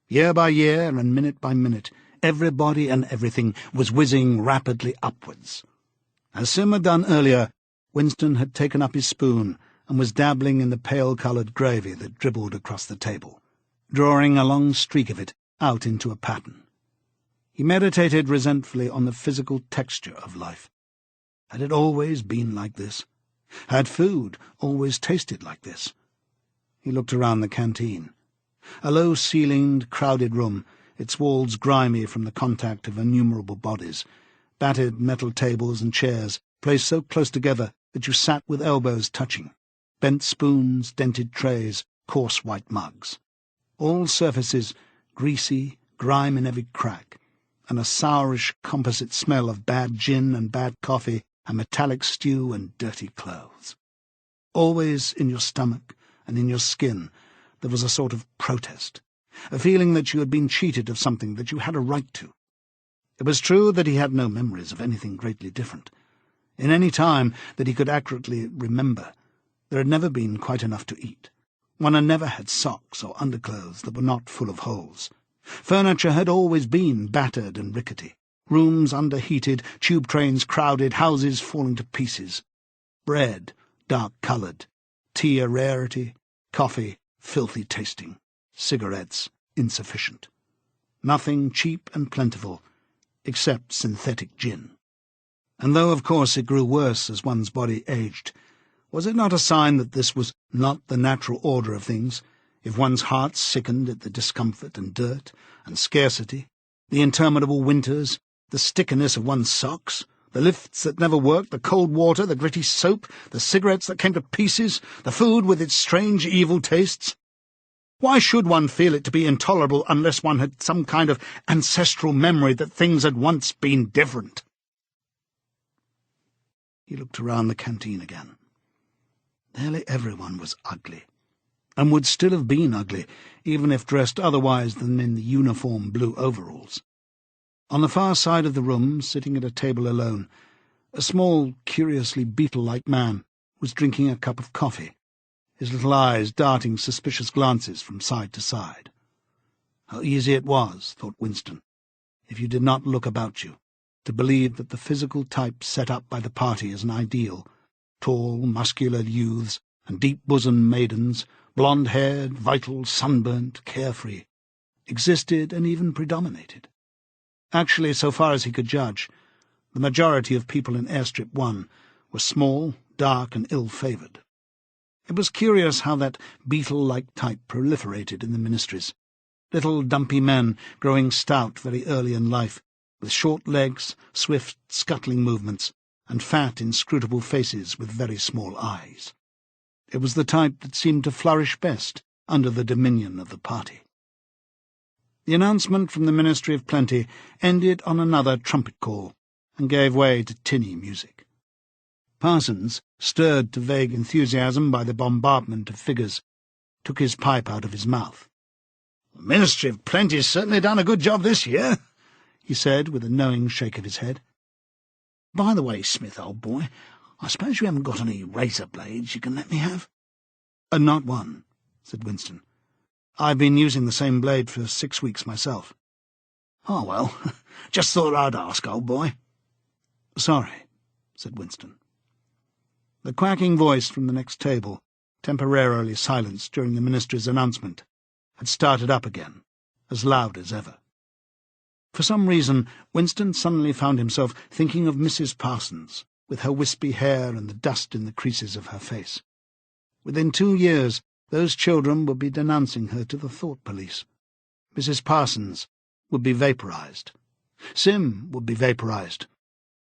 Year by year and minute by minute, everybody and everything was whizzing rapidly upwards. As Sim had done earlier, Winston had taken up his spoon and was dabbling in the pale-coloured gravy that dribbled across the table, drawing a long streak of it out into a pattern. He meditated resentfully on the physical texture of life. Had it always been like this? Had food always tasted like this? He looked around the canteen. A low-ceilinged, crowded room, its walls grimy from the contact of innumerable bodies, battered metal tables and chairs placed so close together that you sat with elbows touching, bent spoons, dented trays, coarse white mugs. All surfaces greasy, grime in every crack, and a sourish composite smell of bad gin and bad coffee and metallic stew and dirty clothes. Always in your stomach and in your skin there was a sort of protest, a feeling that you had been cheated of something that you had a right to. It was true that he had no memories of anything greatly different. In any time that he could accurately remember, there had never been quite enough to eat. One had never had socks or underclothes that were not full of holes. Furniture had always been battered and rickety, rooms underheated, tube trains crowded, houses falling to pieces. Bread, dark-coloured, tea a rarity, coffee filthy tasting, cigarettes insufficient. Nothing cheap and plentiful, except synthetic gin. And though, of course, it grew worse as one's body aged, was it not a sign that this was not the natural order of things, if one's heart sickened at the discomfort and dirt and scarcity, the interminable winters, the stickiness of one's socks, the lifts that never worked, the cold water, the gritty soap, the cigarettes that came to pieces, the food with its strange evil tastes? Why should one feel it to be intolerable unless one had some kind of ancestral memory that things had once been different? He looked around the canteen again. Nearly everyone was ugly, and would still have been ugly, even if dressed otherwise than in the uniform blue overalls. On the far side of the room, sitting at a table alone, a small, curiously beetle-like man was drinking a cup of coffee, his little eyes darting suspicious glances from side to side. How easy it was, thought Winston, if you did not look about you, to believe that the physical type set up by the party as an ideal, tall, muscular youths and deep-bosomed maidens, blonde-haired, vital, sunburnt, carefree, existed and even predominated. Actually, so far as he could judge, the majority of people in Airstrip 1 were small, dark, and ill-favoured. It was curious how that beetle-like type proliferated in the ministries, little dumpy men growing stout very early in life, with short legs, swift, scuttling movements, and fat, inscrutable faces with very small eyes. It was the type that seemed to flourish best under the dominion of the party. The announcement from the Ministry of Plenty ended on another trumpet call, and gave way to tinny music. Parsons, stirred to vague enthusiasm by the bombardment of figures, took his pipe out of his mouth. "The Ministry of Plenty's certainly done a good job this year," he said, with a knowing shake of his head. "By the way, Smith, old boy, I suppose you haven't got any razor blades you can let me have?" "Not one," said Winston. "I've been using the same blade for 6 weeks myself." "Oh, well, just thought I'd ask, old boy." "Sorry," said Winston. The quacking voice from the next table, temporarily silenced during the ministry's announcement, had started up again, as loud as ever. For some reason, Winston suddenly found himself thinking of Mrs. Parsons, with her wispy hair and the dust in the creases of her face. Within 2 years, those children would be denouncing her to the thought police. Mrs. Parsons would be vaporized. Sim would be vaporized.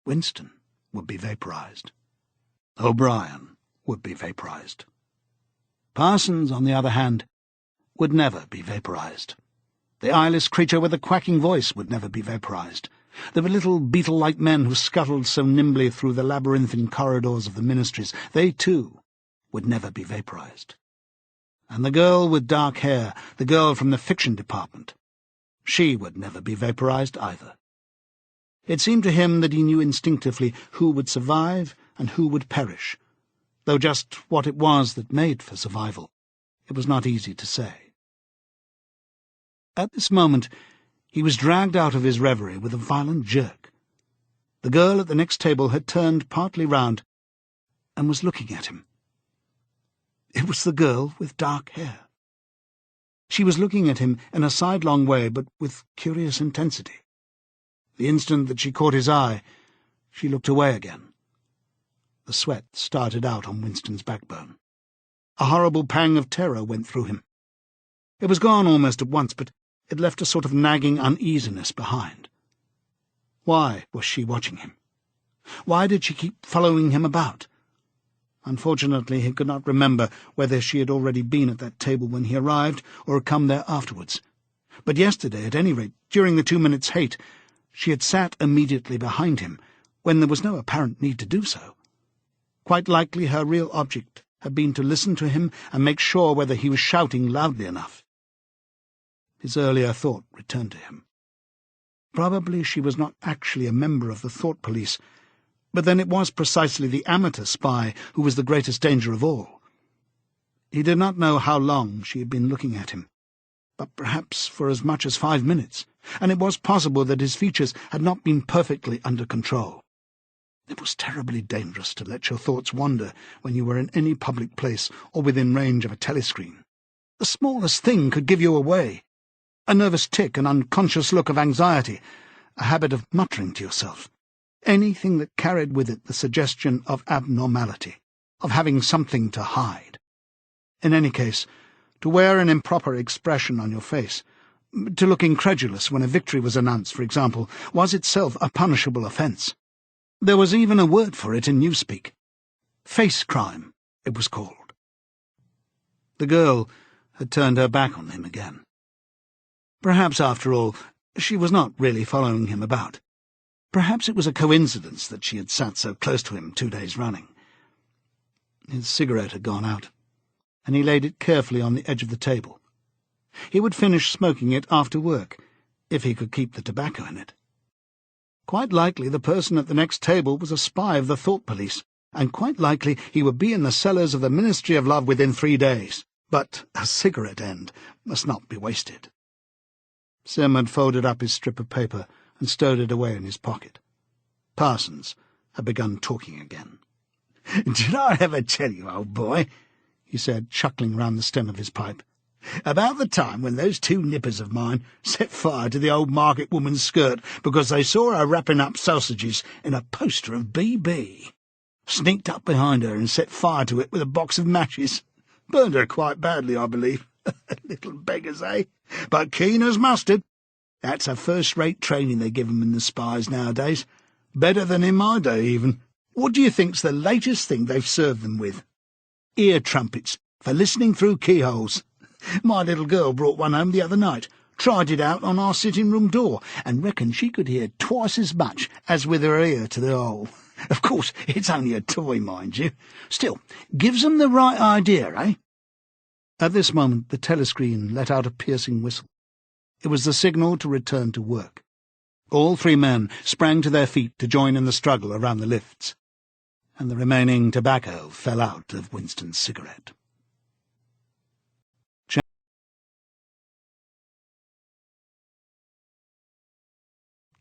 Winston would be vaporized. O'Brien would be vaporized. Parsons, on the other hand, would never be vaporized. The eyeless creature with the quacking voice would never be vaporized. The little beetle-like men who scuttled so nimbly through the labyrinthine corridors of the ministries, they, too, would never be vaporized. And the girl with dark hair, the girl from the fiction department, she would never be vaporized either. It seemed to him that he knew instinctively who would survive and who would perish, though just what it was that made for survival, it was not easy to say. At this moment, he was dragged out of his reverie with a violent jerk. The girl at the next table had turned partly round and was looking at him. It was the girl with dark hair. She was looking at him in a sidelong way, but with curious intensity. The instant that she caught his eye, she looked away again. The sweat started out on Winston's backbone. A horrible pang of terror went through him. It was gone almost at once, but it left a sort of nagging uneasiness behind. Why was she watching him? Why did she keep following him about? Unfortunately, he could not remember whether she had already been at that table when he arrived or had come there afterwards. But yesterday, at any rate, during the 2 minutes' hate, she had sat immediately behind him, when there was no apparent need to do so. Quite likely her real object had been to listen to him and make sure whether he was shouting loudly enough. His earlier thought returned to him. Probably she was not actually a member of the thought police, but then it was precisely the amateur spy who was the greatest danger of all. He did not know how long she had been looking at him, but perhaps for as much as 5 minutes, and it was possible that his features had not been perfectly under control. It was terribly dangerous to let your thoughts wander when you were in any public place or within range of a telescreen. The smallest thing could give you away. A nervous tic, an unconscious look of anxiety, a habit of muttering to yourself. Anything that carried with it the suggestion of abnormality, of having something to hide. In any case, to wear an improper expression on your face, to look incredulous when a victory was announced, for example, was itself a punishable offence. There was even a word for it in newspeak. Face crime, it was called. The girl had turned her back on him again. Perhaps, after all, she was not really following him about. Perhaps it was a coincidence that she had sat so close to him 2 days running. His cigarette had gone out, and he laid it carefully on the edge of the table. He would finish smoking it after work, if he could keep the tobacco in it. Quite likely the person at the next table was a spy of the thought police, and quite likely he would be in the cellars of the Ministry of Love within 3 days. But a cigarette end must not be wasted. Sim had folded up his strip of paper and stowed it away in his pocket. Parsons had begun talking again. "Did I ever tell you, old boy," he said, chuckling round the stem of his pipe, "about the time when those 2 nippers of mine set fire to the old market woman's skirt because they saw her wrapping up sausages in a poster of BB? Sneaked up behind her and set fire to it with a box of matches. Burned her quite badly, I believe. Little beggars, eh? But keen as mustard. That's a first-rate training they give 'em in the spies nowadays. Better than in my day, even. What do you think's the latest thing they've served them with? Ear trumpets for listening through keyholes. My little girl brought one home the other night, tried it out on our sitting-room door, and reckoned she could hear twice as much as with her ear to the hole. Of course, it's only a toy, mind you. Still, gives 'em the right idea, eh?" At this moment the telescreen let out a piercing whistle. It was the signal to return to work. All 3 men sprang to their feet to join in the struggle around the lifts, and the remaining tobacco fell out of Winston's cigarette.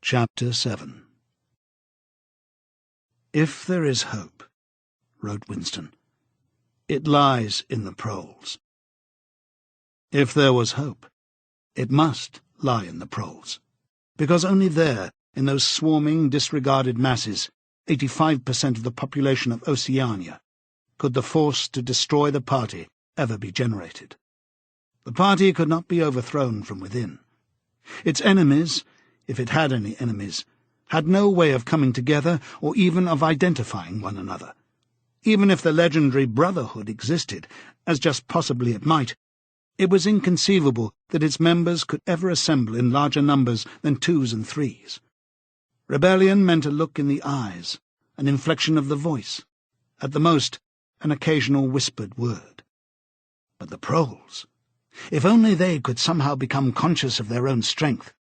Chapter 7. "If there is hope," wrote Winston, "it lies in the proles." If there was hope, it must lie in the proles, because only there, in those swarming, disregarded masses, 85% of the population of Oceania, could the force to destroy the party ever be generated. The party could not be overthrown from within. Its enemies, if it had any enemies, had no way of coming together or even of identifying one another. Even if the legendary Brotherhood existed, as just possibly it might, it was inconceivable that its members could ever assemble in larger numbers than 2s and 3s. Rebellion meant a look in the eyes, an inflection of the voice, at the most an occasional whispered word. But the proles, if only they could somehow become conscious of their own strength,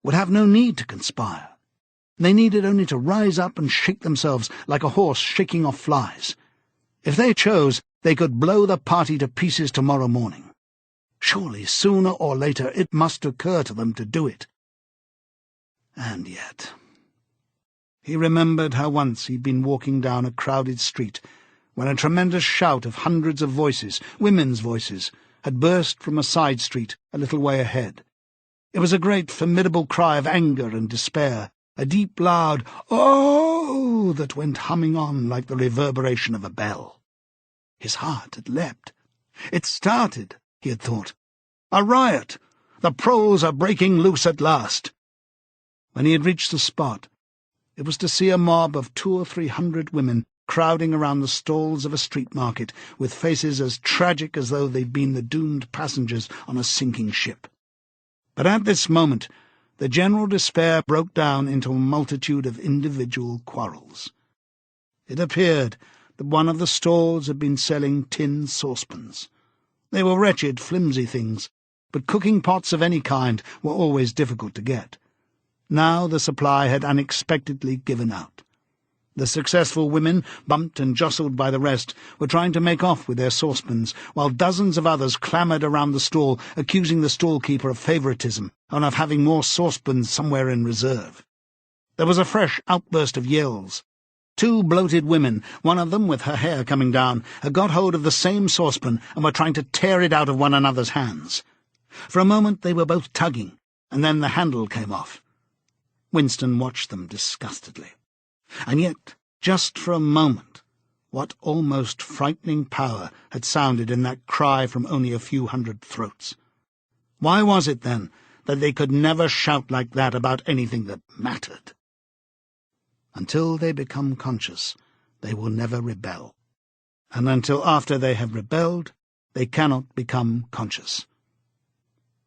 would have no need to conspire. They needed only to rise up and shake themselves like a horse shaking off flies. If they chose, they could blow the party to pieces tomorrow morning. Surely, sooner or later, it must occur to them to do it. And yet, he remembered how once he'd been walking down a crowded street when a tremendous shout of hundreds of voices, women's voices, had burst from a side street a little way ahead. It was a great, formidable cry of anger and despair, a deep, loud "oh" that went humming on like the reverberation of a bell. His heart had leapt. It started, he had thought. A riot! The proles are breaking loose at last. When he had reached the spot, it was to see a mob of 200 or 300 women crowding around the stalls of a street market, with faces as tragic as though they'd been the doomed passengers on a sinking ship. But at this moment, the general despair broke down into a multitude of individual quarrels. It appeared that one of the stalls had been selling tin saucepans. They were wretched, flimsy things, but cooking pots of any kind were always difficult to get. Now the supply had unexpectedly given out. The successful women, bumped and jostled by the rest, were trying to make off with their saucepans, while dozens of others clamoured around the stall, accusing the stall-keeper of favouritism and of having more saucepans somewhere in reserve. There was a fresh outburst of yells. 2 bloated women, one of them with her hair coming down, had got hold of the same saucepan and were trying to tear it out of one another's hands. For a moment they were both tugging, and then the handle came off. Winston watched them disgustedly. And yet, just for a moment, what almost frightening power had sounded in that cry from only a few hundred throats. Why was it, then, that they could never shout like that about anything that mattered? Until they become conscious, they will never rebel. And until after they have rebelled, they cannot become conscious.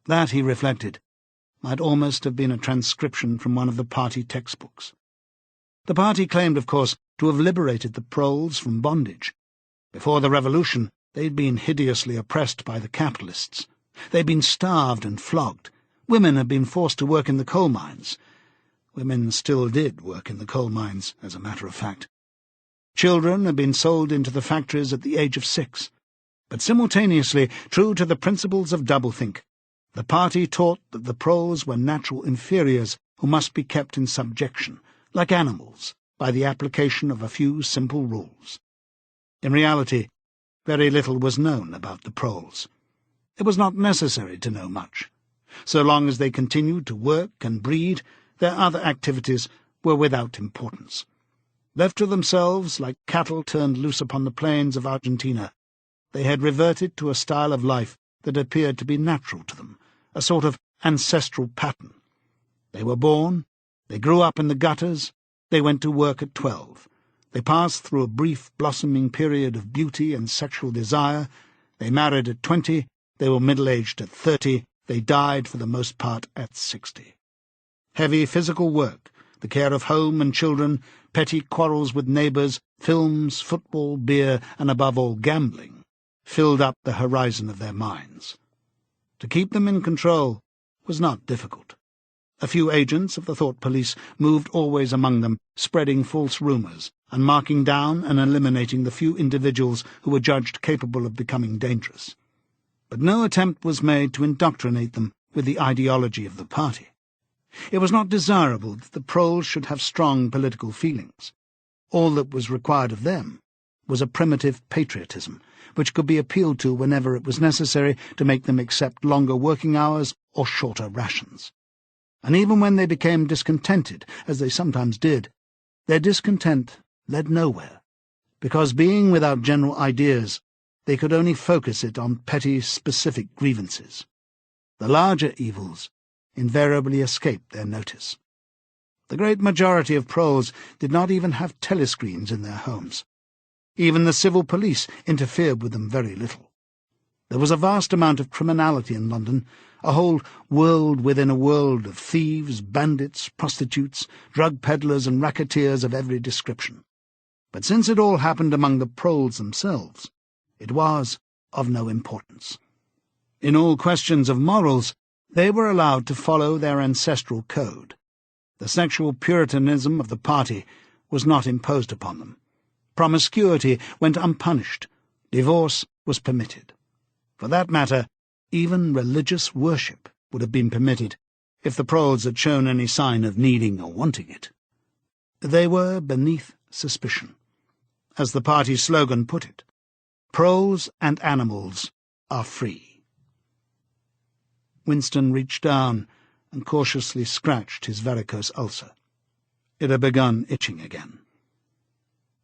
That, he reflected, might almost have been a transcription from one of the party textbooks. The party claimed, of course, to have liberated the proles from bondage. Before the revolution, they'd been hideously oppressed by the capitalists. They'd been starved and flogged. Women had been forced to work in the coal mines. Women still did work in the coal mines, as a matter of fact. Children had been sold into the factories at the age of 6. But simultaneously, true to the principles of doublethink, the party taught that the proles were natural inferiors who must be kept in subjection, like animals, by the application of a few simple rules. In reality, very little was known about the proles. It was not necessary to know much. So long as they continued to work and breed, their other activities were without importance. Left to themselves, like cattle turned loose upon the plains of Argentina, they had reverted to a style of life that appeared to be natural to them, a sort of ancestral pattern. They were born, they grew up in the gutters, they went to work at 12. They passed through a brief blossoming period of beauty and sexual desire. They married at 20, they were middle-aged at 30, they died for the most part at 60. Heavy physical work, the care of home and children, petty quarrels with neighbours, films, football, beer, and above all gambling, filled up the horizon of their minds. To keep them in control was not difficult. A few agents of the thought police moved always among them, spreading false rumours, and marking down and eliminating the few individuals who were judged capable of becoming dangerous. But no attempt was made to indoctrinate them with the ideology of the party. It was not desirable that the proles should have strong political feelings. All that was required of them was a primitive patriotism, which could be appealed to whenever it was necessary to make them accept longer working hours or shorter rations. And even when they became discontented, as they sometimes did, their discontent led nowhere, because being without general ideas, they could only focus it on petty, specific grievances. The larger evils invariably escaped their notice. The great majority of proles did not even have telescreens in their homes. Even the civil police interfered with them very little. There was a vast amount of criminality in London, a whole world within a world of thieves, bandits, prostitutes, drug peddlers and racketeers of every description. But since it all happened among the proles themselves, it was of no importance. In all questions of morals, they were allowed to follow their ancestral code. The sexual puritanism of the party was not imposed upon them. Promiscuity went unpunished. Divorce was permitted. For that matter, even religious worship would have been permitted if the proles had shown any sign of needing or wanting it. They were beneath suspicion. As the party's slogan put it, proles and animals are free. Winston reached down and cautiously scratched his varicose ulcer. It had begun itching again.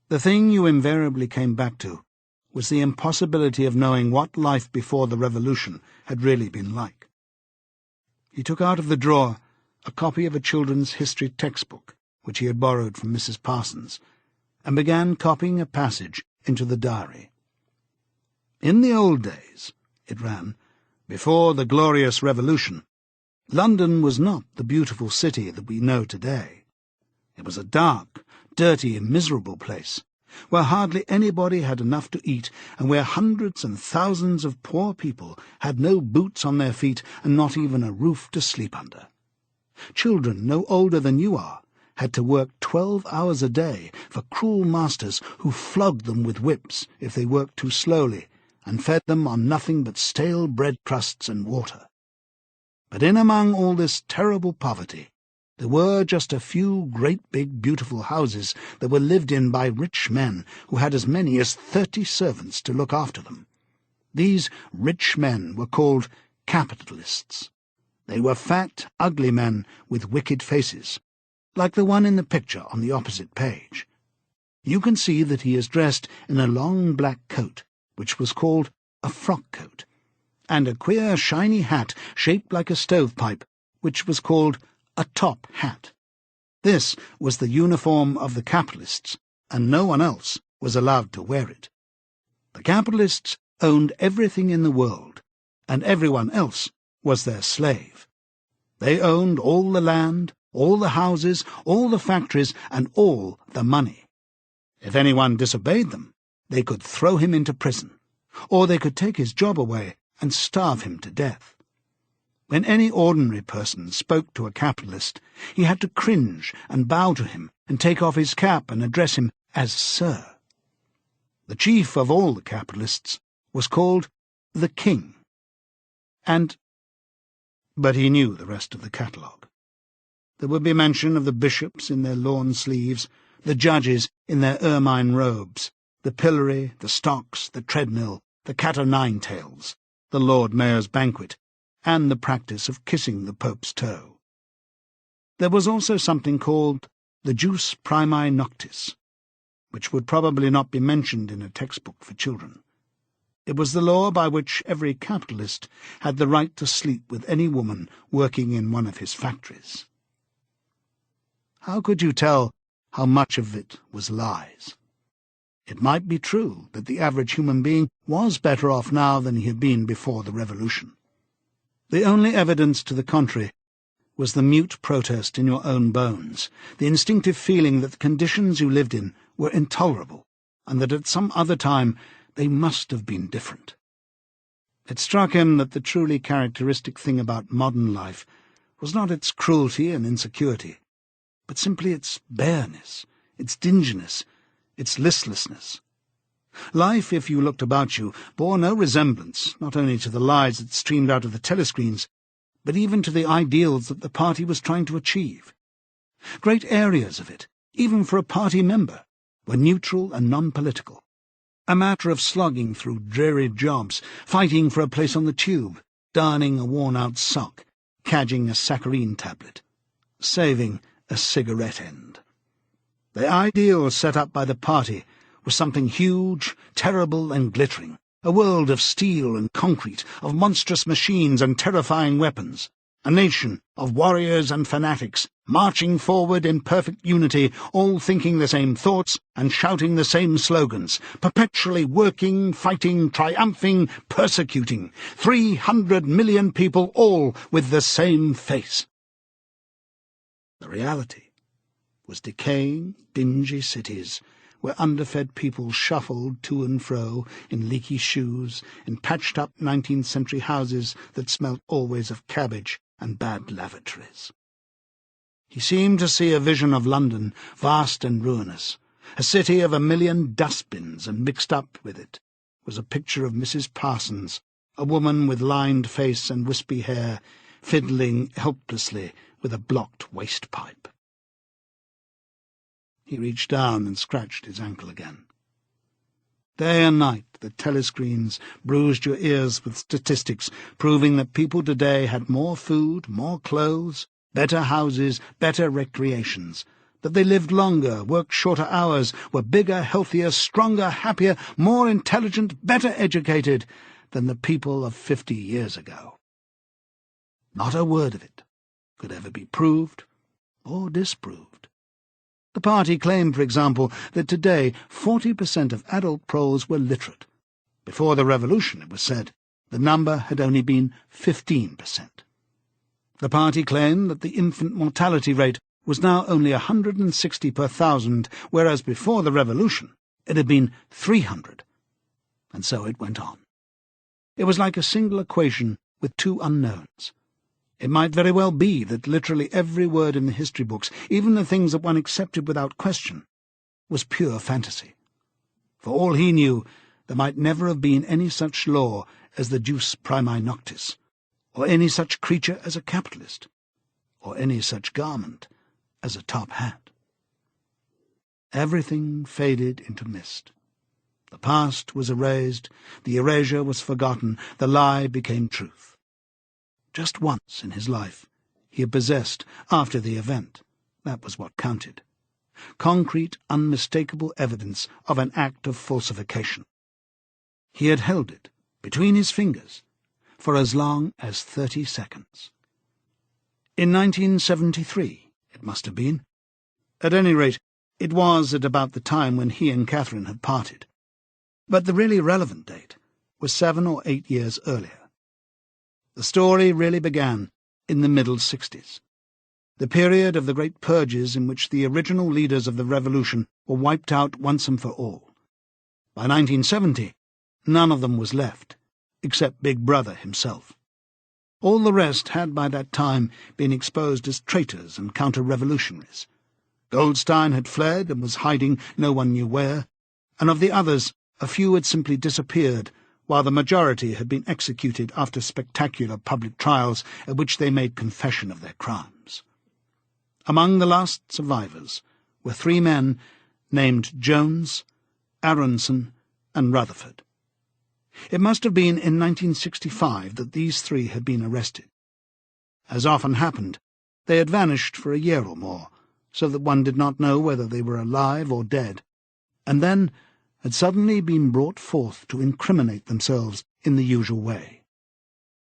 The thing you invariably came back to was the impossibility of knowing what life before the revolution had really been like. He took out of the drawer a copy of a children's history textbook, which he had borrowed from Mrs. Parsons, and began copying a passage into the diary. "In the old days," it ran, "before the glorious revolution, London was not the beautiful city that we know today. It was a dark, dirty, miserable place, where hardly anybody had enough to eat, and where hundreds and thousands of poor people had no boots on their feet and not even a roof to sleep under. Children no older than you are had to work 12 hours a day for cruel masters who flogged them with whips if they worked too slowly and fed them on nothing but stale bread crusts and water. But in among all this terrible poverty, there were just a few great big beautiful houses that were lived in by rich men who had as many as 30 servants to look after them. These rich men were called capitalists. They were fat, ugly men with wicked faces, like the one in the picture on the opposite page. You can see that he is dressed in a long black coat, which was called a frock coat, and a queer shiny hat shaped like a stovepipe, which was called a top hat. This was the uniform of the capitalists, and no one else was allowed to wear it. The capitalists owned everything in the world, and everyone else was their slave. They owned all the land, all the houses, all the factories, and all the money. If anyone disobeyed them, they could throw him into prison, or they could take his job away and starve him to death. When any ordinary person spoke to a capitalist, he had to cringe and bow to him and take off his cap and address him as Sir. The chief of all the capitalists was called the King. But he knew the rest of the catalogue. There would be mention of the bishops in their lawn sleeves, the judges in their ermine robes, the pillory, the stocks, the treadmill, the cat-o'-nine-tails, the Lord Mayor's banquet, and the practice of kissing the Pope's toe. There was also something called the jus primae noctis, which would probably not be mentioned in a textbook for children. It was the law by which every capitalist had the right to sleep with any woman working in one of his factories. How could you tell how much of it was lies? It might be true that the average human being was better off now than he had been before the revolution. The only evidence to the contrary was the mute protest in your own bones, the instinctive feeling that the conditions you lived in were intolerable, and that at some other time they must have been different. It struck him that the truly characteristic thing about modern life was not its cruelty and insecurity, but simply its bareness, its dinginess, its listlessness. Life, if you looked about you, bore no resemblance not only to the lies that streamed out of the telescreens, but even to the ideals that the party was trying to achieve. Great areas of it, even for a party member, were neutral and non-political, a matter of slogging through dreary jobs, fighting for a place on the tube, darning a worn-out sock, cadging a saccharine tablet, saving a cigarette end. The ideal set up by the party was something huge, terrible, and glittering, a world of steel and concrete, of monstrous machines and terrifying weapons, a nation of warriors and fanatics, marching forward in perfect unity, all thinking the same thoughts and shouting the same slogans, perpetually working, fighting, triumphing, persecuting, 300 million people all with the same face. The reality was decaying, dingy cities, where underfed people shuffled to and fro in leaky shoes, in patched-up 19th-century houses that smelt always of cabbage and bad lavatories. He seemed to see a vision of London, vast and ruinous. A city of 1,000,000 dustbins, and mixed up with it was a picture of Mrs. Parsons, a woman with lined face and wispy hair, fiddling helplessly with a blocked waste-pipe. He reached down and scratched his ankle again. Day and night the telescreens bruised your ears with statistics proving that people today had more food, more clothes, better houses, better recreations, that they lived longer, worked shorter hours, were bigger, healthier, stronger, happier, more intelligent, better educated than the people of 50 years ago. Not a word of it could ever be proved or disproved. The party claimed, for example, that today 40% of adult Poles were literate. Before the revolution, it was said, the number had only been 15%. The party claimed that the infant mortality rate was now only 160 per 1,000, whereas before the revolution it had been 300. And so it went on. It was like a single equation with two unknowns. It might very well be that literally every word in the history books, even the things that one accepted without question, was pure fantasy. For all he knew, there might never have been any such law as the jus primi noctis, or any such creature as a capitalist, or any such garment as a top hat. Everything faded into mist. The past was erased, the erasure was forgotten, the lie became truth. Just once in his life he had possessed, after the event, that was what counted, concrete, unmistakable evidence of an act of falsification. He had held it between his fingers for as long as 30 seconds. In 1973, it must have been. At any rate, it was at about the time when he and Catherine had parted. But the really relevant date was 7 or 8 years earlier. The story really began in the middle 60s, the period of the great purges in which the original leaders of the revolution were wiped out once and for all. By 1970, none of them was left, except Big Brother himself. All the rest had by that time been exposed as traitors and counter-revolutionaries. Goldstein had fled and was hiding no one knew where, and of the others a few had simply disappeared, while the majority had been executed after spectacular public trials at which they made confession of their crimes. Among the last survivors were 3 men named Jones, Aronson, and Rutherford. It must have been in 1965 that these 3 had been arrested. As often happened, they had vanished for a year or more, so that one did not know whether they were alive or dead, and then had suddenly been brought forth to incriminate themselves in the usual way.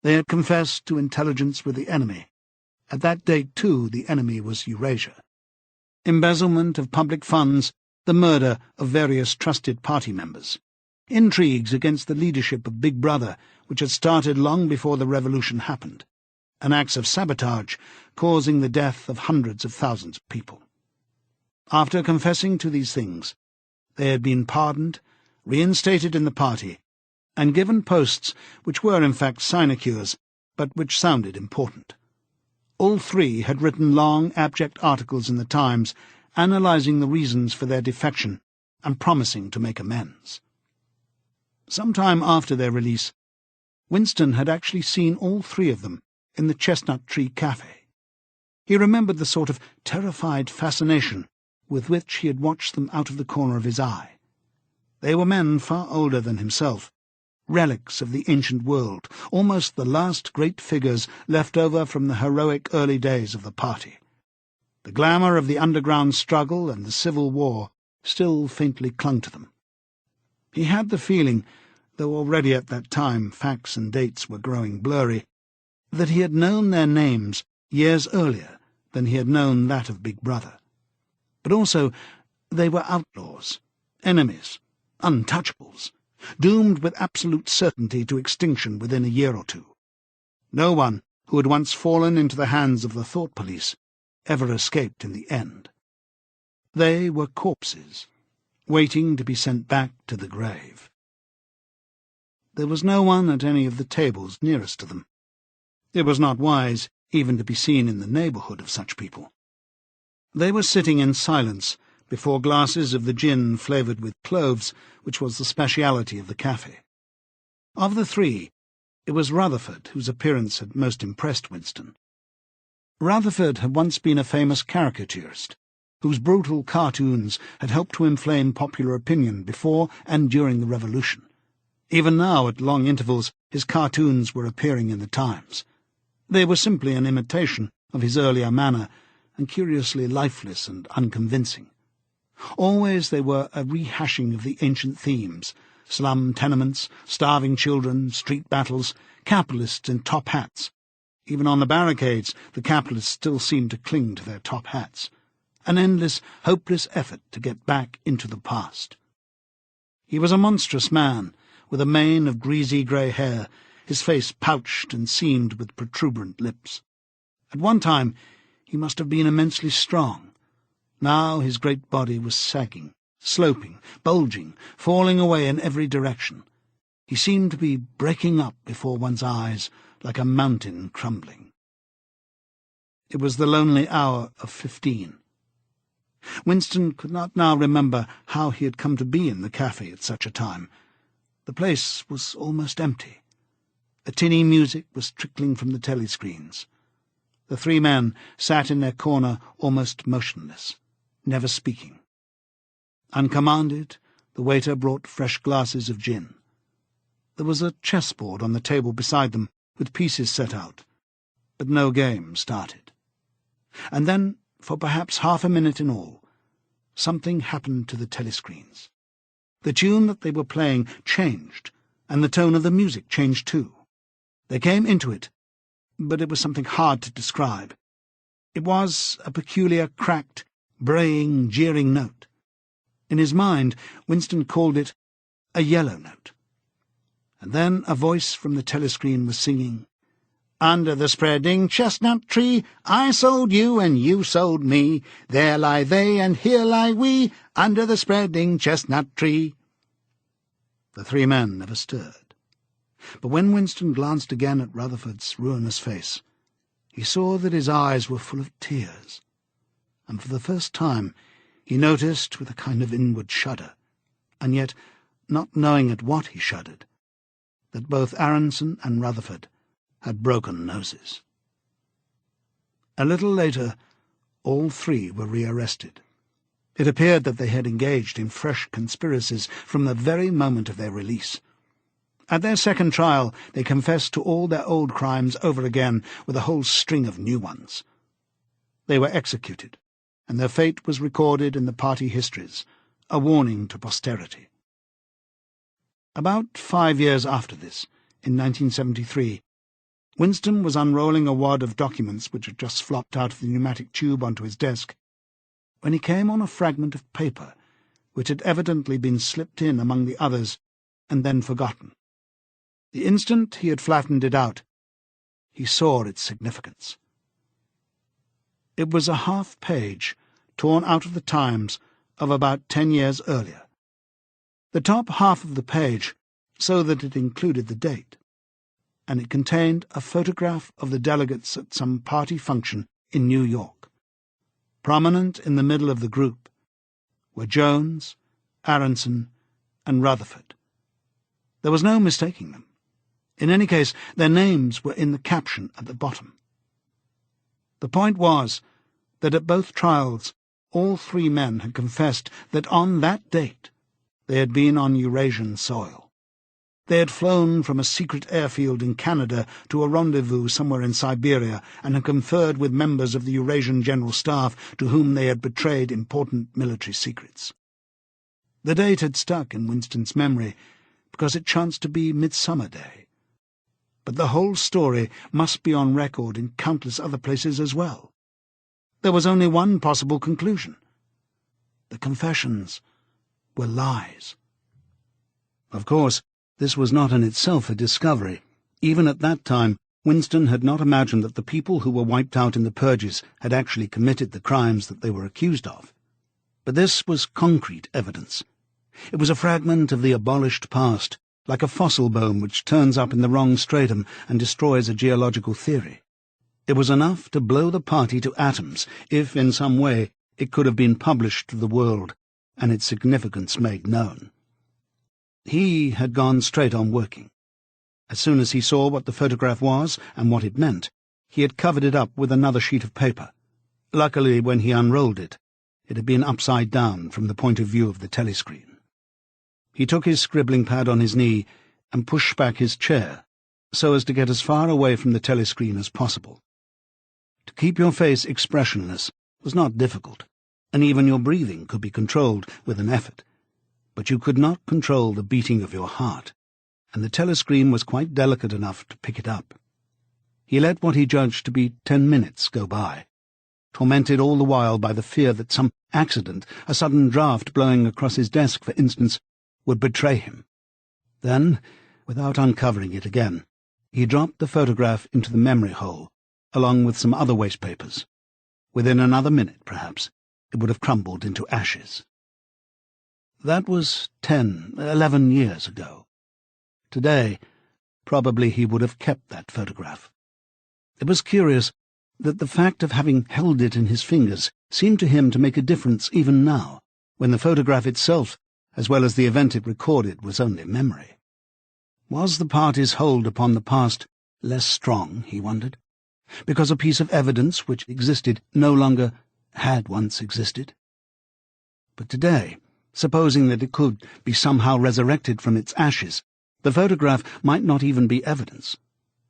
They had confessed to intelligence with the enemy. At that date, too, the enemy was Eurasia. Embezzlement of public funds, the murder of various trusted party members, intrigues against the leadership of Big Brother, which had started long before the revolution happened, and acts of sabotage causing the death of hundreds of thousands of people. After confessing to these things, they had been pardoned, reinstated in the party, and given posts which were in fact sinecures, but which sounded important. All 3 had written long, abject articles in the Times, analysing the reasons for their defection and promising to make amends. Some time after their release, Winston had actually seen all 3 of them in the Chestnut Tree Cafe. He remembered the sort of terrified fascination with which he had watched them out of the corner of his eye. They were men far older than himself, relics of the ancient world, almost the last great figures left over from the heroic early days of the party. The glamour of the underground struggle and the Civil War still faintly clung to them. He had the feeling, though already at that time facts and dates were growing blurry, that he had known their names years earlier than he had known that of Big Brother. But also they were outlaws, enemies, untouchables, doomed with absolute certainty to extinction within a year or 2. No one who had once fallen into the hands of the thought police ever escaped in the end. They were corpses, waiting to be sent back to the grave. There was no one at any of the tables nearest to them. It was not wise even to be seen in the neighbourhood of such people. They were sitting in silence before glasses of the gin flavoured with cloves, which was the speciality of the cafe. Of the 3, it was Rutherford whose appearance had most impressed Winston. Rutherford had once been a famous caricaturist, whose brutal cartoons had helped to inflame popular opinion before and during the Revolution. Even now, at long intervals, his cartoons were appearing in the Times. They were simply an imitation of his earlier manner, and curiously lifeless and unconvincing. Always they were a rehashing of the ancient themes: slum tenements, starving children, street battles, capitalists in top hats. Even on the barricades, the capitalists still seemed to cling to their top hats. An endless, hopeless effort to get back into the past. He was a monstrous man, with a mane of greasy grey hair, his face pouched and seamed with protuberant lips. At one time he must have been immensely strong. Now his great body was sagging, sloping, bulging, falling away in every direction. He seemed to be breaking up before one's eyes like a mountain crumbling. It was the lonely hour of 15. Winston could not now remember how he had come to be in the cafe at such a time. The place was almost empty. A tinny music was trickling from the telescreens. The three men sat in their corner almost motionless, never speaking. Uncommanded, the waiter brought fresh glasses of gin. There was a chessboard on the table beside them, with pieces set out, but no game started. And then, for perhaps half a minute in all, something happened to the telescreens. The tune that they were playing changed, and the tone of the music changed too. They came into it, but it was something hard to describe. It was a peculiar, cracked, braying, jeering note. In his mind, Winston called it a yellow note. And then a voice from the telescreen was singing, "Under the spreading chestnut tree, I sold you and you sold me. There lie they and here lie we, under the spreading chestnut tree." The three men never stirred. But when Winston glanced again at Rutherford's ruinous face, he saw that his eyes were full of tears, and for the first time he noticed, with a kind of inward shudder, and yet not knowing at what he shuddered, that both Aronson and Rutherford had broken noses. A little later, all three were rearrested. It appeared that they had engaged in fresh conspiracies from the very moment of their release. At their second trial, they confessed to all their old crimes over again, with a whole string of new ones. They were executed, and their fate was recorded in the party histories, a warning to posterity. About 5 years after this, in 1973, Winston was unrolling a wad of documents which had just flopped out of the pneumatic tube onto his desk, when he came on a fragment of paper which had evidently been slipped in among the others and then forgotten. The instant he had flattened it out, he saw its significance. It was a half-page torn out of the Times of about 10 years earlier. The top half of the page, so that it included the date, and it contained a photograph of the delegates at some party function in New York. Prominent in the middle of the group were Jones, Aronson, and Rutherford. There was no mistaking them. In any case, their names were in the caption at the bottom. The point was that at both trials all three men had confessed that on that date they had been on Eurasian soil. They had flown from a secret airfield in Canada to a rendezvous somewhere in Siberia and had conferred with members of the Eurasian General Staff to whom they had betrayed important military secrets. The date had stuck in Winston's memory because it chanced to be Midsummer Day. But the whole story must be on record in countless other places as well. There was only one possible conclusion. The confessions were lies. Of course, this was not in itself a discovery. Even at that time, Winston had not imagined that the people who were wiped out in the purges had actually committed the crimes that they were accused of. But this was concrete evidence. It was a fragment of the abolished past, like a fossil bone which turns up in the wrong stratum and destroys a geological theory. It was enough to blow the party to atoms if, in some way, it could have been published to the world and its significance made known. He had gone straight on working. As soon as he saw what the photograph was and what it meant, he had covered it up with another sheet of paper. Luckily, when he unrolled it, it had been upside down from the point of view of the telescreen. He took his scribbling pad on his knee and pushed back his chair so as to get as far away from the telescreen as possible. To keep your face expressionless, was not difficult, and even your breathing could be controlled with an effort. But you could not control the beating of your heart, and the telescreen was quite delicate enough to pick it up. He let what he judged to be 10 minutes go by, tormented all the while by the fear that some accident, a sudden draught blowing across his desk, for instance, would betray him. Then, without uncovering it again, he dropped the photograph into the memory hole, along with some other waste papers. Within another minute, perhaps, it would have crumbled into ashes. That was 10, 11 years ago. Today, probably he would have kept that photograph. It was curious that the fact of having held it in his fingers seemed to him to make a difference even now, when the photograph itself, as well as the event it recorded, was only memory. Was the party's hold upon the past less strong, he wondered, because a piece of evidence which existed no longer had once existed? But today, supposing that it could be somehow resurrected from its ashes, the photograph might not even be evidence.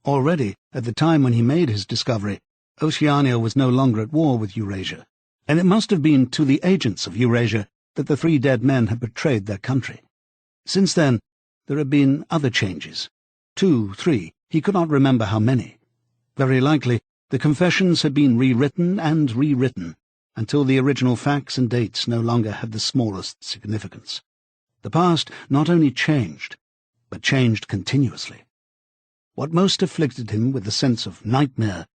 Already, at the time when he made his discovery, Oceania was no longer at war with Eurasia, and it must have been to the agents of Eurasia that the 3 dead men had betrayed their country. Since then, there had been other changes. 2, 3, he could not remember how many. Very likely, the confessions had been rewritten and rewritten, until the original facts and dates no longer had the smallest significance. The past not only changed, but changed continuously. What most afflicted him with a sense of nightmare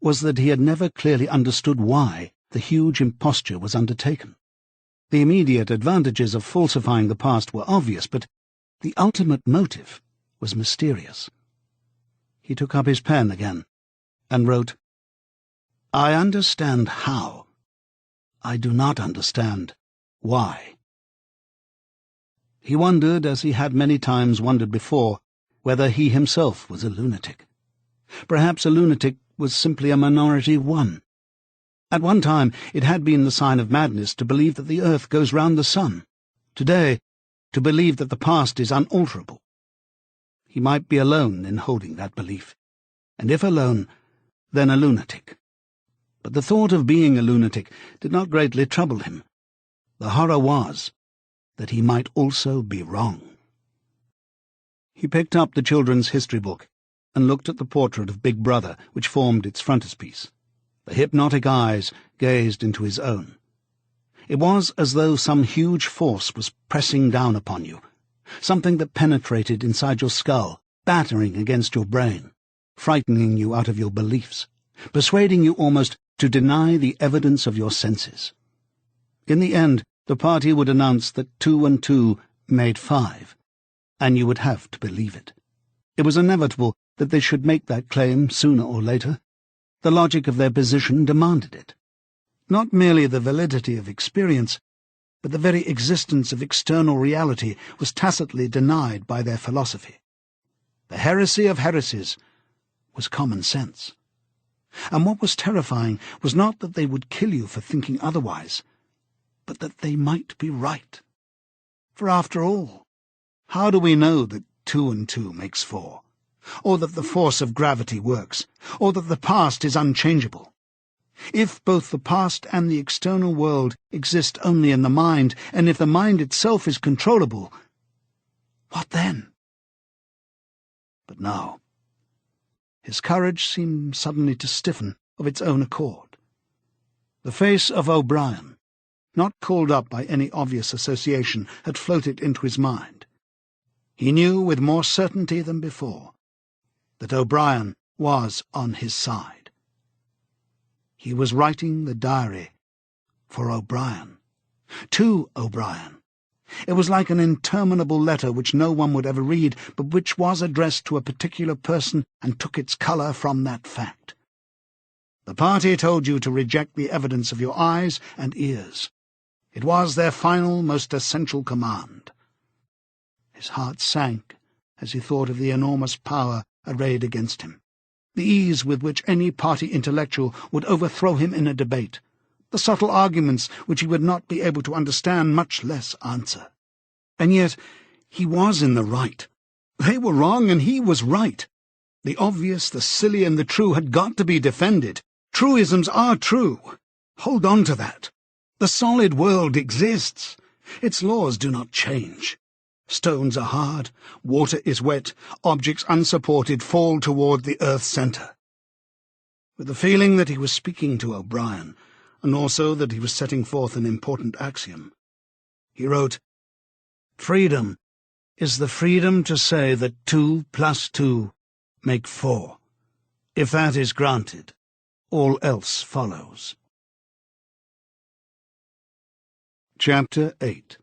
was that he had never clearly understood why the huge imposture was undertaken. The immediate advantages of falsifying the past were obvious, but the ultimate motive was mysterious. He took up his pen again and wrote, "I understand how. I do not understand why." He wondered, as he had many times wondered before, whether he himself was a lunatic. Perhaps a lunatic was simply a minority of one. At one time it had been the sign of madness to believe that the earth goes round the sun. Today, to believe that the past is unalterable. He might be alone in holding that belief, and if alone, then a lunatic. But the thought of being a lunatic did not greatly trouble him. The horror was that he might also be wrong. He picked up the children's history book and looked at the portrait of Big Brother which formed its frontispiece. The hypnotic eyes gazed into his own. It was as though some huge force was pressing down upon you, something that penetrated inside your skull, battering against your brain, frightening you out of your beliefs, persuading you almost to deny the evidence of your senses. In the end, the party would announce that 2 and 2 made 5, and you would have to believe it. It was inevitable that they should make that claim sooner or later. The logic of their position demanded it. Not merely the validity of experience, but the very existence of external reality was tacitly denied by their philosophy. The heresy of heresies was common sense. And what was terrifying was not that they would kill you for thinking otherwise, but that they might be right. For after all, how do we know that 2 and 2 makes 4? Or that the force of gravity works? Or that the past is unchangeable? If both the past and the external world exist only in the mind, and if the mind itself is controllable, what then? But no. His courage seemed suddenly to stiffen of its own accord. The face of O'Brien, not called up by any obvious association, had floated into his mind. He knew with more certainty than before that O'Brien was on his side. He was writing the diary for O'Brien. To O'Brien. It was like an interminable letter which no one would ever read, but which was addressed to a particular person and took its colour from that fact. The party told you to reject the evidence of your eyes and ears. It was their final, most essential command. His heart sank as he thought of the enormous power arrayed against him, the ease with which any party intellectual would overthrow him in a debate, the subtle arguments which he would not be able to understand, much less answer. And yet he was in the right. They were wrong, and he was right. The obvious, the silly, and the true had got to be defended. Truisms are true. Hold on to that. The solid world exists. Its laws do not change. Stones are hard, water is wet, objects unsupported fall toward the earth's centre. With the feeling that he was speaking to O'Brien, and also that he was setting forth an important axiom, he wrote, "Freedom is the freedom to say that 2 + 2 make 4. If that is granted, all else follows." Chapter 8.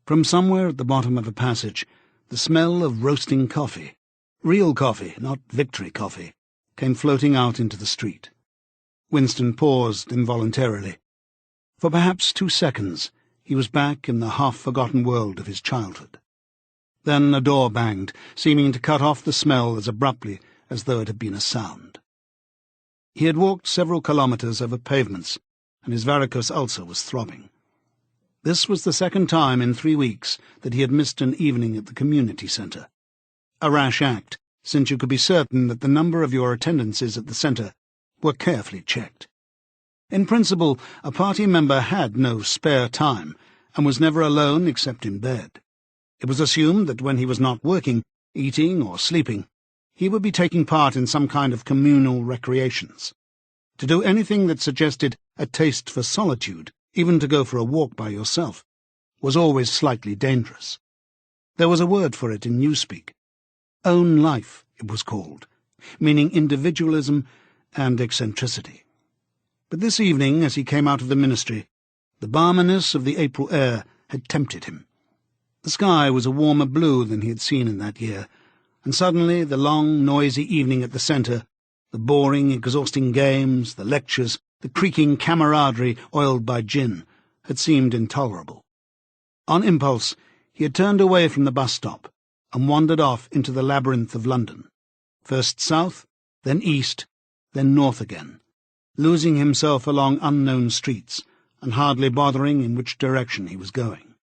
From somewhere at the bottom of a passage, the smell of roasting coffee, real coffee, not victory coffee, came floating out into the street. Winston paused involuntarily. For perhaps 2 seconds he was back in the half-forgotten world of his childhood. Then a door banged, seeming to cut off the smell as abruptly as though it had been a sound. He had walked several kilometres over pavements, and his varicose ulcer was throbbing. This was the second time in 3 weeks that he had missed an evening at the community centre. A rash act, since you could be certain that the number of your attendances at the centre were carefully checked. In principle, a party member had no spare time, and was never alone except in bed. It was assumed that when he was not working, eating, or sleeping, he would be taking part in some kind of communal recreations. To do anything that suggested a taste for solitude, even to go for a walk by yourself, was always slightly dangerous. There was a word for it in newspeak. Own life, it was called, meaning individualism and eccentricity. But this evening, as he came out of the ministry, the balminess of the April air had tempted him. The sky was a warmer blue than he had seen in that year, and suddenly the long, noisy evening at the centre, the boring, exhausting games, the lectures, the creaking camaraderie oiled by gin, had seemed intolerable. On impulse, he had turned away from the bus stop and wandered off into the labyrinth of London, first south, then east, then north again, losing himself along unknown streets and hardly bothering in which direction he was going.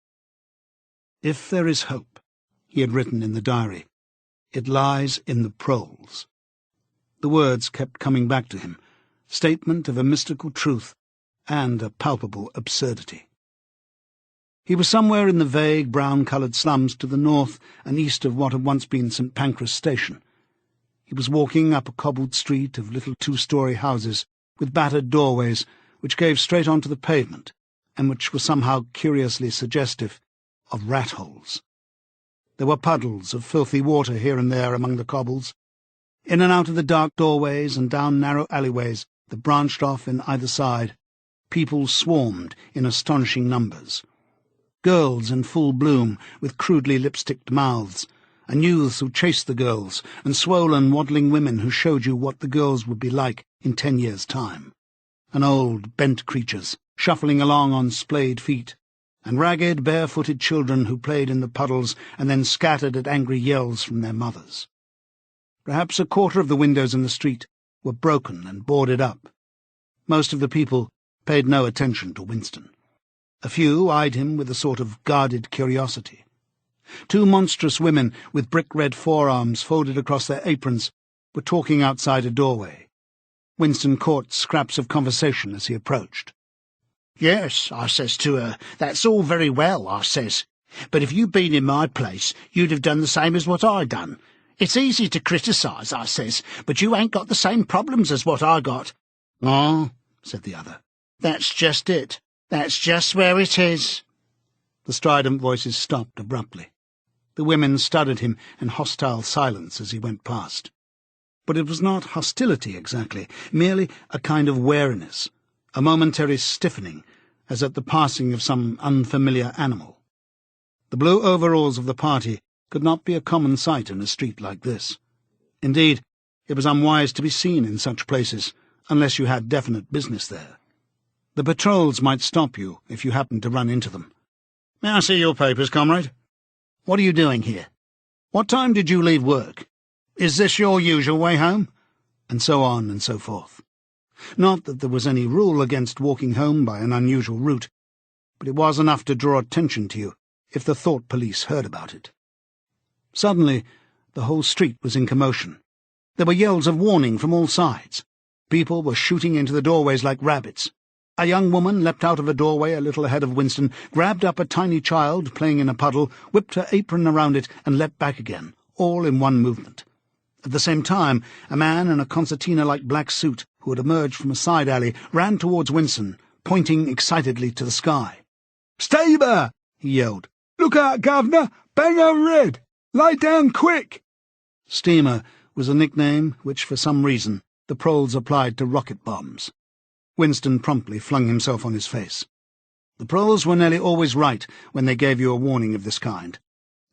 "If there is hope," he had written in the diary, "it lies in the proles." The words kept coming back to him, statement of a mystical truth and a palpable absurdity. He was somewhere in the vague brown-coloured slums to the north and east of what had once been St. Pancras Station. He was walking up a cobbled street of little 2-storey houses with battered doorways which gave straight onto the pavement and which were somehow curiously suggestive of rat-holes. There were puddles of filthy water here and there among the cobbles. In and out of the dark doorways and down narrow alleyways that branched off in either side, people swarmed in astonishing numbers. Girls in full bloom, with crudely lipsticked mouths, and youths who chased the girls, and swollen, waddling women who showed you what the girls would be like in 10 years' time, and old, bent creatures, shuffling along on splayed feet, and ragged, bare-footed children who played in the puddles and then scattered at angry yells from their mothers. Perhaps a quarter of the windows in the street were broken and boarded up. Most of the people paid no attention to Winston. A few eyed him with a sort of guarded curiosity. 2 monstrous women with brick-red forearms folded across their aprons were talking outside a doorway. Winston caught scraps of conversation as he approached. "Yes," I says to her, "that's all very well," I says, "but if you'd been in my place, you'd have done the same as what I done. It's easy to criticise," I says, "but you ain't got the same problems as what I got." "Oh," said the other, "that's just it. That's just where it is." The strident voices stopped abruptly. The women studied him in hostile silence as he went past. But it was not hostility exactly, merely a kind of wariness, a momentary stiffening, as at the passing of some unfamiliar animal. The blue overalls of the party could not be a common sight in a street like this. Indeed, it was unwise to be seen in such places, unless you had definite business there. The patrols might stop you if you happened to run into them. "May I see your papers, comrade? What are you doing here? What time did you leave work? Is this your usual way home?" And so on and so forth. Not that there was any rule against walking home by an unusual route, but it was enough to draw attention to you if the thought police heard about it. Suddenly, the whole street was in commotion. There were yells of warning from all sides. People were shooting into the doorways like rabbits. A young woman leapt out of a doorway a little ahead of Winston, grabbed up a tiny child playing in a puddle, whipped her apron around it, and leapt back again, all in one movement. At the same time, a man in a concertina-like black suit, who had emerged from a side alley, ran towards Winston, pointing excitedly to the sky. "Stay there!" he yelled. "Look out, Governor! Bang overhead! Lie down quick!" Steamer was a nickname which, for some reason, the proles applied to rocket bombs. Winston promptly flung himself on his face. The proles were nearly always right when they gave you a warning of this kind.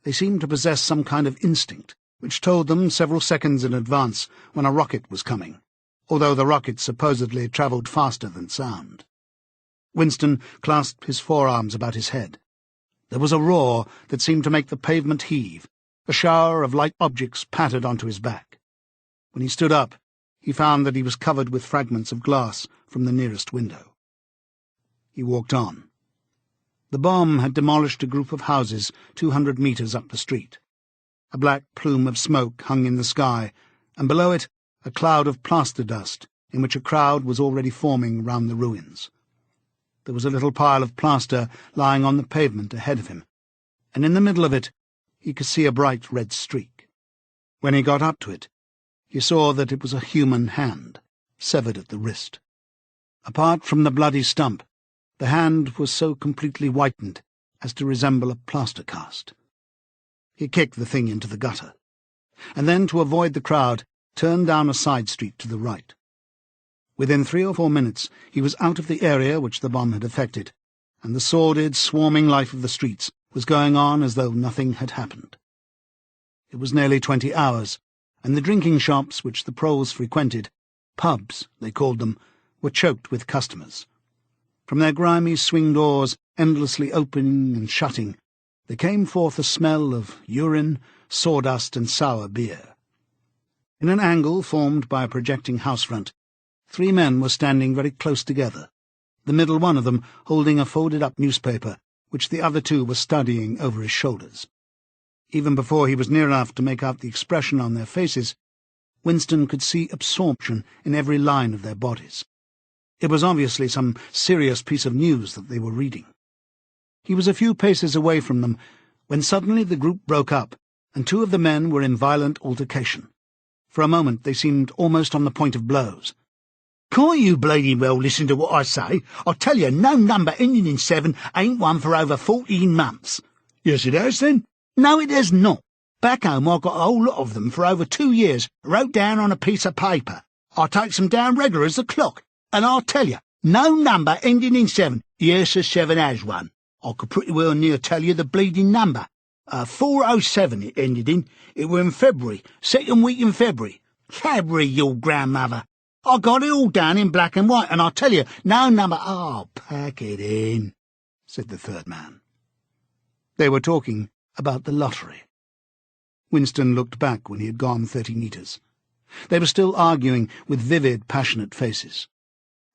They seemed to possess some kind of instinct, which told them several seconds in advance when a rocket was coming, although the rocket supposedly travelled faster than sound. Winston clasped his forearms about his head. There was a roar that seemed to make the pavement heave. A shower of light objects pattered onto his back. When he stood up, he found that he was covered with fragments of glass from the nearest window. He walked on. The bomb had demolished a group of houses 200 metres up the street. A black plume of smoke hung in the sky, and below it a cloud of plaster dust in which a crowd was already forming round the ruins. There was a little pile of plaster lying on the pavement ahead of him, and in the middle of it he could see a bright red streak. When he got up to it, he saw that it was a human hand, severed at the wrist. Apart from the bloody stump, the hand was so completely whitened as to resemble a plaster cast. He kicked the thing into the gutter, and then, to avoid the crowd, turned down a side street to the right. Within 3 or 4 minutes he was out of the area which the bomb had affected, and the sordid, swarming life of the streets was going on as though nothing had happened. It was nearly 20 hours, and the drinking shops which the proles frequented, pubs they called them, were choked with customers. From their grimy swing doors, endlessly opening and shutting, there came forth a smell of urine, sawdust, and sour beer. In an angle formed by a projecting house front, 3 men were standing very close together, the middle one of them holding a folded-up newspaper, which the other 2 were studying over his shoulders. Even before he was near enough to make out the expression on their faces, Winston could see absorption in every line of their bodies. It was obviously some serious piece of news that they were reading. He was a few paces away from them when suddenly the group broke up, and 2 of the men were in violent altercation. For a moment they seemed almost on the point of blows. "Can't you bloody well listen to what I say? I tell you, no number ending in 7 ain't won for over 14 months. "Yes, it has, then." "No, it has not. Back home I got a whole lot of them for over 2 years, wrote down on a piece of paper. I takes them down regular as the clock, and I'll tell you, no number ending in 7. Yes, a 7 has one. I could pretty well near tell you the bleeding number. 407 it ended in. It were in February, 2nd week in February. February, your grandmother. I got it all down in black and white, and I tell you, no number—" "Oh, pack it in," said the 3rd man. They were talking about the lottery. Winston looked back when he had gone 30 metres. They were still arguing with vivid, passionate faces.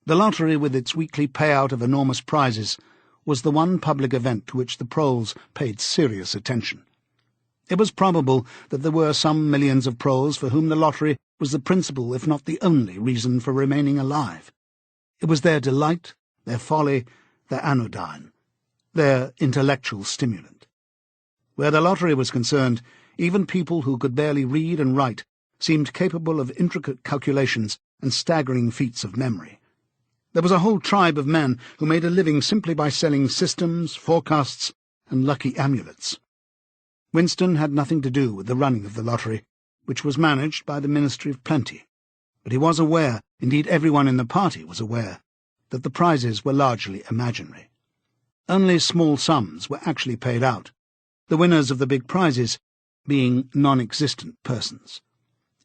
The lottery, with its weekly payout of enormous prizes, was the one public event to which the proles paid serious attention. It was probable that there were some millions of proles for whom the lottery was the principal, if not the only, reason for remaining alive. It was their delight, their folly, their anodyne, their intellectual stimulant. Where the lottery was concerned, even people who could barely read and write seemed capable of intricate calculations and staggering feats of memory. There was a whole tribe of men who made a living simply by selling systems, forecasts, and lucky amulets. Winston had nothing to do with the running of the lottery, which was managed by the Ministry of Plenty, but he was aware, indeed everyone in the party was aware, that the prizes were largely imaginary. Only small sums were actually paid out, the winners of the big prizes being non-existent persons.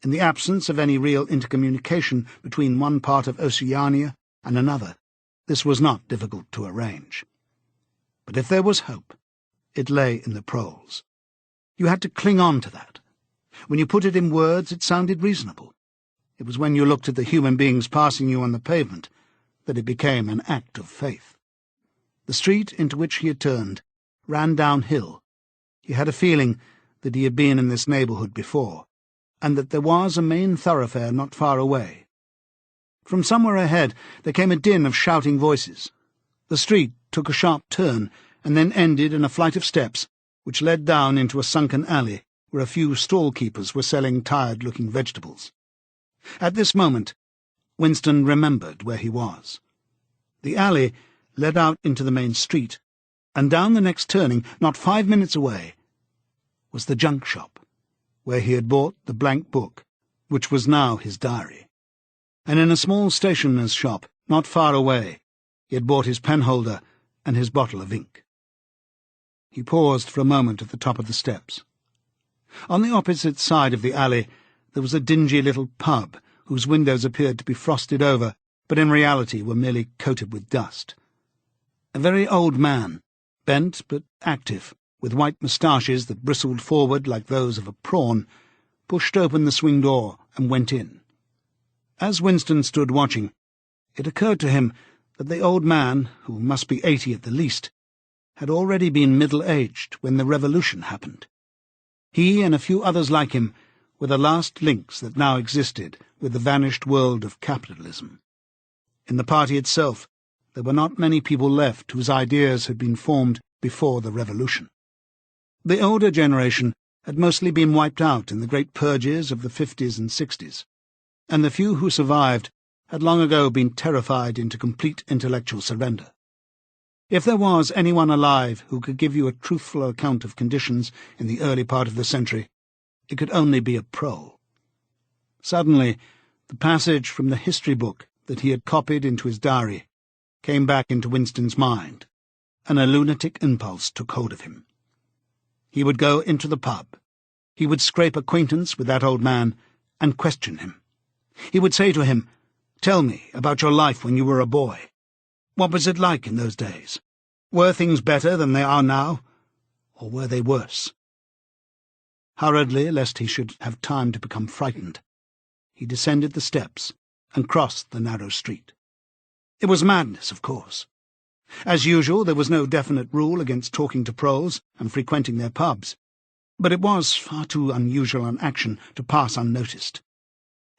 In the absence of any real intercommunication between one part of Oceania and another, this was not difficult to arrange. But if there was hope, it lay in the proles. You had to cling on to that. When you put it in words, it sounded reasonable. It was when you looked at the human beings passing you on the pavement that it became an act of faith. The street into which he had turned ran downhill. He had a feeling that he had been in this neighbourhood before, and that there was a main thoroughfare not far away. From somewhere ahead there came a din of shouting voices. The street took a sharp turn and then ended in a flight of steps which led down into a sunken alley where a few stall-keepers were selling tired-looking vegetables. At this moment, Winston remembered where he was. The alley led out into the main street, and down the next turning, not 5 minutes away, was the junk shop, where he had bought the blank book, which was now his diary. And in a small stationer's shop, not far away, he had bought his penholder and his bottle of ink. He paused for a moment at the top of the steps. On the opposite side of the alley there was a dingy little pub, whose windows appeared to be frosted over, but in reality were merely coated with dust. A very old man, bent but active, with white moustaches that bristled forward like those of a prawn, pushed open the swing door and went in. As Winston stood watching, it occurred to him that the old man, who must be 80 at the least, had already been middle-aged when the revolution happened. He and a few others like him were the last links that now existed with the vanished world of capitalism. In the party itself, there were not many people left whose ideas had been formed before the revolution. The older generation had mostly been wiped out in the great purges of the 50s and 60s, and the few who survived had long ago been terrified into complete intellectual surrender. If there was anyone alive who could give you a truthful account of conditions in the early part of the century, it could only be a prole. Suddenly, the passage from the history book that he had copied into his diary came back into Winston's mind, and a lunatic impulse took hold of him. He would go into the pub. He would scrape acquaintance with that old man and question him. He would say to him, "Tell me about your life when you were a boy. What was it like in those days? Were things better than they are now, or were they worse?" Hurriedly, lest he should have time to become frightened, he descended the steps and crossed the narrow street. It was madness, of course. As usual, there was no definite rule against talking to proles and frequenting their pubs, but it was far too unusual an action to pass unnoticed.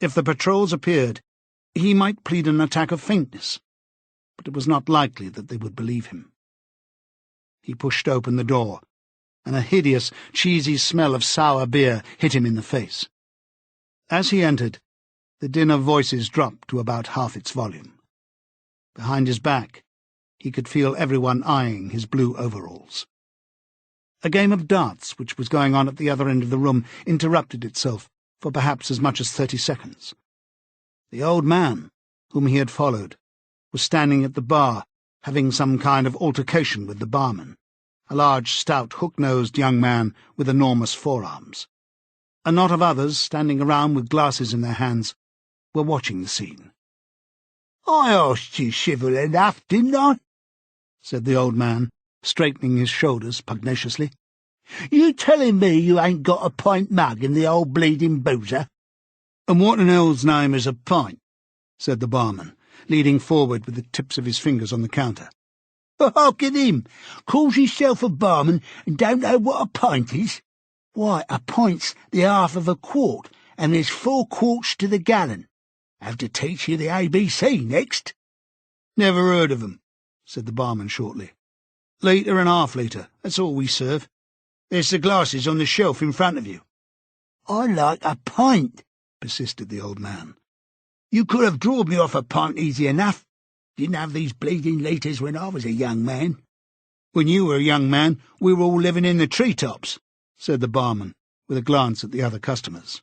If the patrols appeared, he might plead an attack of faintness, but it was not likely that they would believe him. He pushed open the door, and a hideous, cheesy smell of sour beer hit him in the face. As he entered, the din of voices dropped to about half its volume. Behind his back, he could feel everyone eyeing his blue overalls. A game of darts, which was going on at the other end of the room, interrupted itself for perhaps as much as 30 seconds. The old man, whom he had followed, was standing at the bar, having some kind of altercation with the barman, a large, stout, hook-nosed young man with enormous forearms. A knot of others, standing around with glasses in their hands, were watching the scene. "I asked you civil enough, didn't I?" said the old man, straightening his shoulders pugnaciously. "You telling me you ain't got a pint mug in the old bleeding boozer?" "And what in hell's name is a pint?" said the barman, leaning forward with the tips of his fingers on the counter. "Look at him! Calls himself a barman and don't know what a pint is? Why, a pint's the half of a quart, and there's 4 quarts to the gallon. Have to teach you the ABC next." "Never heard of 'em," said the barman shortly. "Litre and half-litre, that's all we serve. There's the glasses on the shelf in front of you." "I like a pint," persisted the old man. "You could have drawed me off a pint easy enough. Didn't have these bleeding litres when I was a young man." "When you were a young man, we were all living in the tree-tops," said the barman, with a glance at the other customers.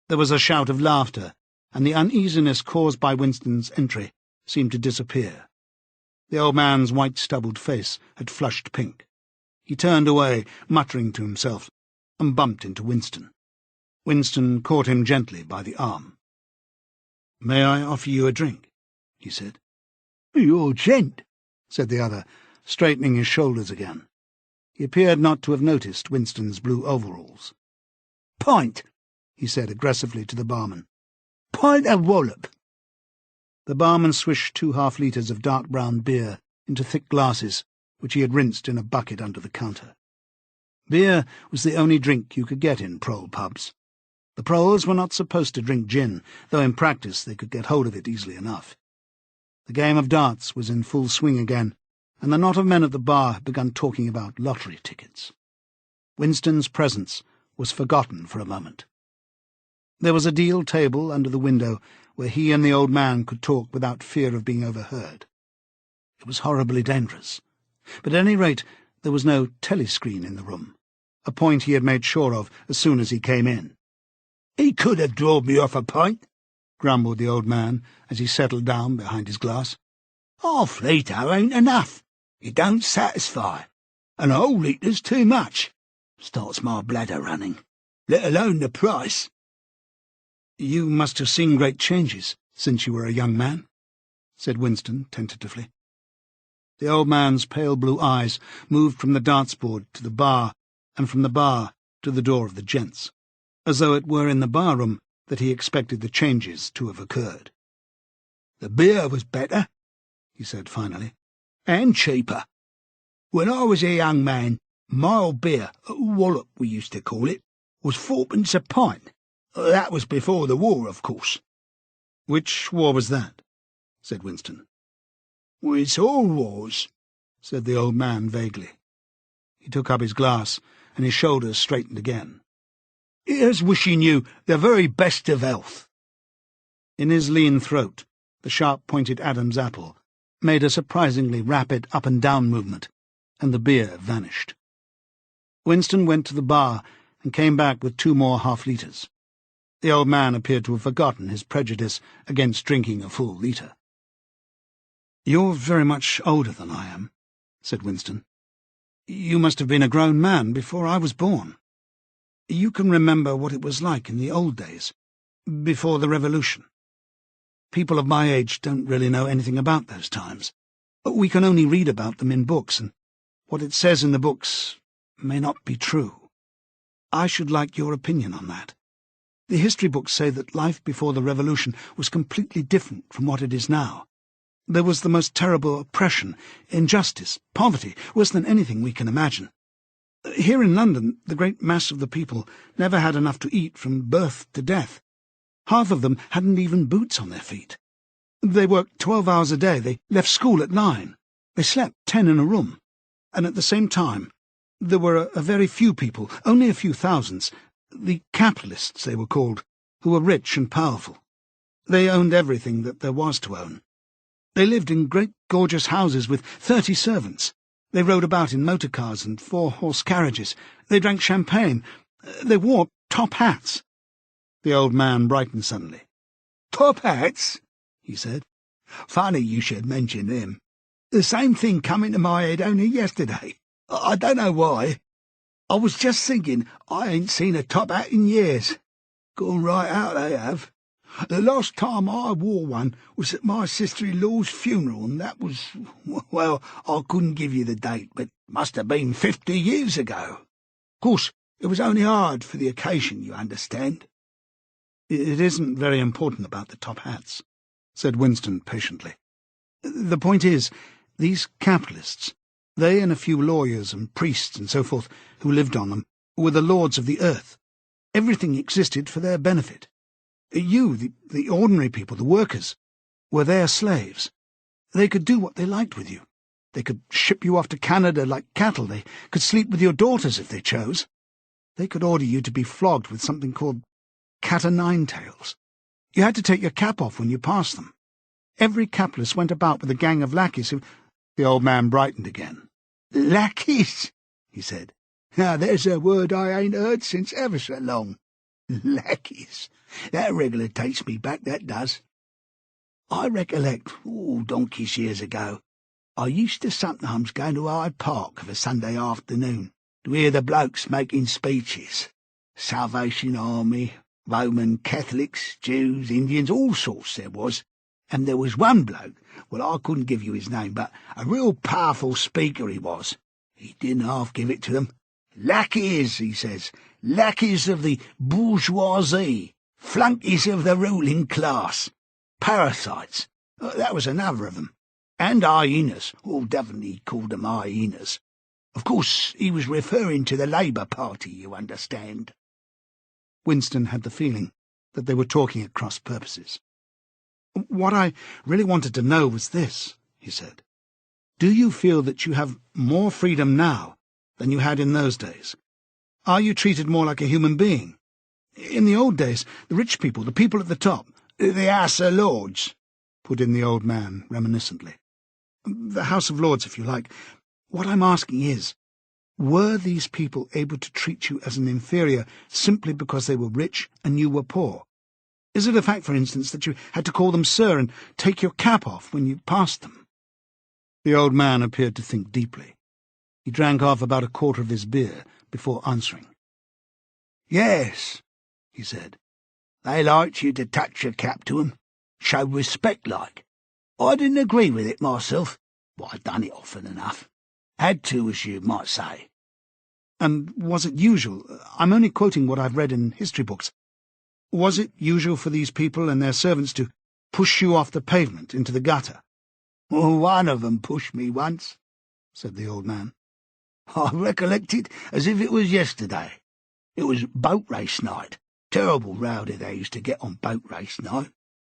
There was a shout of laughter, and the uneasiness caused by Winston's entry seemed to disappear. The old man's white-stubbled face had flushed pink. He turned away, muttering to himself, and bumped into Winston. Winston caught him gently by the arm. "May I offer you a drink?" he said. "You're a gent," said the other, straightening his shoulders again. He appeared not to have noticed Winston's blue overalls. "Pint," he said aggressively to the barman. "Pint of wallop." The barman swished 2 half-litres of dark brown beer into thick glasses, which he had rinsed in a bucket under the counter. Beer was the only drink you could get in prole pubs. The proles were not supposed to drink gin, though in practice they could get hold of it easily enough. The game of darts was in full swing again, and the knot of men at the bar had begun talking about lottery tickets. Winston's presence was forgotten for a moment. There was a deal table under the window where he and the old man could talk without fear of being overheard. It was horribly dangerous, but at any rate there was no telescreen in the room, a point he had made sure of as soon as he came in. "He could have drawed me off a pint," grumbled the old man as he settled down behind his glass. "Half litre ain't enough. It don't satisfy. And a whole litre's too much. Starts my bladder running, let alone the price." "You must have seen great changes since you were a young man," said Winston tentatively. The old man's pale blue eyes moved from the darts-board to the bar, and from the bar to the door of the gents, as though it were in the bar-room that he expected the changes to have occurred. "The beer was better," he said finally. "And cheaper. When I was a young man, mild beer, wallop we used to call it, was 4pence a pint. That was before the war, of course." "Which war was that?" said Winston. "It's all wars," said the old man vaguely. He took up his glass, and his shoulders straightened again. "Here's wishing you the very best of health." In his lean throat, the sharp-pointed Adam's apple made a surprisingly rapid up-and-down movement, and the beer vanished. Winston went to the bar and came back with 2 more half-litres. The old man appeared to have forgotten his prejudice against drinking a full litre. "You're very much older than I am," said Winston. "You must have been a grown man before I was born. You can remember what it was like in the old days, before the Revolution. People of my age don't really know anything about those times. We can only read about them in books, and what it says in the books may not be true. I should like your opinion on that. The history books say that life before the Revolution was completely different from what it is now. There was the most terrible oppression, injustice, poverty, worse than anything we can imagine. Here in London, the great mass of the people never had enough to eat from birth to death. Half of them hadn't even boots on their feet. They worked 12 hours a day, they left school at 9. They slept 10 in a room. And at the same time, there were a very few people, only a few thousands, the capitalists they were called, who were rich and powerful. They owned everything that there was to own. They lived in great gorgeous houses with 30 servants. They rode about in motor cars and 4-horse carriages. They drank champagne. They wore top hats." The old man brightened suddenly. "Top hats?" he said. "Funny you should mention them. The same thing come into my head only yesterday. I don't know why. I was just thinking I ain't seen a top hat in years. Gone right out, they have. The last time I wore one was at my sister-in-law's funeral, and that was, well, I couldn't give you the date, but must have been 50 years ago. Of course, it was only hired for the occasion, you understand." "It isn't very important about the top hats," said Winston patiently. "The point is, these capitalists, they and a few lawyers and priests and so forth who lived on them, were the lords of the earth. Everything existed for their benefit. You, the ordinary people, the workers, were their slaves. They could do what they liked with you. They could ship you off to Canada like cattle. They could sleep with your daughters if they chose. They could order you to be flogged with something called cat-o'-nine-tails. You had to take your cap off when you passed them. Every capitalist went about with a gang of lackeys who—" The old man brightened again. "Lackeys," he said. "Now there's a word I ain't heard since ever so long. Lackeys. That regular takes me back, that does. I recollect, donkeys years ago, I used to sometimes go to Hyde Park of a Sunday afternoon to hear the blokes making speeches. Salvation Army, Roman Catholics, Jews, Indians, all sorts there was. And there was one bloke, well, I couldn't give you his name, but a real powerful speaker he was. He didn't half give it to them. Lackeys, he says, lackeys of the bourgeoisie, flunkies of the ruling class, parasites, that was another of them, and hyenas, definitely he called them hyenas. Of course, he was referring to the Labour Party, you understand." Winston had the feeling that they were talking at cross purposes. "What I really wanted to know was this," he said. "Do you feel that you have more freedom now than you had in those days? Are you treated more like a human being? In the old days, the rich people, the people at the top—" "The House of Lords," put in the old man reminiscently. "The House of Lords, if you like. What I'm asking is, were these people able to treat you as an inferior simply because they were rich and you were poor? Is it a fact, for instance, that you had to call them sir and take your cap off when you passed them?" The old man appeared to think deeply. He drank off about a quarter of his beer before answering. "Yes," he said. "They liked you to touch your cap to 'em, show respect like. I didn't agree with it myself, but I'd done it often enough. Had to, as you might say." "And was it usual? I'm only quoting what I've read in history books. Was it usual for these people and their servants to push you off the pavement into the gutter?" "One of 'em pushed me once," said the old man. "I recollect it as if it was yesterday. It was boat race night. Terrible rowdy they used to get on boat race night.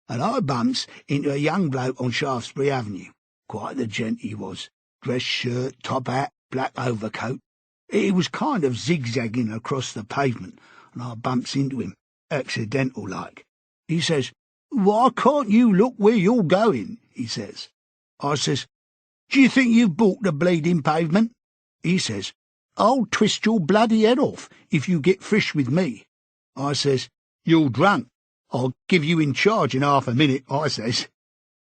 And I bumps into a young bloke on Shaftesbury Avenue. Quite the gent he was. Dress shirt, top hat, black overcoat. He was kind of zigzagging across the pavement, and I bumps into him, accidental like. He says, 'Why can't you look where you're going?' he says. I says, 'Do you think you've bought the bleeding pavement?' He says, 'I'll twist your bloody head off if you get frish with me.' I says, 'You're drunk. I'll give you in charge in half a minute,' I says.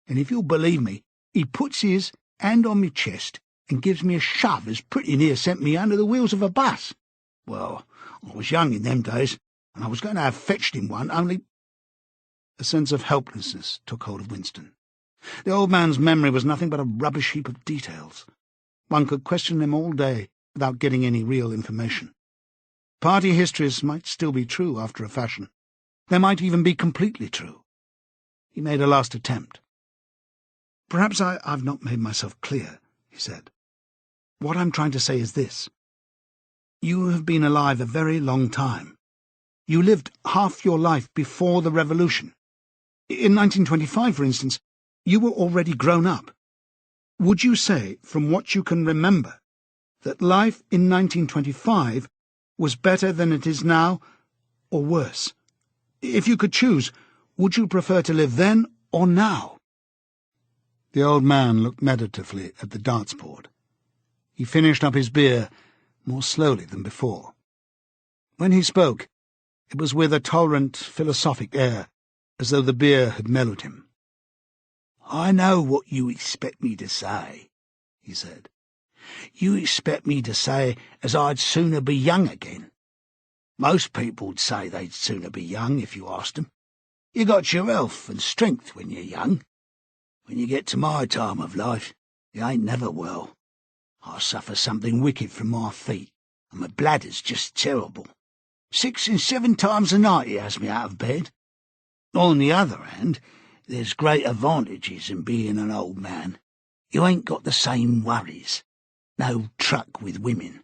And if you'll believe me, he puts his hand on me chest and gives me a shove as pretty near sent me under the wheels of a bus. Well, I was young in them days, and I was going to have fetched him one, only—" A sense of helplessness took hold of Winston. The old man's memory was nothing but a rubbish heap of details. One could question him all day without getting any real information. Party histories might still be true after a fashion. They might even be completely true. He made a last attempt. "Perhaps I've not made myself clear," he said. "What I'm trying to say is this. You have been alive a very long time. You lived half your life before the Revolution. In 1925, for instance, you were already grown up. Would you say, from what you can remember, that life in 1925 was better than it is now, or worse? If you could choose, would you prefer to live then or now?" The old man looked meditatively at the darts board. He finished up his beer more slowly than before. When he spoke, it was with a tolerant, philosophic air, as though the beer had mellowed him. "I know what you expect me to say," he said. "You expect me to say as I'd sooner be young again. Most people'd say they'd sooner be young if you asked 'em. You got your health and strength when you're young. When you get to my time of life, you ain't never well. I suffer something wicked from my feet, and my bladder's just terrible. 6 and 7 times a night it has me out of bed. On the other hand, there's great advantages in being an old man. You ain't got the same worries. No truck with women.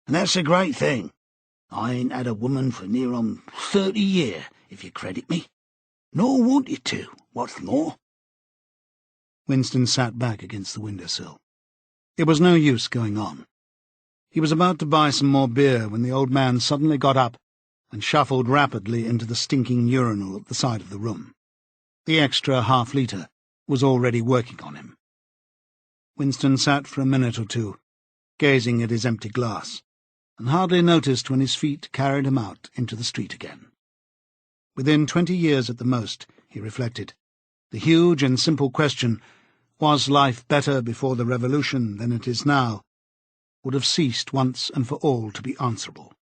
And that's a great thing. I ain't had a woman for near on 30 year, if you credit me. Nor wanted to, what's more." Winston sat back against the window-sill. It was no use going on. He was about to buy some more beer when the old man suddenly got up and shuffled rapidly into the stinking urinal at the side of the room. The extra half-litre was already working on him. Winston sat for a minute or two, gazing at his empty glass, and hardly noticed when his feet carried him out into the street again. Within 20 years at the most, he reflected, the huge and simple question, was life better before the Revolution than it is now, would have ceased once and for all to be answerable.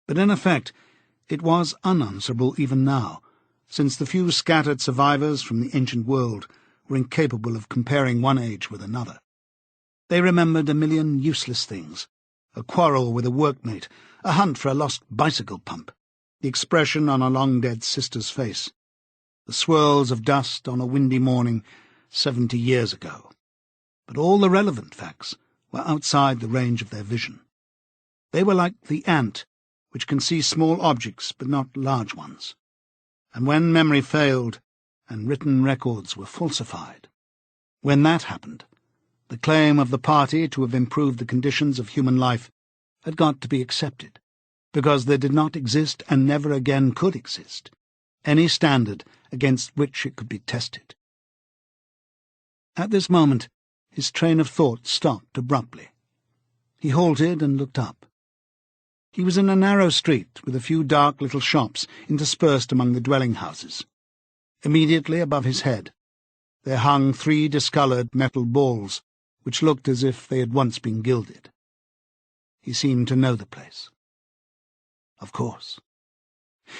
But in effect, it was unanswerable even now, since the few scattered survivors from the ancient world were incapable of comparing one age with another. They remembered a million useless things, a quarrel with a workmate, a hunt for a lost bicycle pump, the expression on a long-dead sister's face, the swirls of dust on a windy morning 70 years ago. But all the relevant facts were outside the range of their vision. They were like the ant which can see small objects but not large ones. And when memory failed and written records were falsified, when that happened, the claim of the party to have improved the conditions of human life had got to be accepted, because there did not exist, and never again could exist, any standard against which it could be tested. At this moment, his train of thought stopped abruptly. He halted and looked up. He was in a narrow street with a few dark little shops interspersed among the dwelling houses. Immediately above his head there hung 3 discoloured metal balls, which looked as if they had once been gilded. He seemed to know the place. Of course.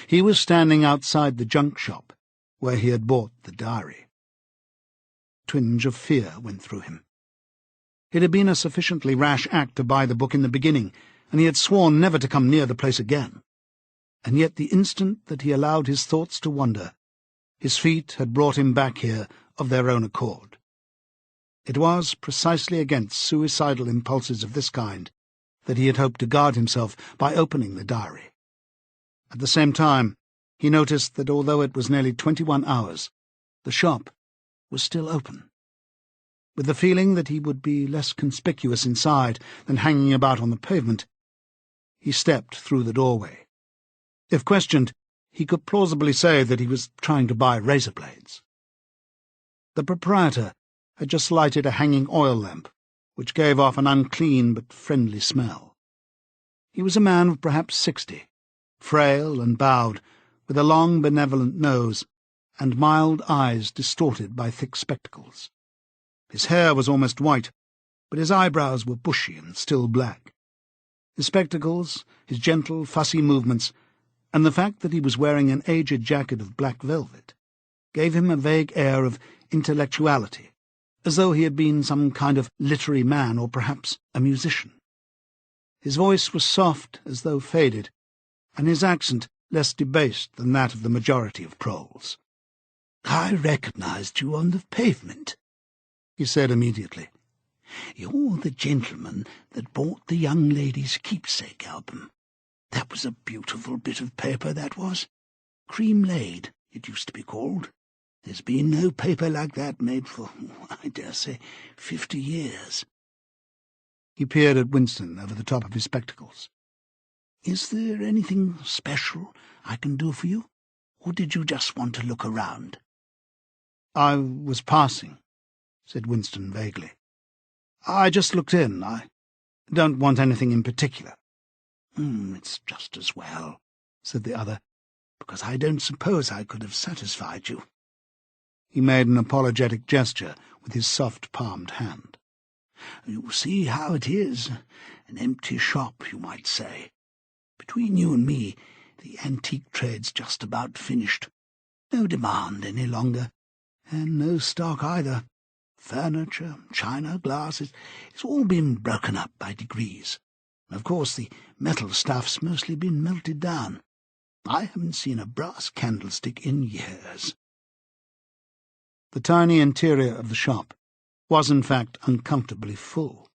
He was standing outside the junk shop where he had bought the diary. A twinge of fear went through him. It had been a sufficiently rash act to buy the book in the beginning, and he had sworn never to come near the place again. And yet the instant that he allowed his thoughts to wander, his feet had brought him back here of their own accord. It was precisely against suicidal impulses of this kind that he had hoped to guard himself by opening the diary. At the same time, he noticed that although it was nearly 21 hours, the shop was still open. With the feeling that he would be less conspicuous inside than hanging about on the pavement, he stepped through the doorway. If questioned, he could plausibly say that he was trying to buy razor blades. The proprietor had just lighted a hanging oil lamp, which gave off an unclean but friendly smell. He was a man of perhaps 60, frail and bowed, with a long benevolent nose, and mild eyes distorted by thick spectacles. His hair was almost white, but his eyebrows were bushy and still black. His spectacles, his gentle, fussy movements, and the fact that he was wearing an aged jacket of black velvet, gave him a vague air of intellectuality, as though he had been some kind of literary man or perhaps a musician. His voice was soft as though faded, and his accent less debased than that of the majority of proles. "I recognized you on the pavement," he said immediately. "You're the gentleman that bought the young lady's keepsake album. That was a beautiful bit of paper, that was. Cream-laid, it used to be called. There's been no paper like that made for, I dare say, 50 years. He peered at Winston over the top of his spectacles. "Is there anything special I can do for you, or did you just want to look around?" "I was passing," said Winston vaguely. "I just looked in. I don't want anything in particular." It's just as well," said the other, "because I don't suppose I could have satisfied you." He made an apologetic gesture with his soft-palmed hand. "You see how it is. An empty shop, you might say. Between you and me, the antique trade's just about finished. No demand any longer, and no stock either. Furniture, china, glass, it's all been broken up by degrees. Of course, the metal stuff's mostly been melted down. I haven't seen a brass candlestick in years." The tiny interior of the shop was in fact uncomfortably full,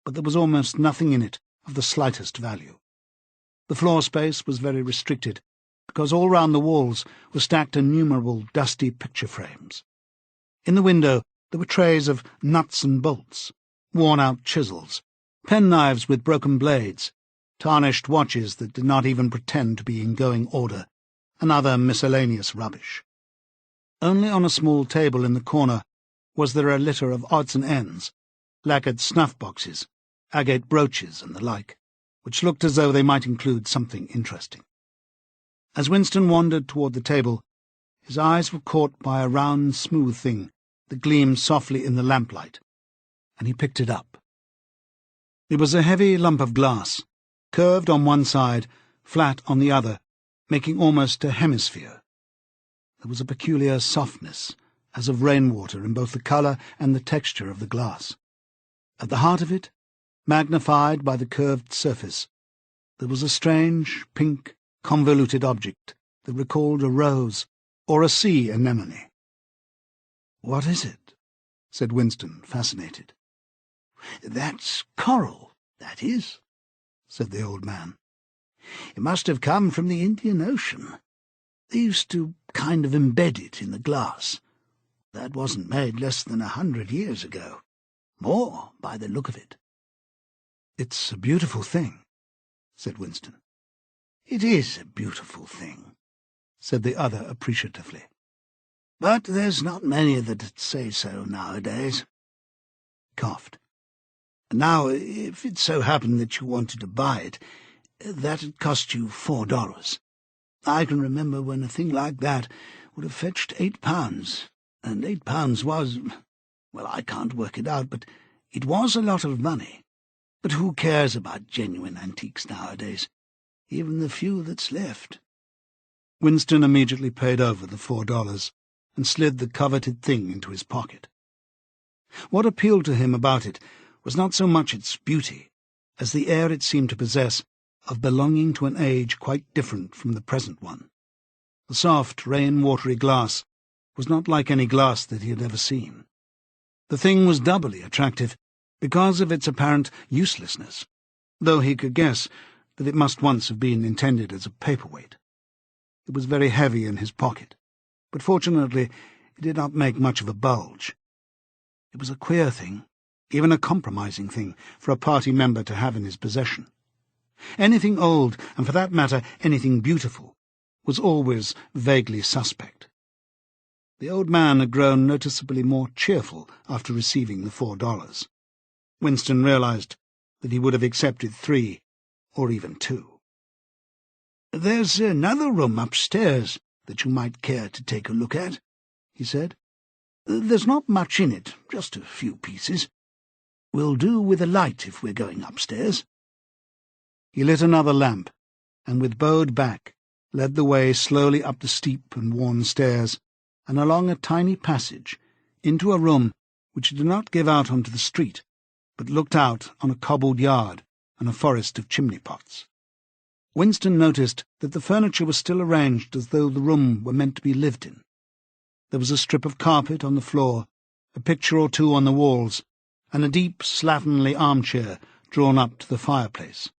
but there was almost nothing in it of the slightest value. The floor space was very restricted, because all round the walls were stacked innumerable dusty picture frames. In the window there were trays of nuts and bolts, worn-out chisels, penknives with broken blades, tarnished watches that did not even pretend to be in going order, and other miscellaneous rubbish. Only on a small table in the corner was there a litter of odds and ends, lacquered snuff-boxes, agate brooches, and the like, which looked as though they might include something interesting. As Winston wandered toward the table, his eyes were caught by a round, smooth thing that gleamed softly in the lamplight, and he picked it up. It was a heavy lump of glass, curved on one side, flat on the other, making almost a hemisphere. There was a peculiar softness, as of rainwater, in both the colour and the texture of the glass. At the heart of it, magnified by the curved surface, there was a strange, pink, convoluted object that recalled a rose or a sea anemone. "What is it?" said Winston, fascinated. "That's coral, that is," said the old man. It must have come from the Indian Ocean. They used to kind of embed it in the glass. That wasn't made less than 100 years ago. More, by the look of it. "It's a beautiful thing," said Winston. "It is a beautiful thing," said the other appreciatively. "But there's not many that'd say so nowadays." Coughed. "Now, if it so happened that you wanted to buy it, that'd cost you $4. I can remember when a thing like that would have fetched £8, and £8 was, well, I can't work it out, but it was a lot of money. But who cares about genuine antiques nowadays, even the few that's left?" Winston immediately paid over the $4 and slid the coveted thing into his pocket. What appealed to him about it was not so much its beauty as the air it seemed to possess of belonging to an age quite different from the present one. The soft, rain-watery glass was not like any glass that he had ever seen. The thing was doubly attractive because of its apparent uselessness, though he could guess that it must once have been intended as a paperweight. It was very heavy in his pocket, but fortunately it did not make much of a bulge. It was a queer thing, even a compromising thing, for a party member to have in his possession. Anything old, and for that matter anything beautiful, was always vaguely suspect. The old man had grown noticeably more cheerful after receiving the $4. Winston realized that he would have accepted 3, or even 2. "There's another room upstairs that you might care to take a look at," he said. "There's not much in it, just a few pieces. We'll do with a light if we're going upstairs." He lit another lamp, and with bowed back led the way slowly up the steep and worn stairs and along a tiny passage into a room which did not give out onto the street, but looked out on a cobbled yard and a forest of chimney-pots. Winston noticed that the furniture was still arranged as though the room were meant to be lived in. There was a strip of carpet on the floor, a picture or two on the walls, and a deep, slatternly armchair drawn up to the fireplace.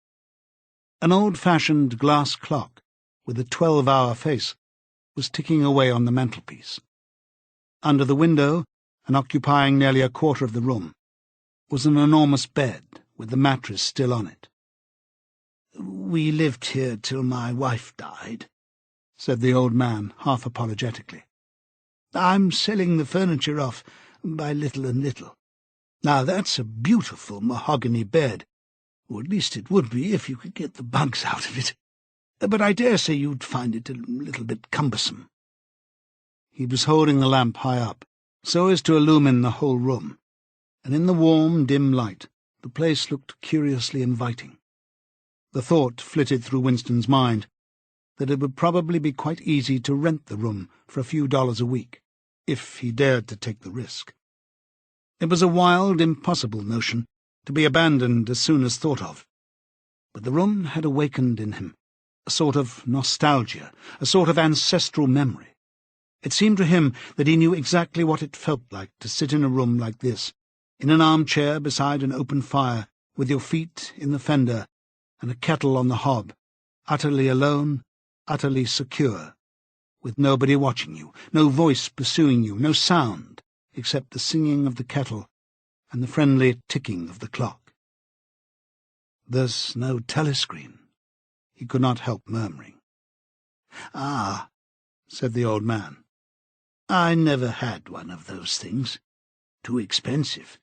An old-fashioned glass clock, with a 12-hour face, was ticking away on the mantelpiece. Under the window, and occupying nearly a quarter of the room, was an enormous bed with the mattress still on it. "We lived here till my wife died," said the old man, half apologetically. "I'm selling the furniture off by little and little. Now that's a beautiful mahogany bed, or at least it would be if you could get the bugs out of it. But I dare say you'd find it a little bit cumbersome." He was holding the lamp high up, so as to illumine the whole room, and in the warm, dim light the place looked curiously inviting. The thought flitted through Winston's mind that it would probably be quite easy to rent the room for a few dollars a week, if he dared to take the risk. It was a wild, impossible notion, to be abandoned as soon as thought of. But the room had awakened in him a sort of nostalgia, a sort of ancestral memory. It seemed to him that he knew exactly what it felt like to sit in a room like this, in an armchair beside an open fire, with your feet in the fender and a kettle on the hob, utterly alone, utterly secure, with nobody watching you, no voice pursuing you, no sound except the singing of the kettle and the friendly ticking of the clock. "There's no telescreen," he could not help murmuring. "Ah," said the old man. "I never had one of those things. Too expensive.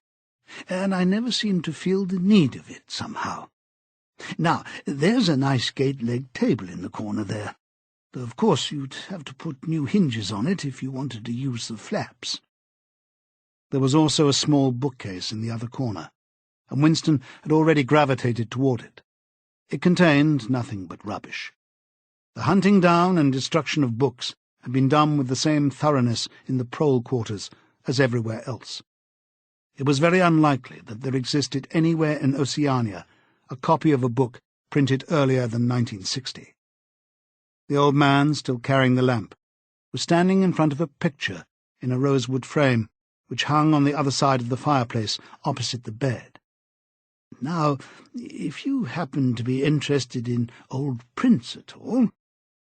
And I never seemed to feel the need of it, somehow. Now, there's a nice gate-legged table in the corner there, though of course you'd have to put new hinges on it if you wanted to use the flaps." There was also a small bookcase in the other corner, and Winston had already gravitated toward it. It contained nothing but rubbish. The hunting down and destruction of books had been done with the same thoroughness in the prole quarters as everywhere else. It was very unlikely that there existed anywhere in Oceania a copy of a book printed earlier than 1960. The old man, still carrying the lamp, was standing in front of a picture in a rosewood frame which hung on the other side of the fireplace opposite the bed. Now, if you happen to be interested in old prints at all—"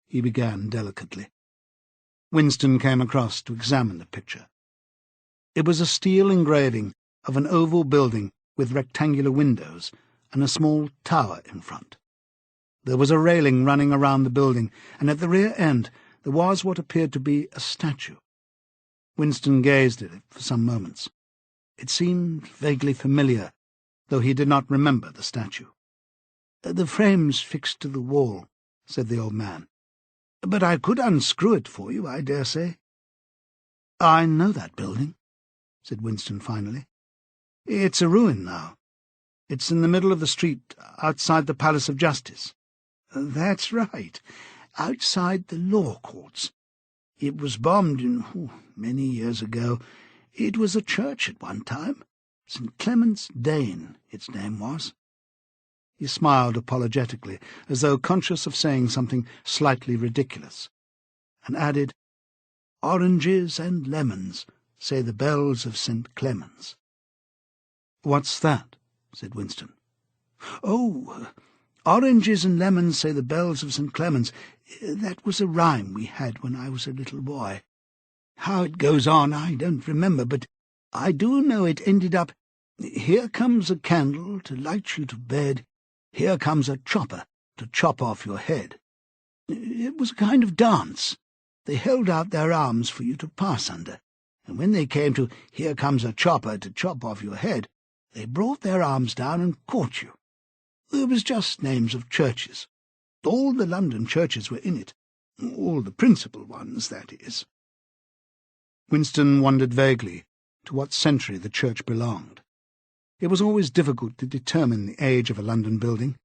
he began delicately. Winston came across to examine the picture. It was a steel engraving of an oval building with rectangular windows and a small tower in front. There was a railing running around the building, and at the rear end there was what appeared to be a statue. Winston gazed at it for some moments. It seemed vaguely familiar, though he did not remember the statue. "The frame's fixed to the wall," said the old man. "But I could unscrew it for you, I dare say." "I know that building," said Winston finally. "It's a ruin now. It's in the middle of the street outside the Palace of Justice." "That's right, outside the law courts. It was bombed many years ago. It was a church at one time. St. Clement's Dane, its name was." He smiled apologetically, as though conscious of saying something slightly ridiculous, and added, "Oranges and lemons, say the bells of St. Clement's." "What's that?" said Winston. "Oh, oranges and lemons, say the bells of St. Clement's. That was a rhyme we had when I was a little boy. How it goes on I don't remember, but I do know it ended up, 'Here comes a candle to light you to bed. Here comes a chopper to chop off your head.' It was a kind of dance. They held out their arms for you to pass under, and when they came to 'Here comes a chopper to chop off your head,' they brought their arms down and caught you. It was just names of churches. All the London churches were in it. All the principal ones, that is." Winston wondered vaguely to what century the church belonged. It was always difficult to determine the age of a London building.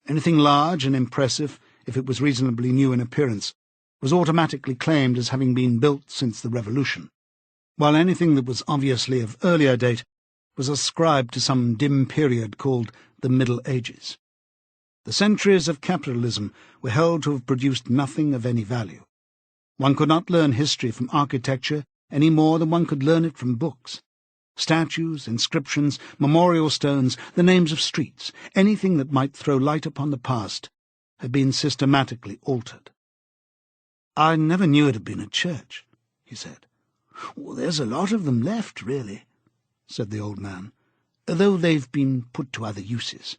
Anything large and impressive, if it was reasonably new in appearance, was automatically claimed as having been built since the Revolution, while anything that was obviously of earlier date was ascribed to some dim period called the Middle Ages. The centuries of capitalism were held to have produced nothing of any value. One could not learn history from architecture any more than one could learn it from books. Statues, inscriptions, memorial stones, the names of streets, anything that might throw light upon the past, had been systematically altered. "I never knew it had been a church," he said. "Well, there's a lot of them left, really," said the old man, "though they've been put to other uses.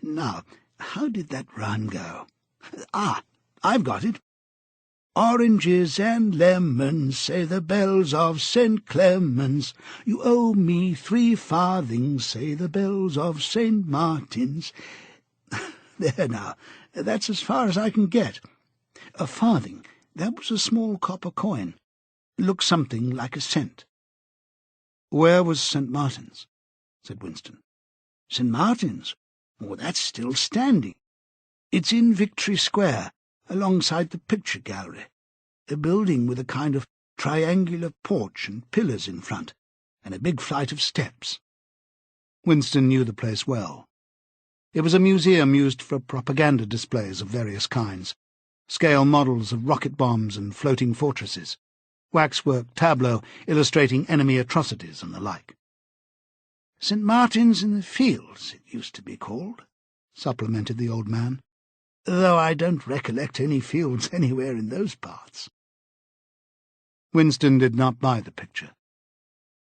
Now, how did that rhyme go? I've got it. 'Oranges and lemons, say the bells of St. Clement's. You owe me 3 farthings, say the bells of St. Martin's.' There now, that's as far as I can get. A farthing, that was a small copper coin. Looked something like a cent." "Where was St. Martin's?" said Winston. "St. Martin's? Oh, that's still standing. It's in Victory Square, alongside the picture gallery. A building with a kind of triangular porch and pillars in front, and a big flight of steps." Winston knew the place well. It was a museum used for propaganda displays of various kinds, scale models of rocket bombs and floating fortresses, waxwork tableaux illustrating enemy atrocities and the like. "St. Martin's in the Fields, it used to be called," supplemented the old man, "though I don't recollect any fields anywhere in those parts." Winston did not buy the picture.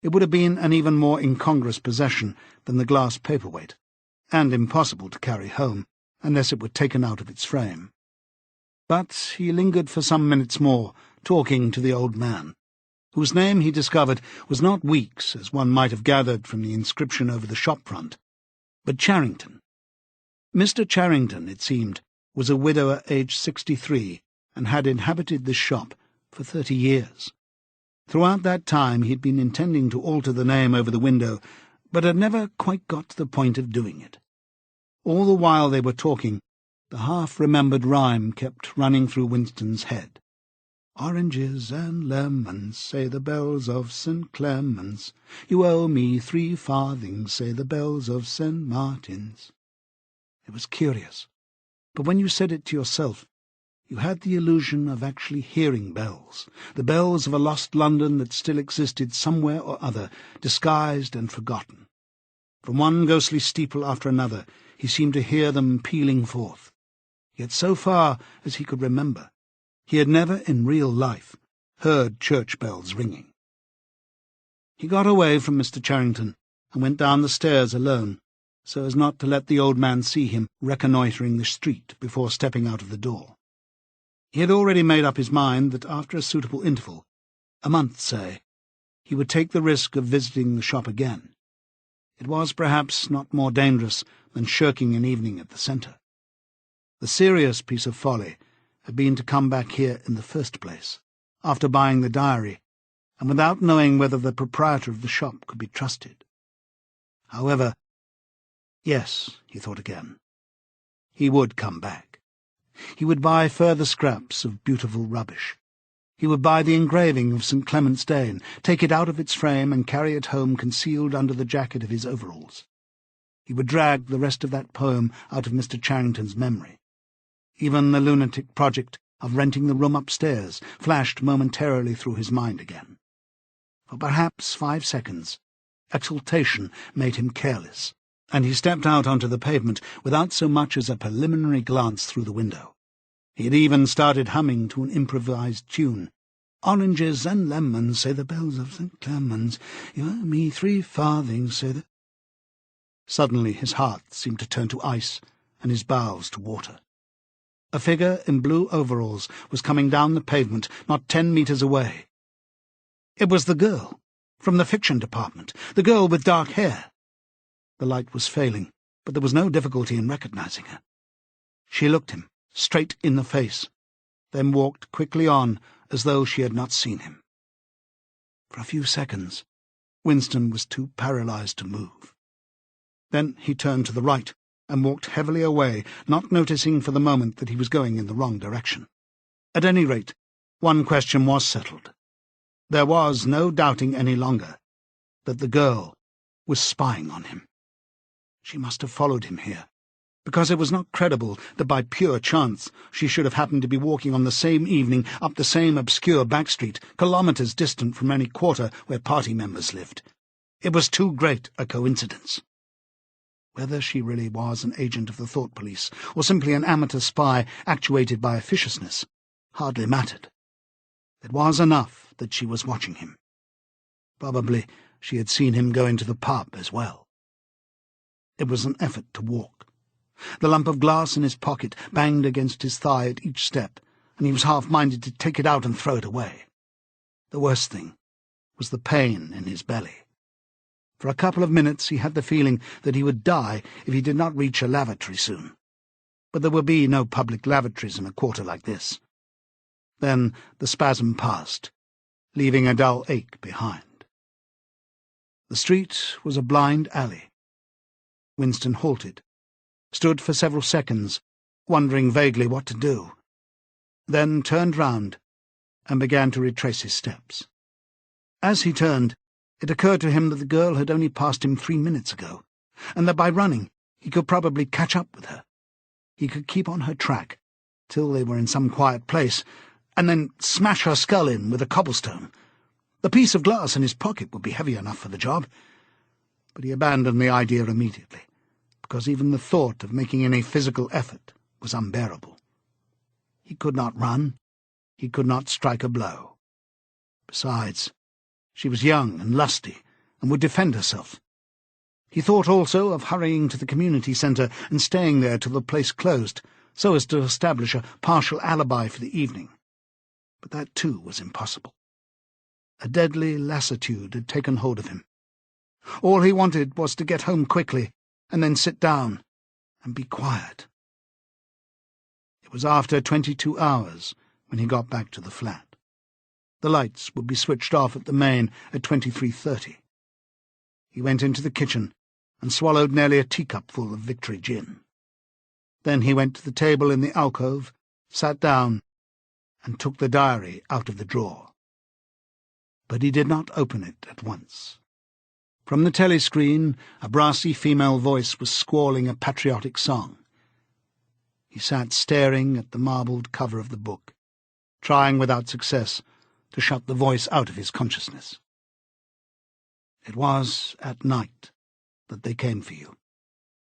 It would have been an even more incongruous possession than the glass paperweight, and impossible to carry home unless it were taken out of its frame. But he lingered for some minutes more, talking to the old man, whose name, he discovered, was not Weeks, as one might have gathered from the inscription over the shop front, but Charrington. Mr. Charrington, it seemed, was a widower aged 63 and had inhabited this shop for 30 years. Throughout that time he had been intending to alter the name over the window, but had never quite got to the point of doing it. All the while they were talking, the half-remembered rhyme kept running through Winston's head. "Oranges and lemons, say the bells of St. Clement's. You owe me 3 farthings, say the bells of St. Martin's." It was curious, but when you said it to yourself, you had the illusion of actually hearing bells, the bells of a lost London that still existed somewhere or other, disguised and forgotten. From one ghostly steeple after another, he seemed to hear them pealing forth. Yet so far as he could remember, he had never in real life heard church bells ringing. He got away from Mr. Charrington and went down the stairs alone, so as not to let the old man see him reconnoitring the street before stepping out of the door. He had already made up his mind that after a suitable interval, a month, say, he would take the risk of visiting the shop again. It was perhaps not more dangerous than shirking an evening at the centre. The serious piece of folly had been to come back here in the first place, after buying the diary, and without knowing whether the proprietor of the shop could be trusted. However, yes, he thought again, he would come back. He would buy further scraps of beautiful rubbish. He would buy the engraving of St. Clement's Dane, take it out of its frame and carry it home concealed under the jacket of his overalls. He would drag the rest of that poem out of Mr. Charrington's memory. Even the lunatic project of renting the room upstairs flashed momentarily through his mind again. For perhaps 5 seconds, exultation made him careless, and he stepped out onto the pavement without so much as a preliminary glance through the window. He had even started humming to an improvised tune. "Oranges and lemons, say the bells of St. Clement's, you owe me 3 farthings, say the—" Suddenly his heart seemed to turn to ice and his bowels to water. A figure in blue overalls was coming down the pavement not 10 metres away. It was the girl from the fiction department, the girl with dark hair. The light was failing, but there was no difficulty in recognizing her. She looked him straight in the face, then walked quickly on as though she had not seen him. For a few seconds, Winston was too paralyzed to move. Then he turned to the right and walked heavily away, not noticing for the moment that he was going in the wrong direction. At any rate, one question was settled. There was no doubting any longer that the girl was spying on him. She must have followed him here, because it was not credible that by pure chance she should have happened to be walking on the same evening up the same obscure back street, kilometres distant from any quarter where party members lived. It was too great a coincidence. Whether she really was an agent of the thought police, or simply an amateur spy actuated by officiousness, hardly mattered. It was enough that she was watching him. Probably she had seen him go into the pub as well. It was an effort to walk. The lump of glass in his pocket banged against his thigh at each step, and he was half-minded to take it out and throw it away. The worst thing was the pain in his belly. For a couple of minutes he had the feeling that he would die if he did not reach a lavatory soon. But there would be no public lavatories in a quarter like this. Then the spasm passed, leaving a dull ache behind. The street was a blind alley. Winston halted, stood for several seconds, wondering vaguely what to do, then turned round and began to retrace his steps. As he turned, it occurred to him that the girl had only passed him 3 minutes ago, and that by running he could probably catch up with her. He could keep on her track till they were in some quiet place, and then smash her skull in with a cobblestone. The piece of glass in his pocket would be heavy enough for the job. But he abandoned the idea immediately, because even the thought of making any physical effort was unbearable. He could not run. He could not strike a blow. Besides, she was young and lusty, and would defend herself. He thought also of hurrying to the community centre and staying there till the place closed, so as to establish a partial alibi for the evening. But that too was impossible. A deadly lassitude had taken hold of him. All he wanted was to get home quickly, and then sit down and be quiet. It was after 22 hours when he got back to the flat. The lights would be switched off at the main at 23:30. He went into the kitchen and swallowed nearly a teacupful of Victory gin. Then he went to the table in the alcove, sat down, and took the diary out of the drawer. But he did not open it at once. From the telescreen, a brassy female voice was squalling a patriotic song. He sat staring at the marbled cover of the book, trying without success to shut the voice out of his consciousness. It was at night that they came for you,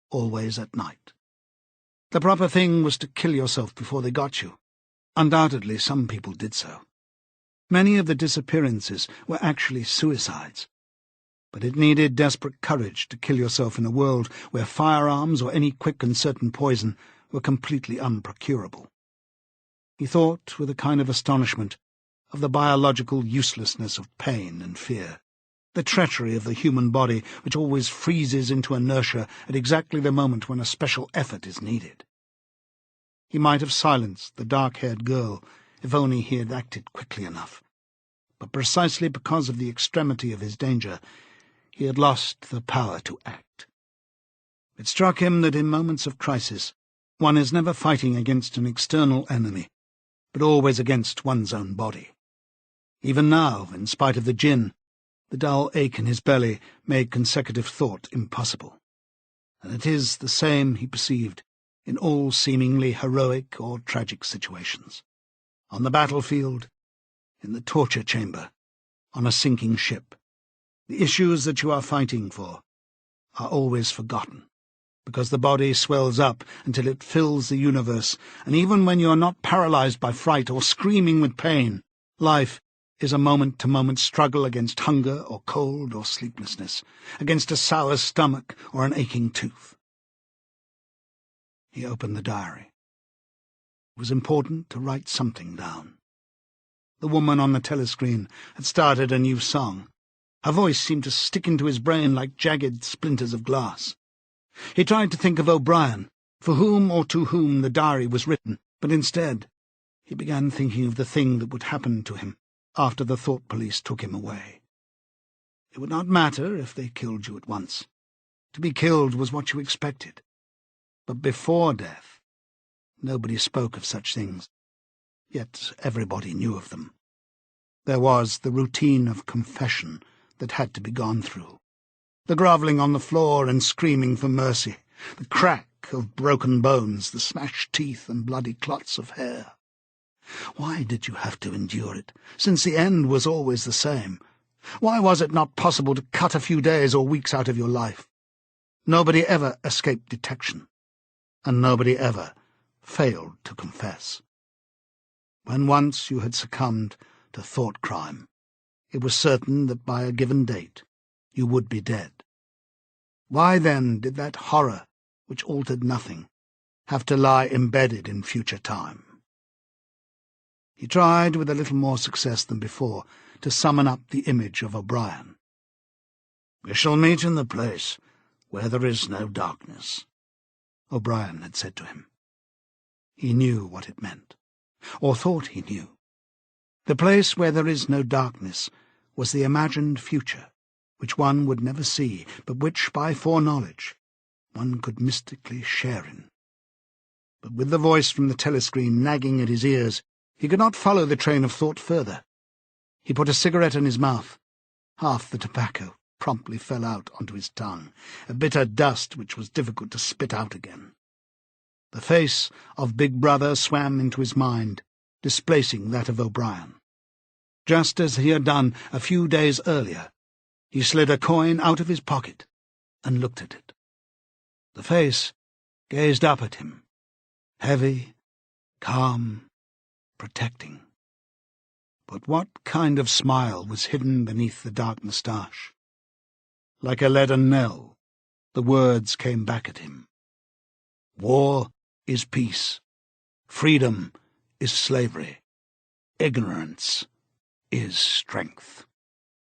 always at night. The proper thing was to kill yourself before they got you. Undoubtedly, some people did so. Many of the disappearances were actually suicides. But it needed desperate courage to kill yourself in a world where firearms or any quick and certain poison were completely unprocurable. He thought, with a kind of astonishment, of the biological uselessness of pain and fear, the treachery of the human body which always freezes into inertia at exactly the moment when a special effort is needed. He might have silenced the dark-haired girl if only he had acted quickly enough. But precisely because of the extremity of his danger, he had lost the power to act. It struck him that in moments of crisis, one is never fighting against an external enemy, but always against one's own body. Even now, in spite of the gin, the dull ache in his belly made consecutive thought impossible. And it is the same, he perceived, in all seemingly heroic or tragic situations. On the battlefield, in the torture chamber, on a sinking ship. The issues that you are fighting for are always forgotten, because the body swells up until it fills the universe, and even when you are not paralyzed by fright or screaming with pain, life is a moment-to-moment struggle against hunger or cold or sleeplessness, against a sour stomach or an aching tooth. He opened the diary. It was important to write something down. The woman on the telescreen had started a new song. Her voice seemed to stick into his brain like jagged splinters of glass. He tried to think of O'Brien, for whom or to whom the diary was written, but instead he began thinking of the thing that would happen to him after the thought police took him away. It would not matter if they killed you at once. To be killed was what you expected. But before death, nobody spoke of such things, yet everybody knew of them. There was the routine of confession that had to be gone through, the grovelling on the floor and screaming for mercy, the crack of broken bones, the smashed teeth and bloody clots of hair. Why did you have to endure it, since the end was always the same? Why was it not possible to cut a few days or weeks out of your life? Nobody ever escaped detection, and nobody ever failed to confess. When once you had succumbed to thought crime, it was certain that by a given date you would be dead. Why then did that horror, which altered nothing, have to lie embedded in future time? He tried, with a little more success than before, to summon up the image of O'Brien. "We shall meet in the place where there is no darkness," O'Brien had said to him. He knew what it meant, or thought he knew. The place where there is no darkness was the imagined future, which one would never see, but which, by foreknowledge, one could mystically share in. But with the voice from the telescreen nagging at his ears, he could not follow the train of thought further. He put a cigarette in his mouth. Half the tobacco promptly fell out onto his tongue, a bitter dust which was difficult to spit out again. The face of Big Brother swam into his mind, displacing that of O'Brien. Just as he had done a few days earlier, he slid a coin out of his pocket and looked at it. The face gazed up at him, heavy, calm, protecting. But what kind of smile was hidden beneath the dark moustache? Like a leaden knell, the words came back at him. War is peace. Freedom is slavery. Ignorance is strength.